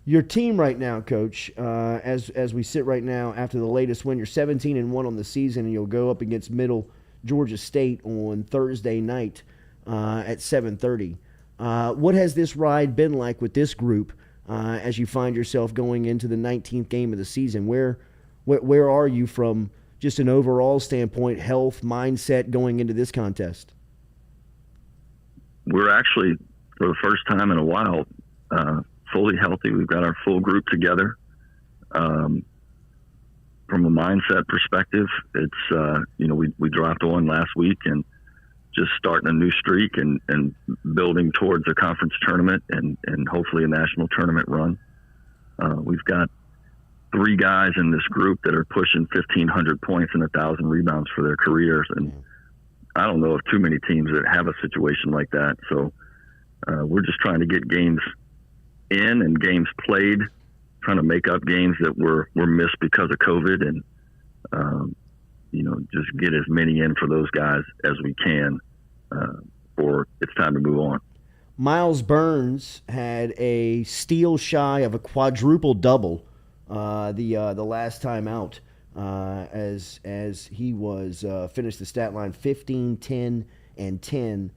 Your team right now, Coach, as we sit right now after the latest win, you're 17-1 on the season, and you'll go up against Middle Georgia State on Thursday night at 7:30. What has this ride been like with this group as you find yourself going into the 19th game of the season? Where are you from just an overall standpoint, health, mindset going into this contest? We're actually, for the first time in a while, fully healthy. We've got our full group together. From a mindset perspective, it's, we dropped on last week and just starting a new streak and building towards a conference tournament and hopefully a national tournament run. We've got 3 guys in this group that are pushing 1,500 points and 1,000 rebounds for their careers. And I don't know of too many teams that have a situation like that. So we're just trying to get games in and games played, trying to make up games that were missed because of COVID, and just get as many in for those guys as we can, or it's time to move on. Miles Burns had a steal shy of a quadruple double the last time out, as he was finished the stat line 15, 10, and 10,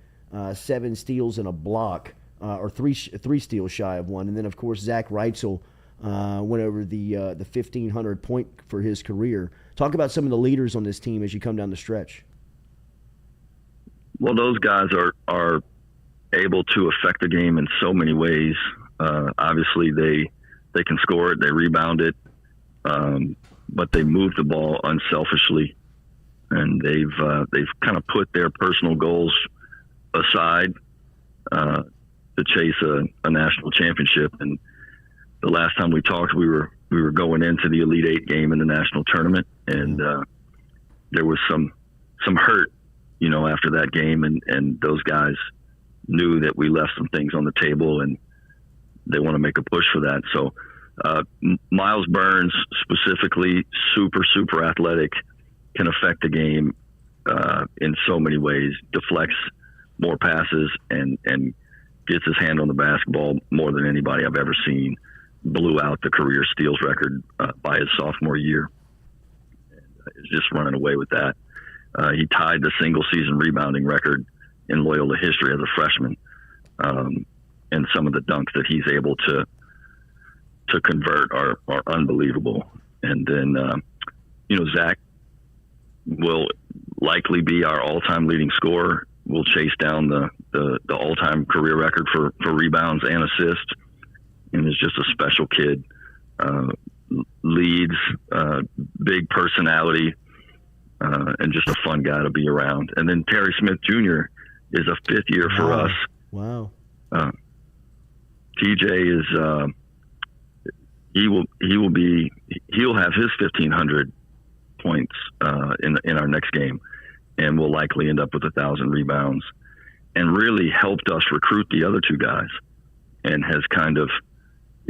7 steals and a block, or three steals shy of one. And then, of course, Zach Reitzel went over the 1,500 point for his career. Talk about some of the leaders on this team as you come down the stretch. Well, those guys are able to affect the game in so many ways. Obviously, they can score it, they rebound it, but they move the ball unselfishly, and they've kind of put their personal goals aside to chase a national championship. And the last time we talked, we were going into the Elite Eight game in the national tournament, and there was some hurt, after that game, and those guys knew that we left some things on the table, and they want to make a push for that. So Miles Burns specifically, super athletic, can affect the game in so many ways, deflects more passes and gets his hand on the basketball more than anybody I've ever seen. Blew out the career steals record by his sophomore year. And is just running away with that. He tied the single season rebounding record in Loyola history as a freshman. And some of the dunks that he's able to convert are unbelievable. And then, Zach will likely be our all-time leading scorer. We'll chase down the all-time career record for rebounds and assists. And is just a special kid, leads, big personality, and just a fun guy to be around. And then Terry Smith Jr. is a 5th year for us. Wow. TJ is, he'll have his 1,500 points in our next game, and will likely end up with 1,000 rebounds, and really helped us recruit the other 2 guys, and has kind of,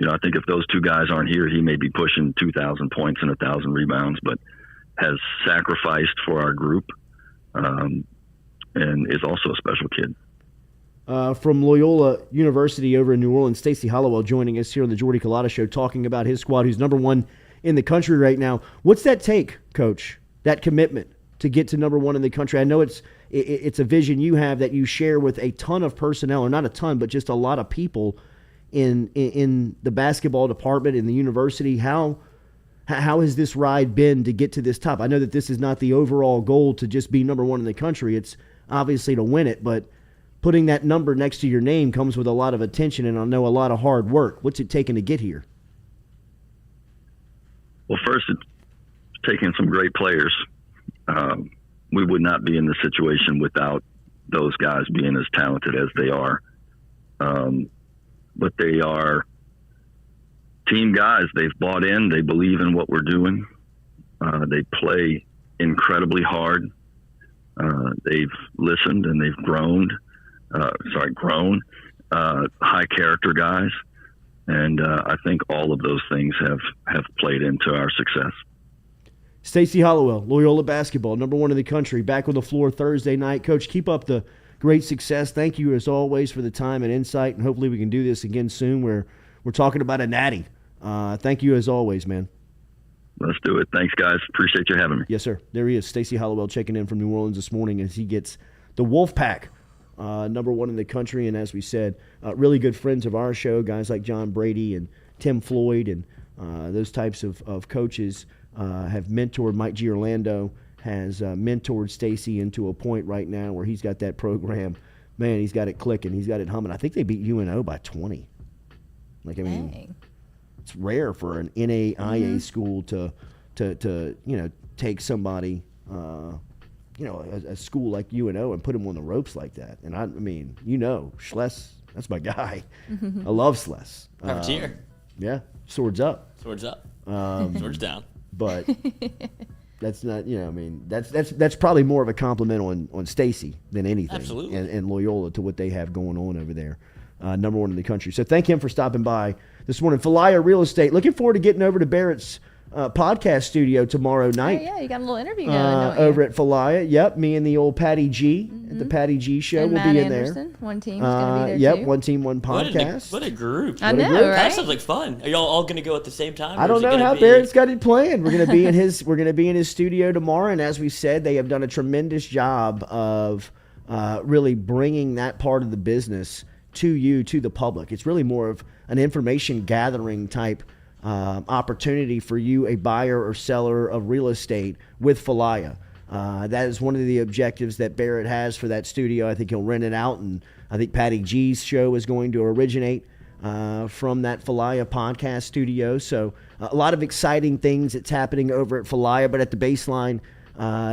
I think if those 2 guys aren't here, he may be pushing 2,000 points and 1,000 rebounds, but has sacrificed for our group, and is also a special kid. From Loyola University over in New Orleans, Stacy Hollowell joining us here on the Jordy Culotta Show, talking about his squad, who's number 1 in the country right now. What's that take, Coach, that commitment to get to number 1 in the country? I know it's a vision you have that you share with a ton of personnel, or not a ton, but just a lot of people in the basketball department in the university. How has this ride been to get to this top? I know that this is not the overall goal to just be number 1 in the country. It's obviously to win it, but putting that number next to your name comes with a lot of attention and I know a lot of hard work. What's it taken to get here? Well, first, it's taking some great players. We would not be in this situation without those guys being as talented as they are. But they are team guys. They've bought in. They believe in what we're doing. They play incredibly hard. They've listened and they've grown. High character guys. And I think all of those things have played into our success. Stacy Hollowell, Loyola basketball, number 1 in the country, back on the floor Thursday night. Coach, keep up the great success. Thank you, as always, for the time and insight, and hopefully we can do this again soon where we're talking about a natty. Thank you, as always, man. Let's do it. Thanks, guys. Appreciate you having me. Yes, sir. There he is, Stacy Hollowell, checking in from New Orleans this morning as he gets the Wolfpack, number 1 in the country. And as we said, really good friends of our show, guys like John Brady and Tim Floyd and those types of coaches have mentored. Mike Giorlando has mentored Stacy into a point right now where he's got that program. Man, he's got it clicking. He's got it humming. I think they beat UNO by 20. Like, I mean, Dang. it's rare for an NAIA school to take somebody, a school like UNO and put them on the ropes like that. And I mean, Schless, that's my guy. I love Schless. Privateer. Yeah, swords up. Swords up. Swords down. But that's not, that's probably more of a compliment on Stacy than anything. Absolutely. And Loyola to what they have going on over there. Number 1 in the country. So thank him for stopping by this morning. Falaya Real Estate. Looking forward to getting over to Barrett's podcast studio tomorrow night. Oh, yeah, you got a little interview going, don't you? Over at Falaya. Yep, me and the old Patty G at the Patty G show and will Matt be in Anderson. there. One team's going to be there, Yep, too. one team, one podcast. What a group. I know, group. right? That sounds like fun. Are y'all all going to go at the same time? I don't know how Barrett's got it planned. We're gonna be in his. We're gonna be in his studio tomorrow, and as we said, they have done a tremendous job of really bringing that part of the business to the public. It's really more of an information gathering type opportunity for you, a buyer or seller of real estate with Falaya. That is one of the objectives that Barrett has for that studio. I think he'll rent it out, and I think Patty G's show is going to originate from that Falaya podcast studio. So a lot of exciting things that's happening over at Falaya, but at the baseline,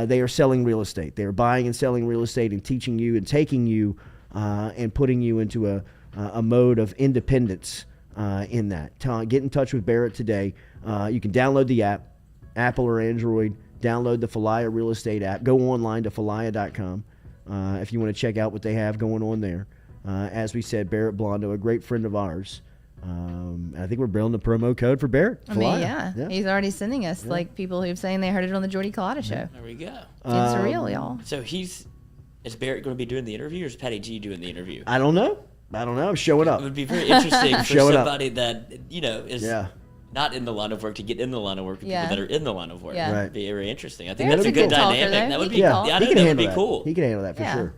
they are selling real estate. They are buying and selling real estate and teaching you and taking you and putting you into a mode of independence in that. Get in touch with Barrett today. You can download the app, Apple or Android. Download the Falaya Real Estate app. Go online to falaya.com if you want to check out what they have going on there. As we said, Barrett Blondo, a great friend of ours. I think we're building the promo code for Barrett. I mean, yeah. He's already sending us like people who've saying they heard it on the Jordy Culotta show. There we go. It's surreal, y'all. So is Barrett going to be doing the interview, or is Patty G doing the interview? I don't know. I'm showing up. It would be very interesting for somebody that is not in the line of work to get in the line of work with people that are in the line of work. Yeah. Right. It'd be very interesting. I think Barrett's that's a good talker, dynamic. though. That would be He can cool. talk. Yeah, I he think can that would handle be that. cool. He can handle that for Yeah. sure.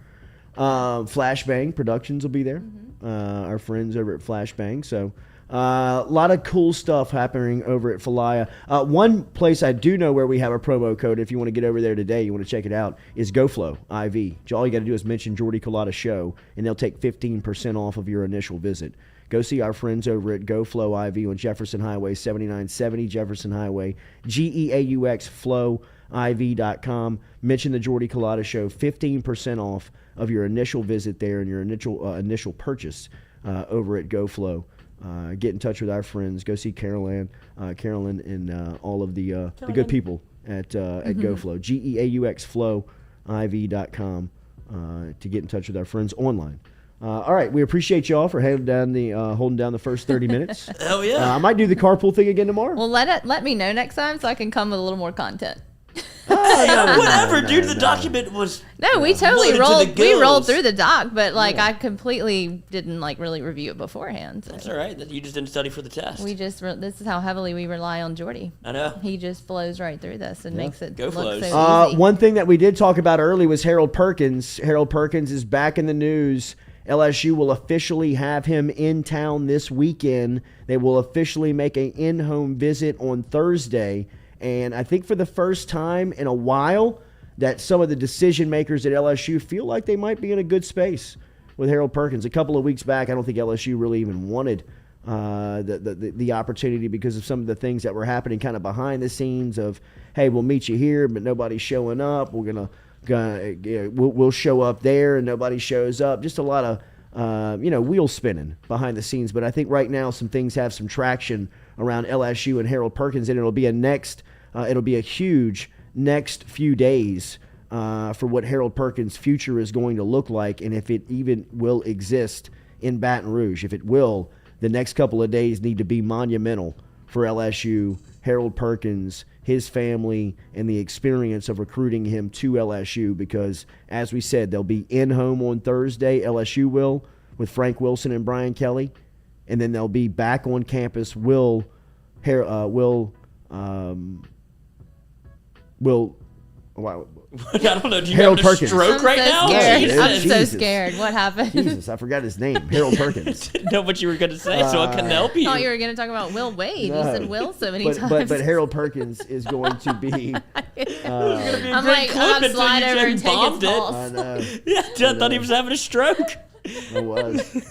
Flashbang Productions will be there. Our friends over at Flashbang. So a lot of cool stuff happening over at Falaya. One place I do know where we have a promo code, if you want to get over there today, you want to check it out, is GoFlow IV. All you got to do is mention Jordy Culotta Show, and they'll take 15% off of your initial visit. Go see our friends over at GoFlow IV on Jefferson Highway 7970, Jefferson Highway, GEAUX FlowIV.com. Mention the Jordy Culotta Show, 15% off of your initial visit there and your initial purchase over at GoFlow. Get in touch with our friends. Go see Carolyn, and all of the good people at GoFlow, GEAUX FlowIV.com to get in touch with our friends online. All right, we appreciate y'all for holding down the first 30 minutes. Hell yeah. I might do the carpool thing again tomorrow. Well, let me know next time so I can come with a little more content. Whatever, dude. The document was. No, we totally loaded to the rolled gills. through the doc, but I completely didn't really review it beforehand. So. That's all right. You just didn't study for the test. This is how heavily we rely on Jordy. I know. He just flows right through this and makes it Go look flows. so easy. One thing that we did talk about early was Harold Perkins. Harold Perkins is back in the news. LSU will officially have him in town this weekend. They will officially make an in-home visit on Thursday. And I think for the first time in a while that some of the decision makers at LSU feel like they might be in a good space with Harold Perkins. A couple of weeks back, I don't think LSU really even wanted the opportunity because of some of the things that were happening kind of behind the scenes of, hey, we'll meet you here, but nobody's showing up. We'll show up there and nobody shows up. Just a lot of, wheel spinning behind the scenes. But I think right now some things have some traction around LSU and Harold Perkins, and it'll be a huge next few days for what Harold Perkins' future is going to look like, and if it even will exist in Baton Rouge. If it will, the next couple of days need to be monumental for LSU, Harold Perkins, his family, and the experience of recruiting him to LSU because, as we said, they'll be in home on Thursday, LSU will, with Frank Wilson and Brian Kelly, and then they'll be back on campus, I don't know. Do you Harold have a Perkins. stroke right now? Scared. Oh, I'm so Jesus. scared. What happened? Jesus, I forgot his name. Harold Perkins. Know what you were going to say, so I couldn't help I you. thought you were going to talk about Will Wade. No. You said Will so many times. But Harold Perkins is going to be. I'm like, I'm slide over and take his I balls. know. Yeah, I thought he was having a stroke. It was.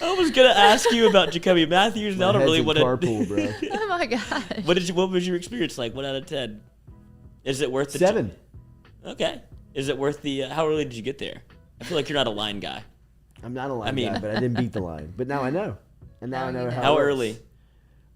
I was gonna ask you about Jacoby Matthews, and I don't really want to. Carpool, bro. Oh my gosh. What was your experience like? 1 out of 10. Is it worth the 7. Okay. Is it worth the? How early did you get there? I feel like you're not a line guy. I'm not a line guy, but I didn't beat the line. But now I know. And now I know How it works. early?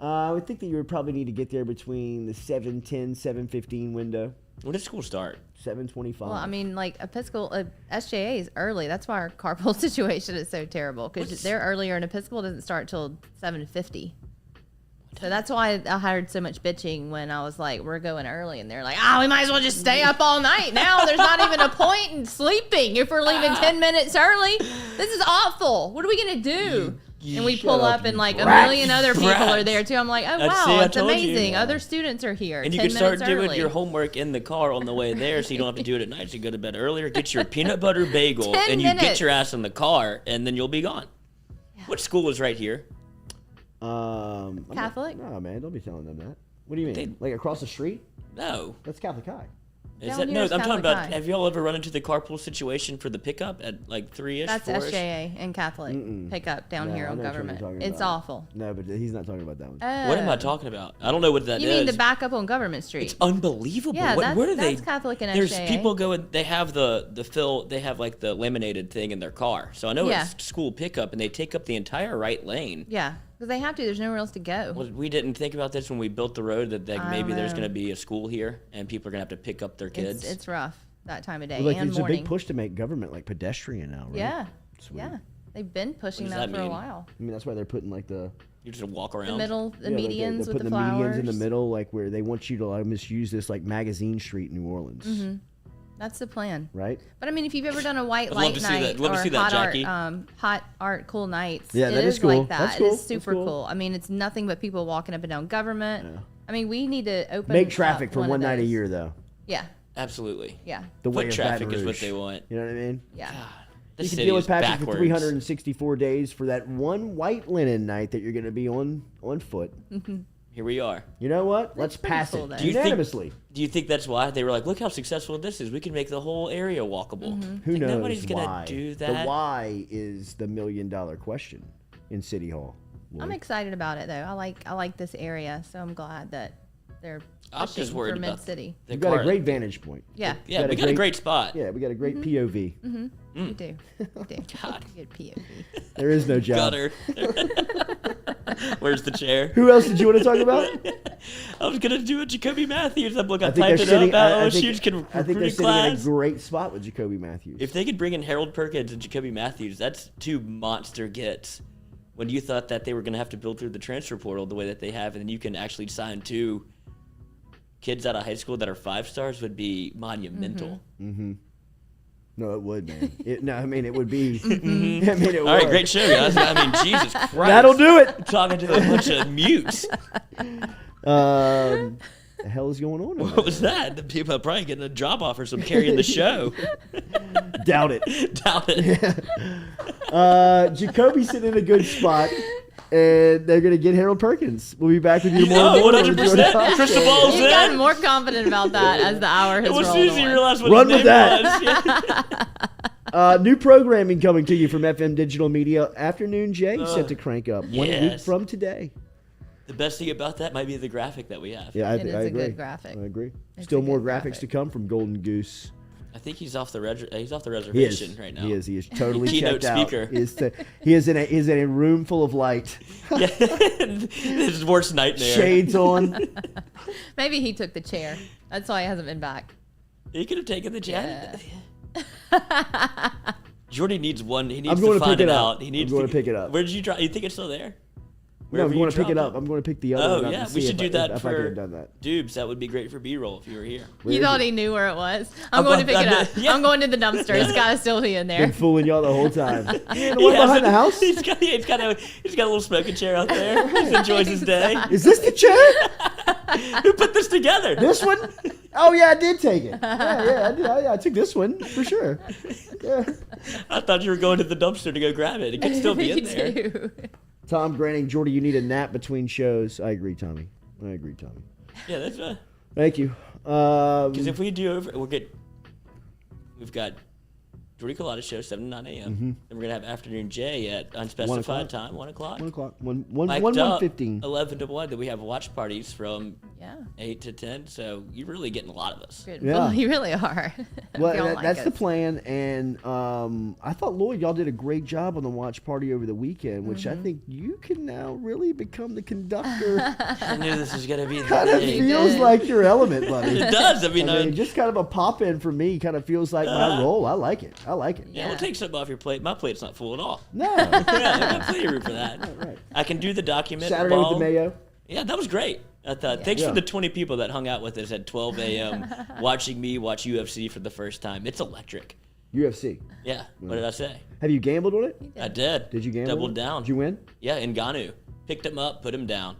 I would think that you would probably need to get there between the 7:10, 7:15 window. When did school start? 7:25. Well, I mean, like Episcopal, SJA is early. That's why our carpool situation is so terrible because they're earlier and Episcopal doesn't start till 7:50. So that's why I heard so much bitching when I was like, we're going early. And they're like, we might as well just stay up all night. Now there's not even a point in sleeping if we're leaving 10 minutes early. This is awful. What are we going to do? And we pull up and like a million other people are there too. I'm like, oh, wow, it's amazing. Other students are here. And you 10 can start minutes doing early. your homework in the car on the way there so you don't have to do it at night. So you go to bed earlier, get your peanut butter bagel, 10 and you get minutes. your ass in the car, and then you'll be gone. Yeah. Which school is right here? Catholic? No, man, don't be telling them that. What do you mean? They- Like across the street? No. That's Catholic High. Is Down that, here no, is I'm talking Catholic about, High. have y'all ever run into the carpool situation for the pickup at like 3-ish, That's 4-ish? SJA and Catholic pickup down No, here I on know which one government. you're talking It's about. awful. No, but he's not talking about that one. What am I talking about? I don't know what that is. You mean the backup on Government Street? It's unbelievable. Yeah, Where do that's they? Catholic and There's SJA. people going. They have the fill. They have like the laminated thing in their car. So I know Yeah. it's school pickup, and they take up the entire right lane. Yeah, because they have to. There's nowhere else to go. Well, we didn't think about this when we built the road that maybe there's know. going to be a school here, and people are going to have to pick up their kids. It's rough that time of day Like, and there's a morning. big push to make government like pedestrian now, right? Yeah, Sweet. yeah. They've been pushing does that that for a mean? while. I mean, that's why they're putting like the You just walk around. The middle, the yeah, like, medians they're with putting the the flowers. medians in the middle, like where they want you to almost use this like magazine street in New Orleans, That's the plan. right? But I mean, if you've ever done a white I'd love light to see night that. Love to or see that, Jackie. hot art cool nights, Yeah, it that is is cool. like that. That's It cool. is That's super cool. cool. I mean, it's nothing but people walking up and down Government. Yeah. I mean, we need to open Make traffic up for one of night a those. year, though. Yeah, Absolutely. yeah, The way Foot of traffic Baton is what Rouge. they want. You know what I mean? yeah. This You can city deal is with Patrick backwards. for 364 days for that one white linen night that you're going to be on foot. Here we are. You know what? Let's pretty pass cool, it though. Do you think- unanimously. Do you think that's why they were like, look how successful this is? We can make the whole area walkable. Who Like, knows nobody's gonna why? do The that. why is the $1 million question in City Hall. I'm excited about it though. I like this area, so I'm glad that they're I'm just pushing worried for about Mid City. the You've got a car. great vantage point. Yeah, Yeah, got we a got a great- great spot. Yeah, we got a great POV. we do. We do. God. Good POV. There is no job. Gutter. Where's the chair? Who else did you want to talk about? I was gonna do a Jacoby Matthews. I'm looking, I think they're typing sitting. up. I LSU's can think they're recruit sitting in a class. great spot with Jacoby Matthews. If they could bring in Harold Perkins and Jacoby Matthews, that's two monster gets. When you thought that they were gonna have to build through the transfer portal the way that they have, and then you can actually sign two kids out of high school that are 5 stars would be monumental. No, it would, man. I mean, it would be. I mean, it All right, would. great show, guys. I mean, Jesus Christ. That'll do it. Talking to a bunch of mutes. The hell is going on? over What was that? The people are probably getting a job offer, so I'm carrying the show. there? Doubt it. Doubt it. Jacoby's sitting in a good spot, and they're going to get Harold Perkins. We'll be back with you tomorrow. 100%. Crystal Ball's You've in. gotten more confident about that as the hour has As rolled soon as you on. realize what Run his with name that. was. New programming coming to you from FM Digital Media. Afternoon Jay set to crank up 1 week yes. from today. The best thing about that might be the graphic that we have. Yeah, I It is a agree. good graphic. I agree. It's Still a more good graphics graphic. to come from Golden Goose. I think he's off the reservation He is right now. He is totally Keynote checked speaker. out. He is in a room full of light. Yeah, his worst nightmare. Shades on. Maybe he took the chair. That's why he hasn't been back. He could have taken the jet. Jordy needs one. He needs I'm going to to find pick it it out. up. He needs I'm going to pick it up. Where did you drop? You think it's still there? No, I'm Wherever going you to pick it dropped up. I'm going to pick the other Oh one up yeah, and we see should do if that I for could have done that. Dubes. That would be great for B-roll if you were here. Where You is thought it? he knew where it was. I'm going to pick it up. Yeah. I'm going to the dumpster. It's got to still be in there. Been fooling y'all the whole time. Yeah, the He one has behind it- the house? He's got a little smoking chair out there. He enjoys his day. Is this the chair? Who put this together? This one? Oh yeah, I did take it. Yeah, I did. I took this one for sure. Yeah. I thought you were going to the dumpster to go grab it. It could still be Me in there. too. Tom Granning, Jordy, you need a nap between shows. I agree, Tommy. Yeah, that's Thank you. because if we do over, we've got Jordy Culotta show 7 to 9 a.m. Then we're gonna have afternoon Jay at unspecified time, 1 o'clock. 1 o'clock. Mic'd up, 1:15. 11 to 1. Then we have watch parties from Yeah. 8 to 10. So you're really getting a lot of us. Good. Yeah. Well, you really are. Well, If you don't like that's the us. plan, and I thought Lloyd, y'all did a great job on the watch party over the weekend, which I think you can now really become the conductor. I knew this was gonna be the Kind of thing. feels like your element, buddy. It does. I mean, Just kind of a pop in for me. Kind of feels like my role. I like it. yeah, we'll take something off your plate. My plate's not full at all. No. Yeah, I got plenty of room for that. Right. I can do the document. Saturday with the Mayo. Yeah, that was great. I thought. Thanks Yeah. for the 20 people that hung out with us at 12 a.m. watching me watch UFC for the first time. It's electric. UFC. Yeah. What did I say? Have you gambled on it? I did. Did you gamble? Doubled down. Did you win? Yeah, Ngannou. Picked him up, put him down.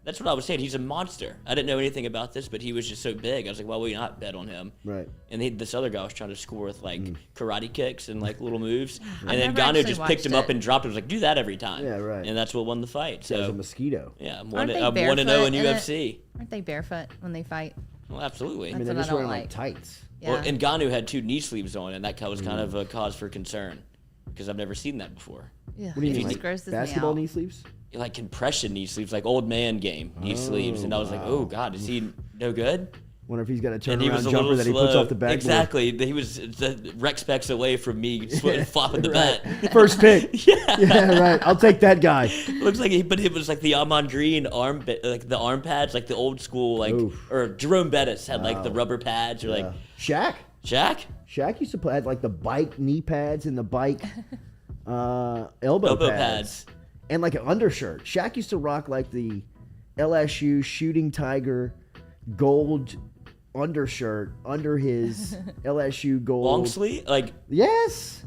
That's what I was saying. He's a monster. I didn't know anything about this, but he was just so big. I was like, why would you not bet on him? Right. And this other guy was trying to score with like karate kicks and like little moves. And then never Ngannou actually just picked him watched up it. and dropped it. I was like, do that every time. Yeah, right. And that's what won the fight. As a So mosquito. yeah, I'm Aren't 1 they 0 in barefoot in it? UFC. Aren't they barefoot when they fight? Well, absolutely. I mean, That's they're what just I wearing don't like tights. Yeah. Well, Ngannou had 2 knee sleeves on, and that was kind of a cause for concern because I've never seen that before. Yeah. What do you it mean, just like grosses me basketball out. knee sleeves? Like compression knee sleeves, like old man game knee sleeves, and I was like, "Oh God, is he no good?" Wonder if he's got a And he turnaround was a jumper little that he slow. puts off the backboard. Exactly, he was the rec specs away from me flopping the Right. bat. First pick. Yeah, right. I'll take that guy. Looks like but it was like the Amon Green like the arm pads, like the old school, like Oof. or Jerome Bettis had like the rubber pads, or like Shaq. Shaq. Shaq used to had like the bike knee pads and the bike elbow pads. And like an undershirt. Shaq used to rock like the LSU Shooting Tiger gold undershirt under his LSU gold. Long sleeve, like Yes.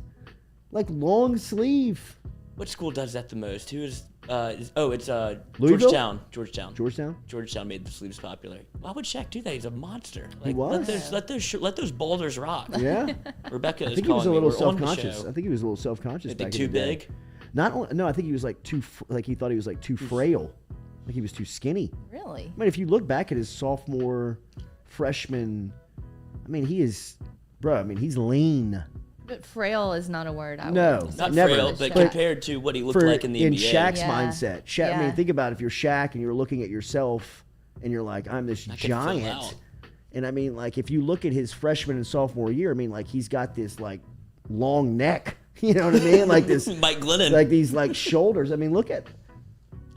Like long sleeve. what school does that the most? Who is? It's Louisville? Georgetown. Georgetown made the sleeves popular. Why would Shaq do that? He's a monster. Like, was. Let those boulders rock. Yeah. Rebecca I is think he was a calling me. little We're on the self-conscious. show. I think he was a little self-conscious Is back he in too the day. big? No, I think he was like he thought he was like too frail. Like he was too skinny. Really? I mean, if you look back at his sophomore, freshman, I mean, he's lean. But frail is not a word. I No. would Not Never. frail, but But compared to what he looked like in the NBA. Shaq's Yeah. mindset. Shaq, I mean, Yeah. think about if you're Shaq and you're looking at yourself and you're like, I'm this I could fill out. giant. And I mean, like, if you look at his freshman and sophomore year, I mean, like, he's got this, like, long neck. You know what I mean? Like this, Mike Glennon. like these, like, shoulders. I mean, look at.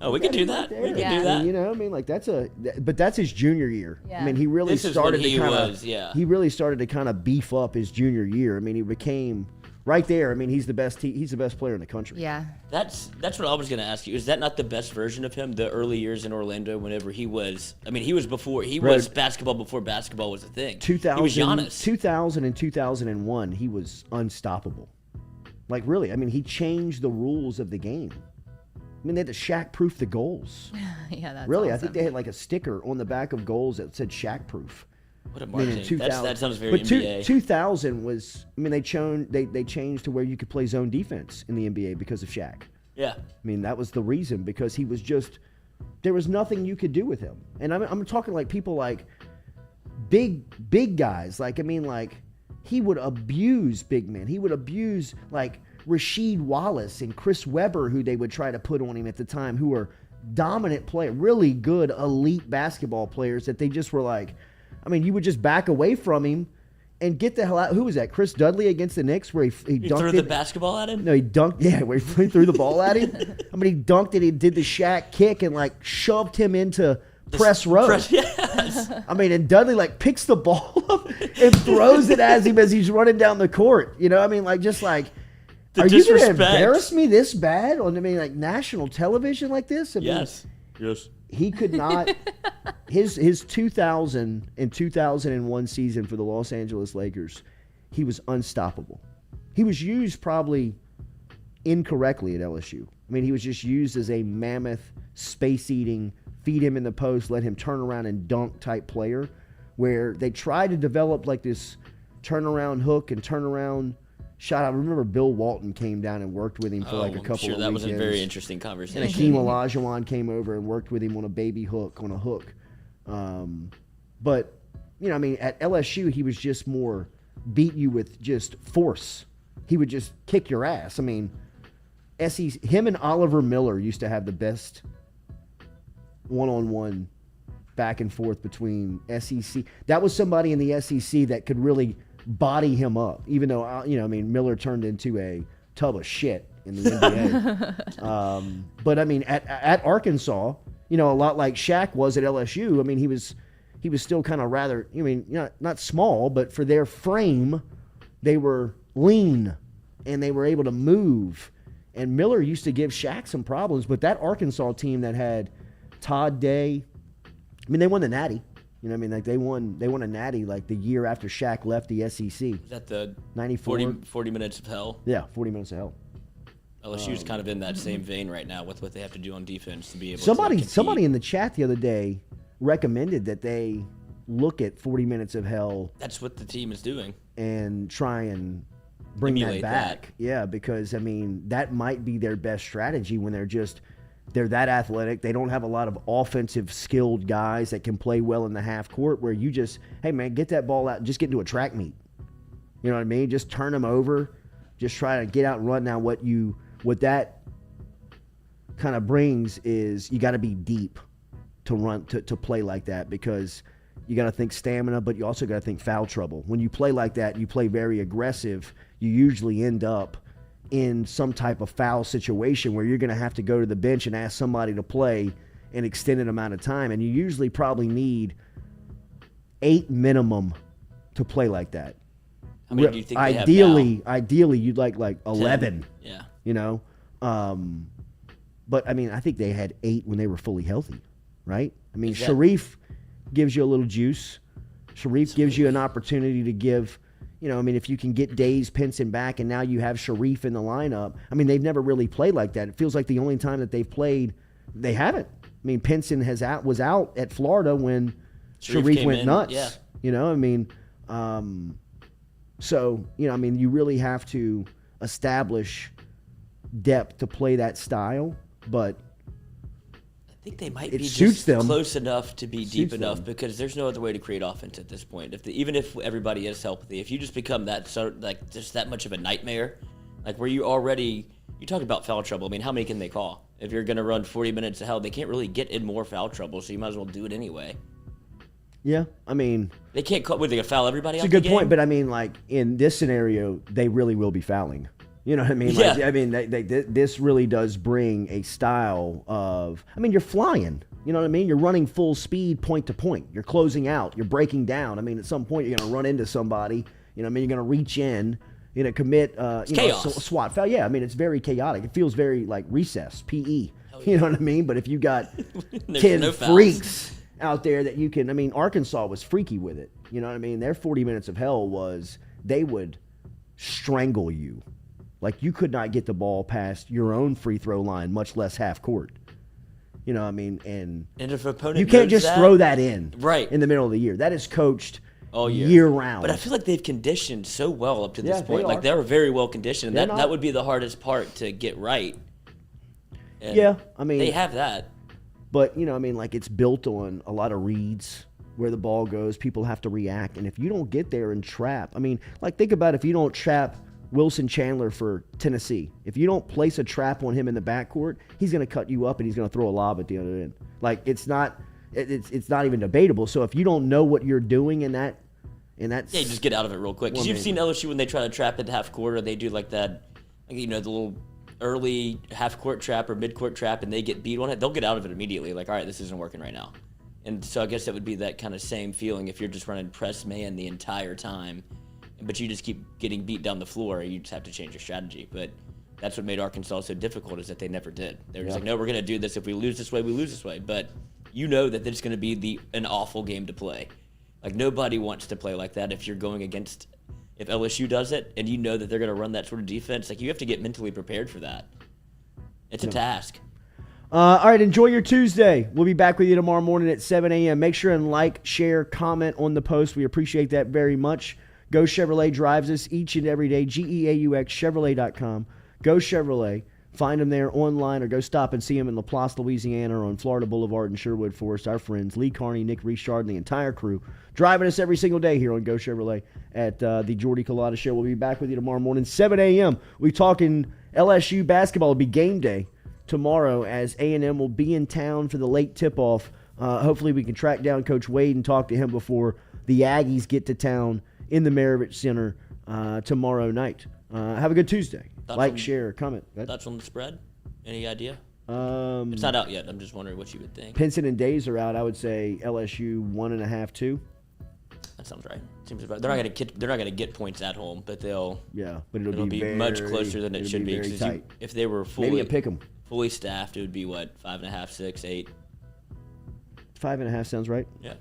Oh, we could do that. There. We could Yeah. do that. You know, I mean, like but that's his junior year. I Yeah. mean, he really This is when started he to kind of, was, yeah. he really started to kind of beef up his junior year. I mean, he became right there. I mean, he's the best. He's the best player in the country. Yeah. That's what I was going to ask you. Is that not the best version of him? The early years in Orlando, whenever he was. I mean, he was basketball before basketball was a thing. 2000, He was Giannis. 2000 and 2001, he was unstoppable. Like, really, I mean, he changed the rules of the game. I mean, they had to Shaq-proof the goals. Yeah, that's Really, I awesome. think they had like a sticker on the back of goals that said Shaq-proof. What a I mean, in marketing. 2000 That sounds very but NBA. 2000 was, I mean, they changed to where you could play zone defense in the NBA because of Shaq. Yeah. I mean, that was the reason, because he was just, there was nothing you could do with him. And I'm talking like people like big guys. Like, I mean, like, he would abuse big men. He would abuse like Rasheed Wallace and Chris Webber, who they would try to put on him at the time, who were dominant players, really good elite basketball players that they just were like, I mean, you would just back away from him and get the hell out. Who was that? Chris Dudley against the Knicks, where he dunked threw the basketball at him? No, he dunked. Yeah, where he threw the ball at him. I mean, he dunked it. He did the Shaq kick and like shoved him into press row. Yes. I mean, and Dudley like picks the ball up and throws it at him as he's running down the court. You know, I mean, like, just like, are you going to embarrass me this bad on, I mean, like, national television like this? I mean, yes. He could not. His 2000 and 2001 season for the Los Angeles Lakers, he was unstoppable. He was used probably incorrectly at LSU. I mean, he was just used as a mammoth, space-eating, feed him in the post, let him turn around and dunk type player, where they tried to develop like this turnaround hook and turnaround shot. I remember Bill Walton came down and worked with him for like a couple of weekends. That was a very interesting conversation. And Hakeem Olajuwon came over and worked with him on a baby hook, on a hook. But, you know, I mean, at LSU, he was just more beat you with just force. He would just kick your ass. I mean, him and Oliver Miller used to have the best one-on-one back and forth between SEC. That was somebody in the SEC that could really body him up, even though, you know, I mean, Miller turned into a tub of shit in the NBA. But I mean, at Arkansas, you know, a lot like Shaq was at LSU. I mean, he was still kind of rather, I mean, not small, but for their frame, they were lean and they were able to move. And Miller used to give Shaq some problems, but that Arkansas team that had Todd Day, I mean, they won the Natty. You know what I mean? Like, they won a Natty like the year after Shaq left the SEC. Is that the 94? 40 minutes of hell? Yeah, 40 minutes of hell. LSU's kind of in that same vein right now with what they have to do on defense to be able to Somebody in the chat the other day recommended that they look at 40 minutes of hell. That's what the team is doing. And try and bring Emulate that back. that. Yeah, because, I mean, that might be their best strategy when they're that athletic. They don't have a lot of offensive skilled guys that can play well in the half court, where you just, hey, man, get that ball out and just get into a track meet. You know what I mean? Just turn them over. Just try to get out and run. Now, what that kind of brings is you got to be deep to run, to play like that, because you got to think stamina, but you also got to think foul trouble. When you play like that, you play very aggressive, you usually end up in some type of foul situation where you're going to have to go to the bench and ask somebody to play an extended amount of time. And you usually probably need 8 minimum to play like that. How many do you think they have now? Ideally, you'd like 11. 10. Yeah. You know? But, I mean, I think they had 8 when they were fully healthy, right? I mean, Sharif gives you a little juice. Sharif gives you an opportunity to give, you know, I mean, if you can get Days Pinson back and now you have Sharif in the lineup, I mean, they've never really played like that. It feels like the only time that they've played, they haven't. I mean, Pinson was out at Florida when Sharif went nuts. Yeah. You know, I mean, so, you know, I mean, you really have to establish depth to play that style, but I think they might be just close enough to be deep enough, because there's no other way to create offense at this point. Even if everybody is healthy, if you just become just that much of a nightmare, like where you talk about foul trouble. I mean, how many can they call? If you're going to run 40 minutes of hell, they can't really get in more foul trouble, so you might as well do it anyway. Yeah, I mean, they can't call. Would they foul everybody? It's a good point, but I mean, like in this scenario, they really will be fouling. You know what I mean? Like, yeah. I mean, this really does bring a style of, I mean, you're flying. You know what I mean? You're running full speed, point to point. You're closing out. You're breaking down. I mean, at some point, you're going to run into somebody. You know what I mean? You're going to reach in, you know, commit SWAT foul. Yeah, I mean, it's very chaotic. It feels very like recess, PE. Yeah. You know what I mean? But if you got 10 freaks out there that you can, I mean, Arkansas was freaky with it. You know what I mean? Their 40 minutes of hell was they would strangle you. Like, you could not get the ball past your own free throw line, much less half court. You know what I mean? And if opponent you can't just throw that in right in the middle of the year. That is coached all year round. But I feel like they've conditioned so well up to this point. Like, they were very well conditioned. And that would be the hardest part to get right. And Yeah, I mean, they have that. but I mean, like it's built on a lot of reads where the ball goes. People have to react, and if you don't get there and trap, I mean, like think about if you don't trap Wilson Chandler for Tennessee. If you don't place a trap on him in the backcourt, he's going to cut you up and he's going to throw a lob at the other end. Like it's not even debatable. So if you don't know what you're doing in that, Yeah, you just get out of it real quick. Because you've seen LSU when they try to trap at half court, or they do like that, the little early half court trap or mid court trap, and they get beat on it. They'll get out of it immediately. Like, all right, this isn't working right now. And so I guess that would be that kind of same feeling if you're just running press man the entire time, but you just keep getting beat down the floor. You just have to change your strategy. But that's what made Arkansas so difficult, is that they never did. They were just like, no, we're going to do this. If we lose this way, we lose this way. But you know that it's going to be an awful game to play. Like, nobody wants to play like that if you're going against, if LSU does it, and you know that they're going to run that sort of defense. Like, you have to get mentally prepared for that. It's a task. All right, enjoy your Tuesday. We'll be back with you tomorrow morning at 7 a.m. Make sure and like, share, comment on the post. We appreciate that very much. Go Chevrolet drives us each and every day. GEAUX, Chevrolet.com. Go Chevrolet. Find them there online, or go stop and see them in Laplace, Louisiana, or on Florida Boulevard in Sherwood Forest. Our friends Lee Carney, Nick Richard, and the entire crew driving us every single day here on Go Chevrolet at the Jordy Culotta Show. We'll be back with you tomorrow morning, 7 a.m. We're talking LSU basketball. It'll be game day tomorrow as A&M will be in town for the late tip-off. Hopefully we can track down Coach Wade and talk to him before the Aggies get to town in the Maravich Center tomorrow night. Have a good Tuesday. Share, comment. Thoughts on the spread? Any idea? It's not out yet. I'm just wondering what you would think. Pinson and Days are out. I would say LSU 1.5, 2. That sounds right. Seems about. They're not gonna get points at home, but they'll. Yeah, but it'll be very, much closer than it should be. Very tight. If they were maybe a pick 'em. Fully staffed, it would be what, 5.5, 6, 8. 5.5 sounds right. Yeah,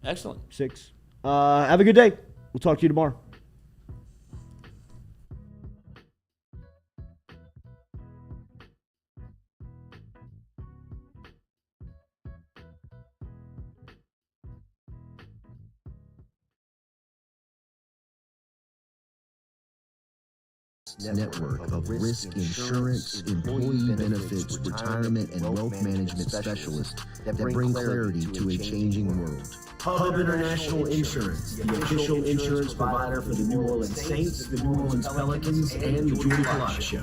excellent. 6. Have a good day. We'll talk to you tomorrow. Network of risk insurance, employee benefits, retirement, and wealth management specialists that bring clarity to a changing world. Hub International Insurance, the official insurance provider for the New Orleans Saints, the New Orleans Pelicans, and the Jordy Culotta Show.